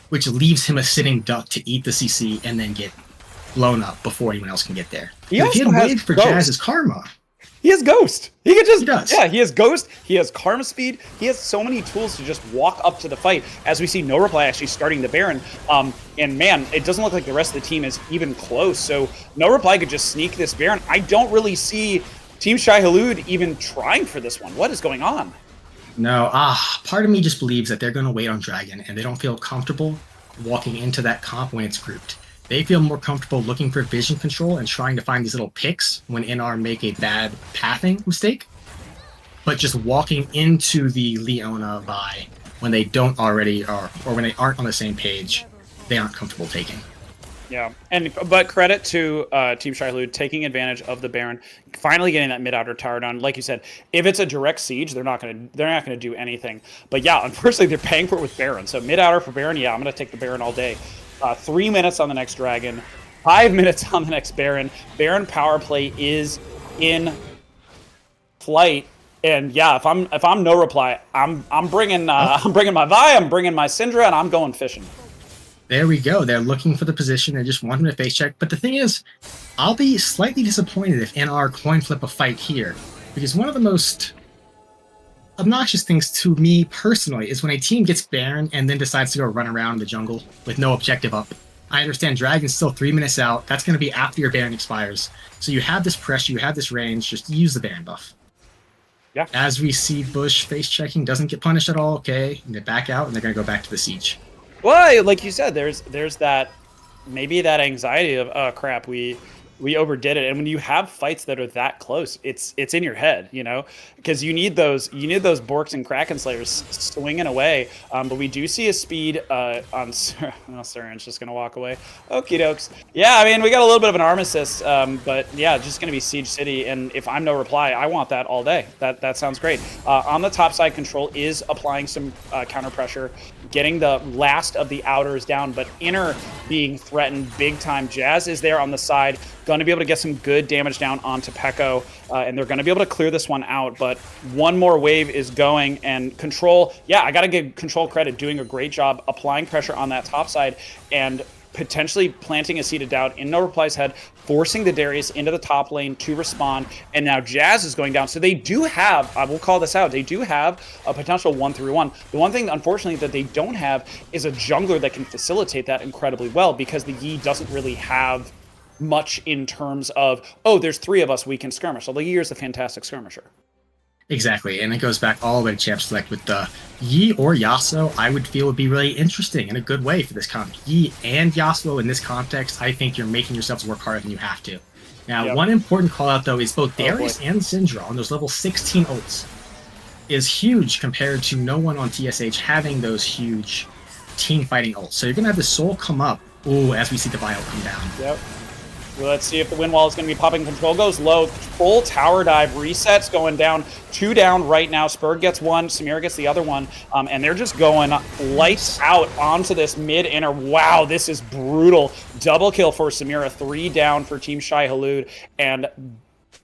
which leaves him a sitting duck to eat the CC and then get blown up before anyone else can get there. If he had waited for Jazz's Karma... He has Ghost. He could just, he does. Yeah, he has Ghost. He has Karma speed. He has so many tools to just walk up to the fight. As we see No Reply actually starting the Baron. And man, it doesn't look like the rest of the team is even close. So No Reply could just sneak this Baron. I don't really see Team Shai Halud even trying for this one. What is going on? No, part of me just believes that they're going to wait on Dragon and they don't feel comfortable walking into that comp when it's grouped. They feel more comfortable looking for vision control and trying to find these little picks when NR make a bad pathing mistake. But just walking into the Leona buy when they don't already are, or when they aren't on the same page, they aren't comfortable taking. Yeah, but credit to Team Shai Halud taking advantage of the Baron, finally getting that mid outer tower done. Like you said, if it's a direct siege, they're not gonna do anything. But yeah, unfortunately, they're paying for it with Baron. So mid outer for Baron, yeah, I'm gonna take the Baron all day. 3 minutes on the next Dragon, 5 minutes on the next Baron. Baron power play is in flight, and yeah, if I'm No Reply, I'm bringing my Vi, I'm bringing my Syndra, and I'm going fishing. There we go. They're looking for the position. They just want him to face check. But the thing is, I'll be slightly disappointed if NR coin flip a fight here, because one of the most obnoxious things to me personally is when a team gets Baron and then decides to go run around the jungle with no objective up. I understand Dragon's still 3 minutes out. That's going to be after your Baron expires. So you have this pressure, you have this range, just use the Baron buff. Yeah. As we see Bush face checking, doesn't get punished at all, okay. And they back out, and they're going to go back to the siege. Well, like you said, there's that, maybe that anxiety of, oh crap, we overdid it. And when you have fights that are that close, it's in your head, you know, because you need those Borks and Kraken Slayers swinging away. But we do see a speed on Surin's just gonna walk away. Okie dokes. Yeah, I mean, we got a little bit of an armistice, but yeah, just gonna be Siege City. And if I'm No Reply, I want that all day. That sounds great. On the top side, Control is applying some counter pressure, getting the last of the outers down, but inner being threatened big time. Jazz is there on the side, going to be able to get some good damage down onto Pekko, and they're going to be able to clear this one out, but one more wave is going, and Control, yeah, I got to give Control credit, doing a great job applying pressure on that top side, and potentially planting a seed of doubt in No Reply's head, forcing the Darius into the top lane to respond, and now Jazz is going down. So they do have, I will call this out, they do have a potential 1-3-1. The one thing, unfortunately, that they don't have is a jungler that can facilitate that incredibly well, because the Yi doesn't really have much in terms of, oh, there's 3 of us, we can skirmish. So the Yi is a fantastic skirmisher. Exactly, and it goes back all the way to Champ Select with the Yi or Yasuo. I would feel would be really interesting in a good way for this comp. Yi and Yasuo in this context, I think you're making yourselves work harder than you have to. Now, one important call out though is both Darius and Syndra on those level 16 ults is huge compared to no one on TSH having those huge team fighting ults. So you're gonna have the Soul come up, ooh, as we see the Bio come down. Yep. Well, let's see if the wind wall is going to be popping. Control goes low. Full tower dive. Resets going down. 2 down right now. Spurg gets 1. Samira gets the other one. And they're just going lights out onto this mid-inner. Wow, this is brutal. Double kill for Samira. 3 down for Team Shai Halud. And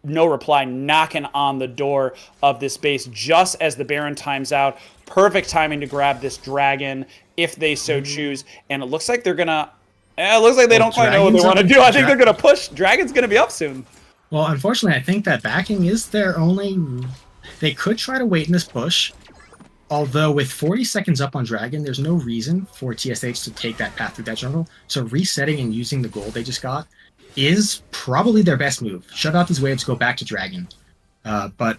No Reply knocking on the door of this base just as the Baron times out. Perfect timing to grab this dragon if they so choose. And it looks like they're going to... it looks like they don't quite know what they want to do. I think they're going to push. Dragon's going to be up soon. Well, unfortunately, I think that backing is their only... They could try to wait in this push. Although with 40 seconds up on Dragon, there's no reason for TSH to take that path through that jungle. So resetting and using the gold they just got is probably their best move. Shut out these waves, go back to Dragon. But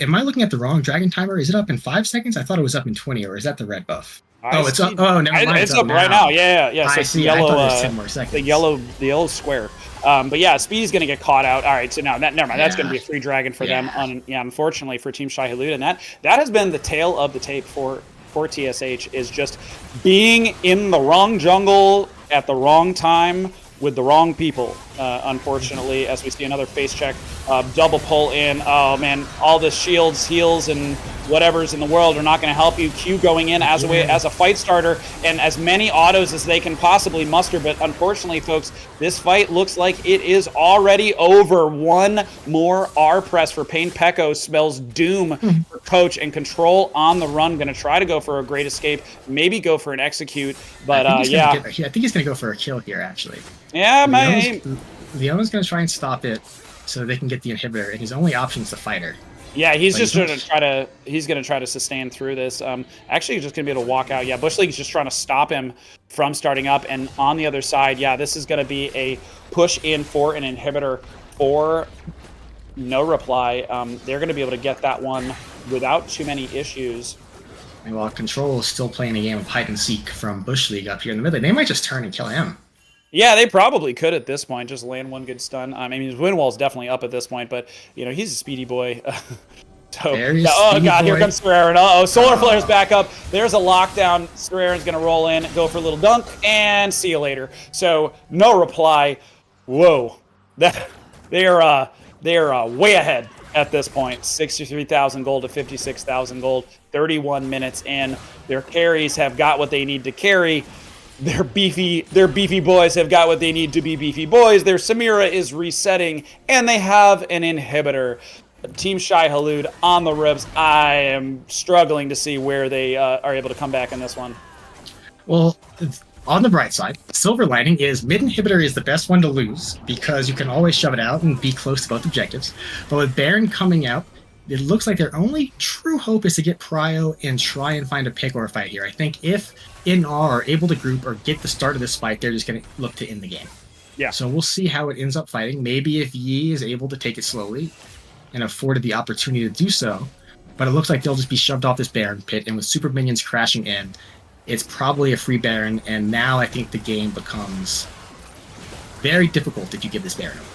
am I looking at the wrong Dragon timer? Is it up in 5 seconds? I thought it was up in 20, or is that the red buff? It's up. Oh, never mind. It's up right now. Yeah. So I see. Yellow, I thought it was 10 more seconds. The yellow square. But yeah, Speedy's going to get caught out. All right, so now never mind. That's going to be a free dragon for them. Unfortunately for Team Shai Halud, and that has been the tale of the tape for TSH, is just being in the wrong jungle at the wrong time with the wrong people. Unfortunately, as we see another face check, double pull in. Oh man, all the shields, heals, and whatever's in the world are not going to help you. Q going in as a fight starter, and as many autos as they can possibly muster. But unfortunately, folks, this fight looks like it is already over. One more R press for Pain. Pekko spells doom for Coach, and Control on the run. Going to try to go for a great escape, maybe go for an execute. But I think he's going to go for a kill here, actually. Yeah, man. Leona's going to try and stop it so they can get the inhibitor, and his only option is the fighter. Yeah, he's going to try to sustain through this. Actually, he's just going to be able to walk out. Yeah, Bush League's just trying to stop him from starting up. And on the other side, yeah, this is going to be a push in for an inhibitor for No Reply. They're going to be able to get that one without too many issues. And while Control is still playing a game of hide and seek from Bush League up here in the middle, they might just turn and kill him. Yeah, they probably could at this point, just land one good stun. I mean, his wind wall's definitely up at this point, but, you know, he's a speedy boy. Oh, God, here comes Square. Uh-oh, Solar Flare's back up. There's a lockdown. Square's going to roll in, go for a little dunk, and see you later. So, No Reply. Whoa. They are way ahead at this point. 63,000 gold to 56,000 gold. 31 minutes in. Their carries have got what they need to carry. Their beefy boys have got what they need to be beefy boys. Their Samira is resetting, and they have an inhibitor. Team Shai Halud on the ribs. I am struggling to see where they are able to come back in this one. Well, on the bright side, silver lining is mid inhibitor is the best one to lose because you can always shove it out and be close to both objectives. But with Baron coming out, it looks like their only true hope is to get Prio and try and find a pick or a fight here. I think if NR are able to group or get the start of this fight, they're just going to look to end the game. Yeah. So we'll see how it ends up fighting. Maybe if Yi is able to take it slowly and afforded the opportunity to do so, but it looks like they'll just be shoved off this Baron pit, and with super minions crashing in, it's probably a free Baron, and now I think the game becomes very difficult if you give this Baron over.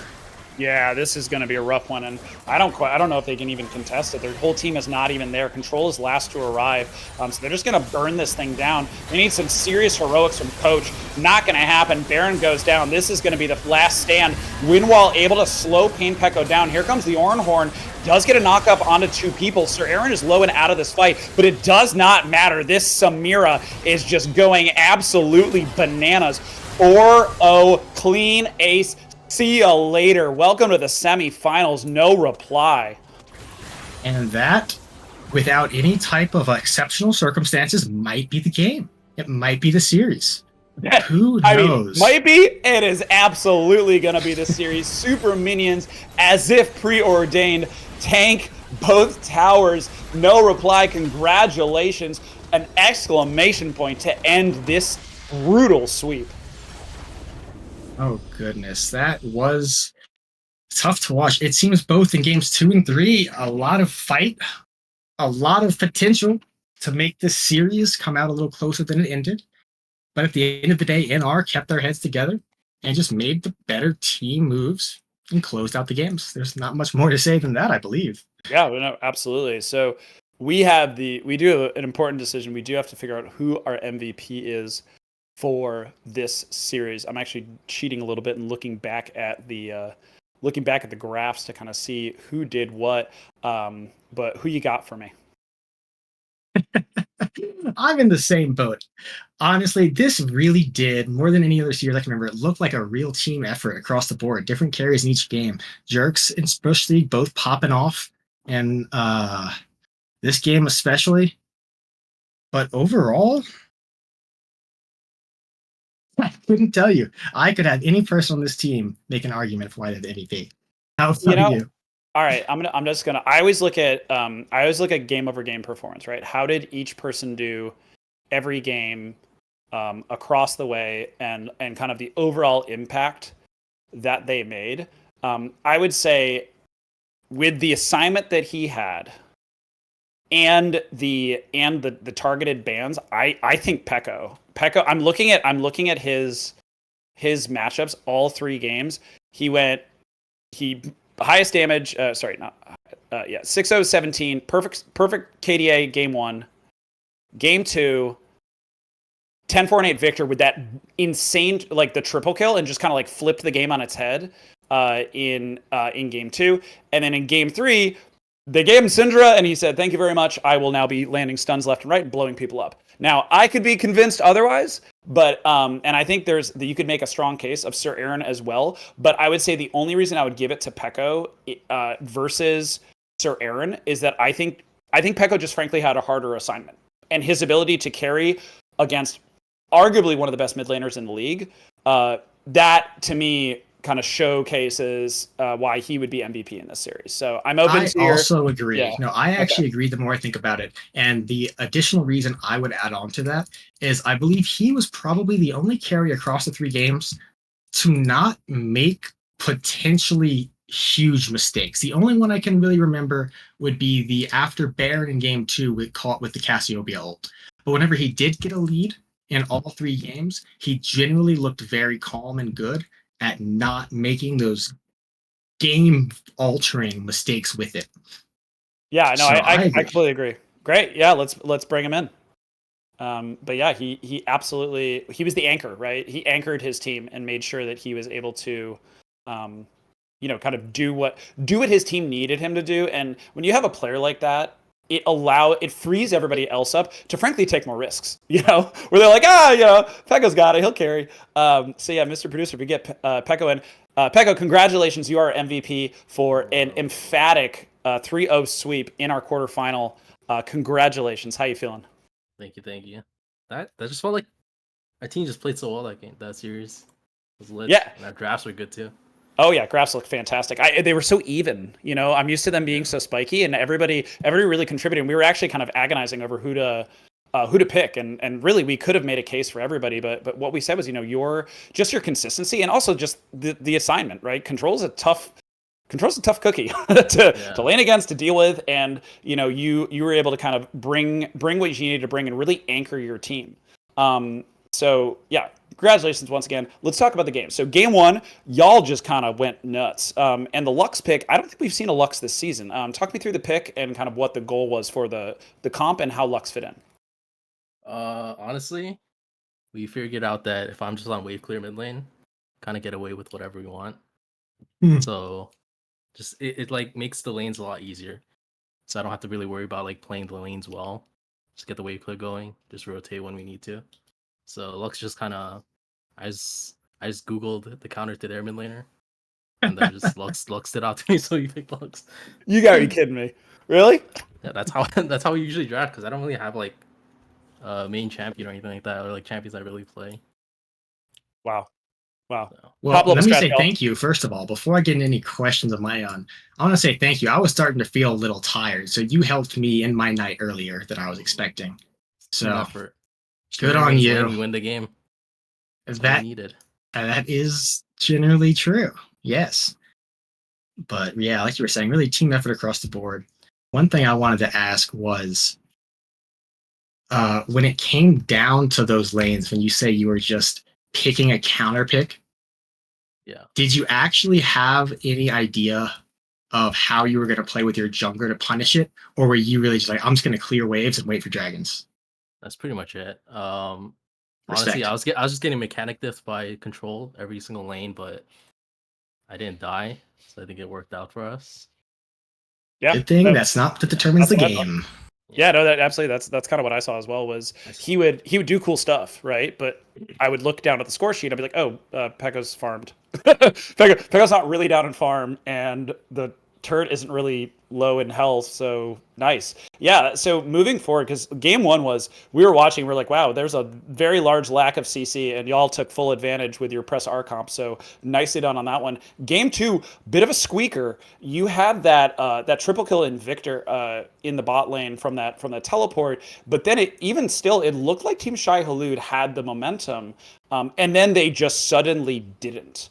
Yeah, this is going to be a rough one, and I don't know if they can even contest it. Their whole team is not even there. Control is last to arrive, so they're just going to burn this thing down. They need some serious heroics from Coach. Not going to happen. Baron goes down. This is going to be the last stand. Windwall able to slow Pain Pekko down. Here comes the Ornhorn. Does get a knock up onto two people. Sir Aaron is low and out of this fight, but it does not matter. This Samira is just going absolutely bananas. 4-0, clean ace. See you later. Welcome to the semifinals. No reply. And that, without any type of exceptional circumstances, might be the game. It might be the series. Who knows? I mean, might be. It is absolutely going to be the series. Super minions, as if preordained. Tank both towers. No reply. Congratulations. An exclamation point to end this brutal sweep. Oh, goodness. That was tough to watch. It seems both in games 2 and 3, a lot of fight, a lot of potential to make this series come out a little closer than it ended. But at the end of the day, NR kept their heads together and just made the better team moves and closed out the games. There's not much more to say than that, I believe. Yeah, no, absolutely. So we do have an important decision. We do have to figure out who our MVP is for this series. I'm actually cheating a little bit and looking back at the graphs to kind of see who did what. But who you got for me? I'm in the same boat. Honestly, this really did, more than any other series I can remember, it looked like a real team effort across the board. Different carries in each game. Jerks, especially, both popping off. And this game especially. But overall, I couldn't tell you. I could have any person on this team make an argument for why they're the MVP. How about you? All right, I always look at game over game performance, right? How did each person do every game across the way, and kind of the overall impact that they made? I would say with the assignment that he had and the targeted bans, I think Pekko, I'm looking at his matchups all 3 games. He highest damage, 6-0-17, perfect KDA game 1. Game 2, 10-4-8 victor with that insane, like, the triple kill, and just kind of like flipped the game on its head in game 2. And then in game 3, they gave him Syndra, and he said, "Thank you very much. I will now be landing stuns left and right and blowing people up." Now, I could be convinced otherwise, but and I think you could make a strong case of Sir Aaron as well. But I would say the only reason I would give it to Pekko versus Sir Aaron is that I think Pekko just frankly had a harder assignment, and his ability to carry against arguably one of the best mid laners in the league. That to me kind of showcases why he would be MVP in this series. So I'm open to I also agree. Yeah. No, I actually agree the more I think about it. And the additional reason I would add on to that is I believe he was probably the only carry across the 3 games to not make potentially huge mistakes. The only one I can really remember would be the after Baron in game 2 caught with the Cassiopeia ult. But whenever he did get a lead in all 3 games, he generally looked very calm and good at not making those game-altering mistakes with it. Yeah, no, so I completely agree. Great, yeah, let's bring him in. But yeah, he absolutely, he was the anchor, right? He anchored his team and made sure that he was able to, kind of do what his team needed him to do. And when you have a player like that, it frees everybody else up to frankly take more risks, where they're like, Pekko's got it, he'll carry. So yeah, Mr. Producer, we get Pekko in. Pekko, congratulations, you are MVP for an emphatic 3-0 sweep in our quarterfinal. Congratulations, how you feeling? Thank you. That just felt like our team just played so well that series. It was lit. Yeah. And our drafts were good too. Oh yeah, graphs look fantastic. They were so even. I'm used to them being so spiky, and everybody really contributed. And we were actually kind of agonizing over who to pick, and really we could have made a case for everybody, but what we said was, your consistency, and also just the assignment, right? Control's a tough cookie to lane against, to deal with, and you were able to kind of bring what you needed to bring and really anchor your team. So yeah, congratulations once again. Let's talk about the game. So game one, y'all just kind of went nuts. And the Lux pick, I don't think we've seen a Lux this season. Talk me through the pick and kind of what the goal was for the comp and how Lux fit in. Honestly, we figured out that if I'm just on wave clear mid lane, kind of get away with whatever we want. So just it like makes the lanes a lot easier. So I don't have to really worry about like playing the lanes well. Just get the wave clear going, just rotate when we need to. So Lux just kind of, I just googled the counter to their mid laner, and then just Lux it out to me. So you pick Lux. You gotta be kidding me! Really? Yeah, that's how we usually draft, because I don't really have like main champion or anything like that, or like champions I really play. Wow. So. Well, let me say thank you, first of all. Before I get into any questions of my own, I want to say thank you. I was starting to feel a little tired, so you helped me in my night earlier than I was expecting. So good on you. We win the game. That needed. That is generally true. Yes. But yeah, like you were saying, really team effort across the board. One thing I wanted to ask was, when it came down to those lanes, when you say you were just picking a counter pick, did you actually have any idea of how you were going to play with your jungler to punish it, or were you really just like, I'm just going to clear waves and wait for dragons? That's pretty much it. Honestly, I was just getting mechanic diff by control every single lane, but I didn't die, so I think it worked out for us. Yeah, good thing that's not what determines the game. Yeah, no, that absolutely. That's kind of what I saw as well. Was he would do cool stuff, right? But I would look down at the score sheet. I'd be like, oh, Pekka's farmed. Pekka's not really down in farm, and the turret isn't really low in health. So nice. Yeah. So moving forward, because game one was, we were watching, we're like, wow, there's a very large lack of CC, and y'all took full advantage with your press R comp. So nicely done on that one. Game two, bit of a squeaker. You had that triple kill in Victor in the bot lane from that teleport, but then it looked like Team Shai Halud had the momentum, and then they just suddenly didn't.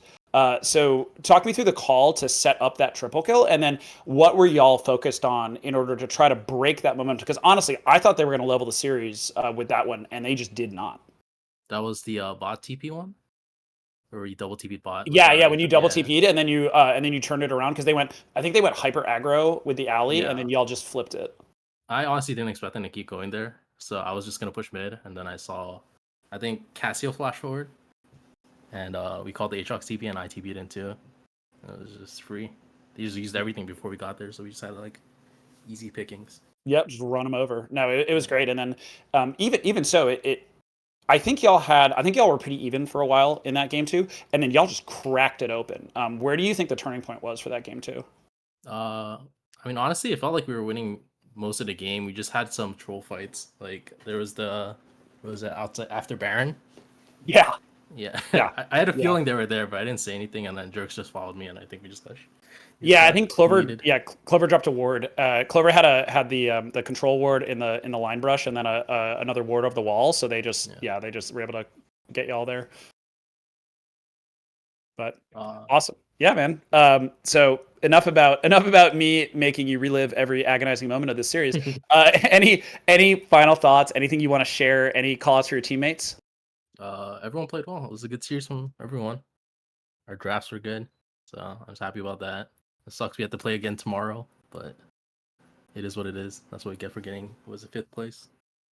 So talk me through the call to set up that triple kill, and then what were y'all focused on in order to try to break that momentum? Because honestly, I thought they were going to level the series with that one, and they just did not. That was the bot TP one, or you double TP bot? Yeah. When you double TP'd and then you turned it around, because I think they went hyper aggro with the alley, and then y'all just flipped it. I honestly didn't expect them to keep going there, so I was just gonna push mid, and then I saw, I think Cassio flash forward. And we called the Aatrox TP, and I TP'd in too. It was just free. They just used everything before we got there, so we just had like easy pickings. Yep, just run them over. No, it was great. And then even so, I think y'all were pretty even for a while in that game too, and then y'all just cracked it open. Where do you think the turning point was for that game too? I mean, honestly, it felt like we were winning most of the game. We just had some troll fights. Like there was outside after Baron? Yeah. Yeah. I had a feeling they were there, but I didn't say anything, and then Jerks just followed me, and I think we just I think Clover. Yeah, Clover dropped a ward. Clover had the control ward in the line brush, and then another ward over the wall. So they just were able to get y'all there. But awesome, yeah, man. So enough about me making you relive every agonizing moment of this series. Any final thoughts? Anything you want to share? Any call outs for your teammates? Everyone played well. It was a good series from everyone. Our drafts were good, so I was happy about that. It sucks we have to play again tomorrow, but it is what it is. That's what we get for getting, was it 5th place?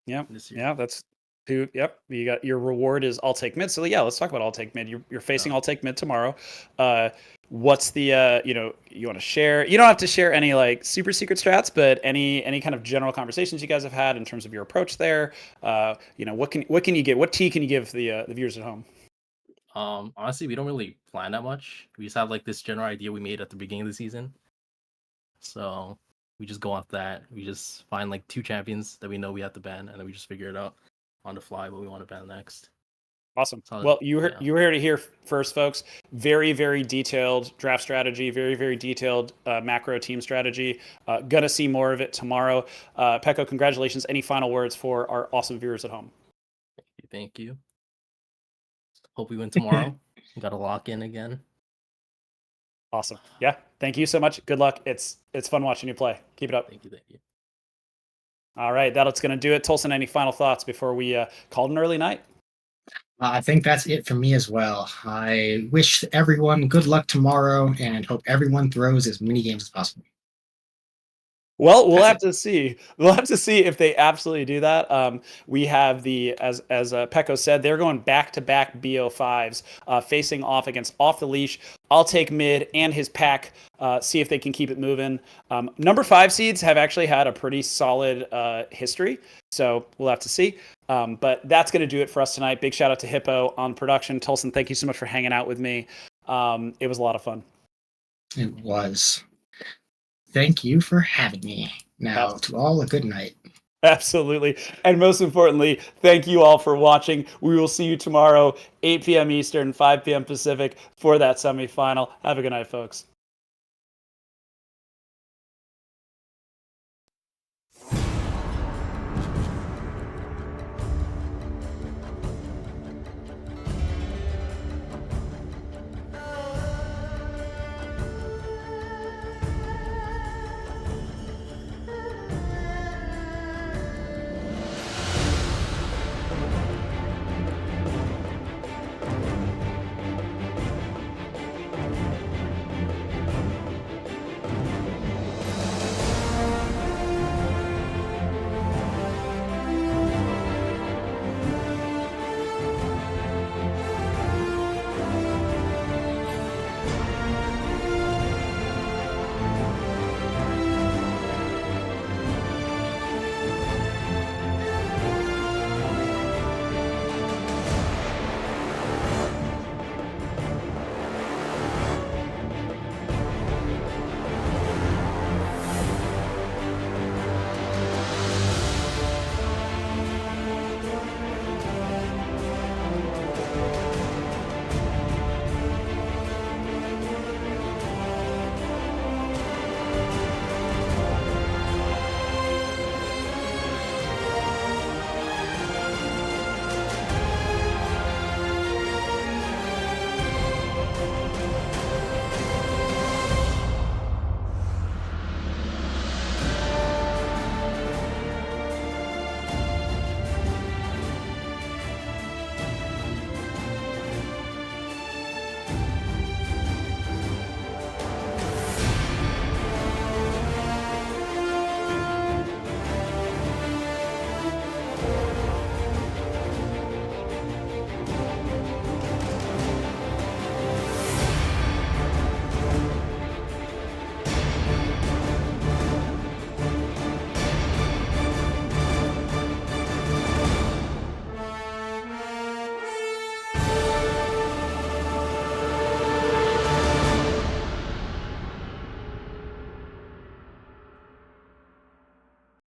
Yeah, that's who. Yep, you got your reward is I'll take mid. So yeah, let's talk about I'll take mid. You're facing I'll take mid tomorrow. What's the you want to share? You don't have to share any like super secret strats, but any kind of general conversations you guys have had in terms of your approach there. What can you give? What tea can you give the viewers at home? Honestly, we don't really plan that much. We just have like this general idea we made at the beginning of the season. So we just go off that. We just find like 2 champions that we know we have to ban, and then we just figure it out on the fly what we want to ban next. Awesome. So, Well, you yeah. heard it here first, folks. Very, very detailed draft strategy. Very, very detailed macro team strategy. Gonna see more of it tomorrow. Pecco, congratulations. Any final words for our awesome viewers at home? Thank you. Hope we win tomorrow. Got to lock in again. Awesome. Yeah. Thank you so much. Good luck. It's fun watching you play. Keep it up. Thank you. All right. That's gonna do it. Tolson, any final thoughts before we call it an early night? I think that's it for me as well. I wish everyone good luck tomorrow and hope everyone throws as many games as possible. Well, we'll That's have it. to see. We'll have to see if they absolutely do that. We have as Pecco said, they're going back to back BO5s, facing off against Off the Leash. I'll take mid and his pack. See if they can keep it moving. Number 5 seeds have actually had a pretty solid history, so we'll have to see. But that's going to do it for us tonight. Big shout out to Hippo on production. Tolson, thank you so much for hanging out with me. It was a lot of fun. It was. Thank you for having me. Now, to all, a good night. Absolutely. And most importantly, thank you all for watching. We will see you tomorrow, 8 p.m. Eastern, 5 p.m. Pacific for that semifinal. Have a good night, folks.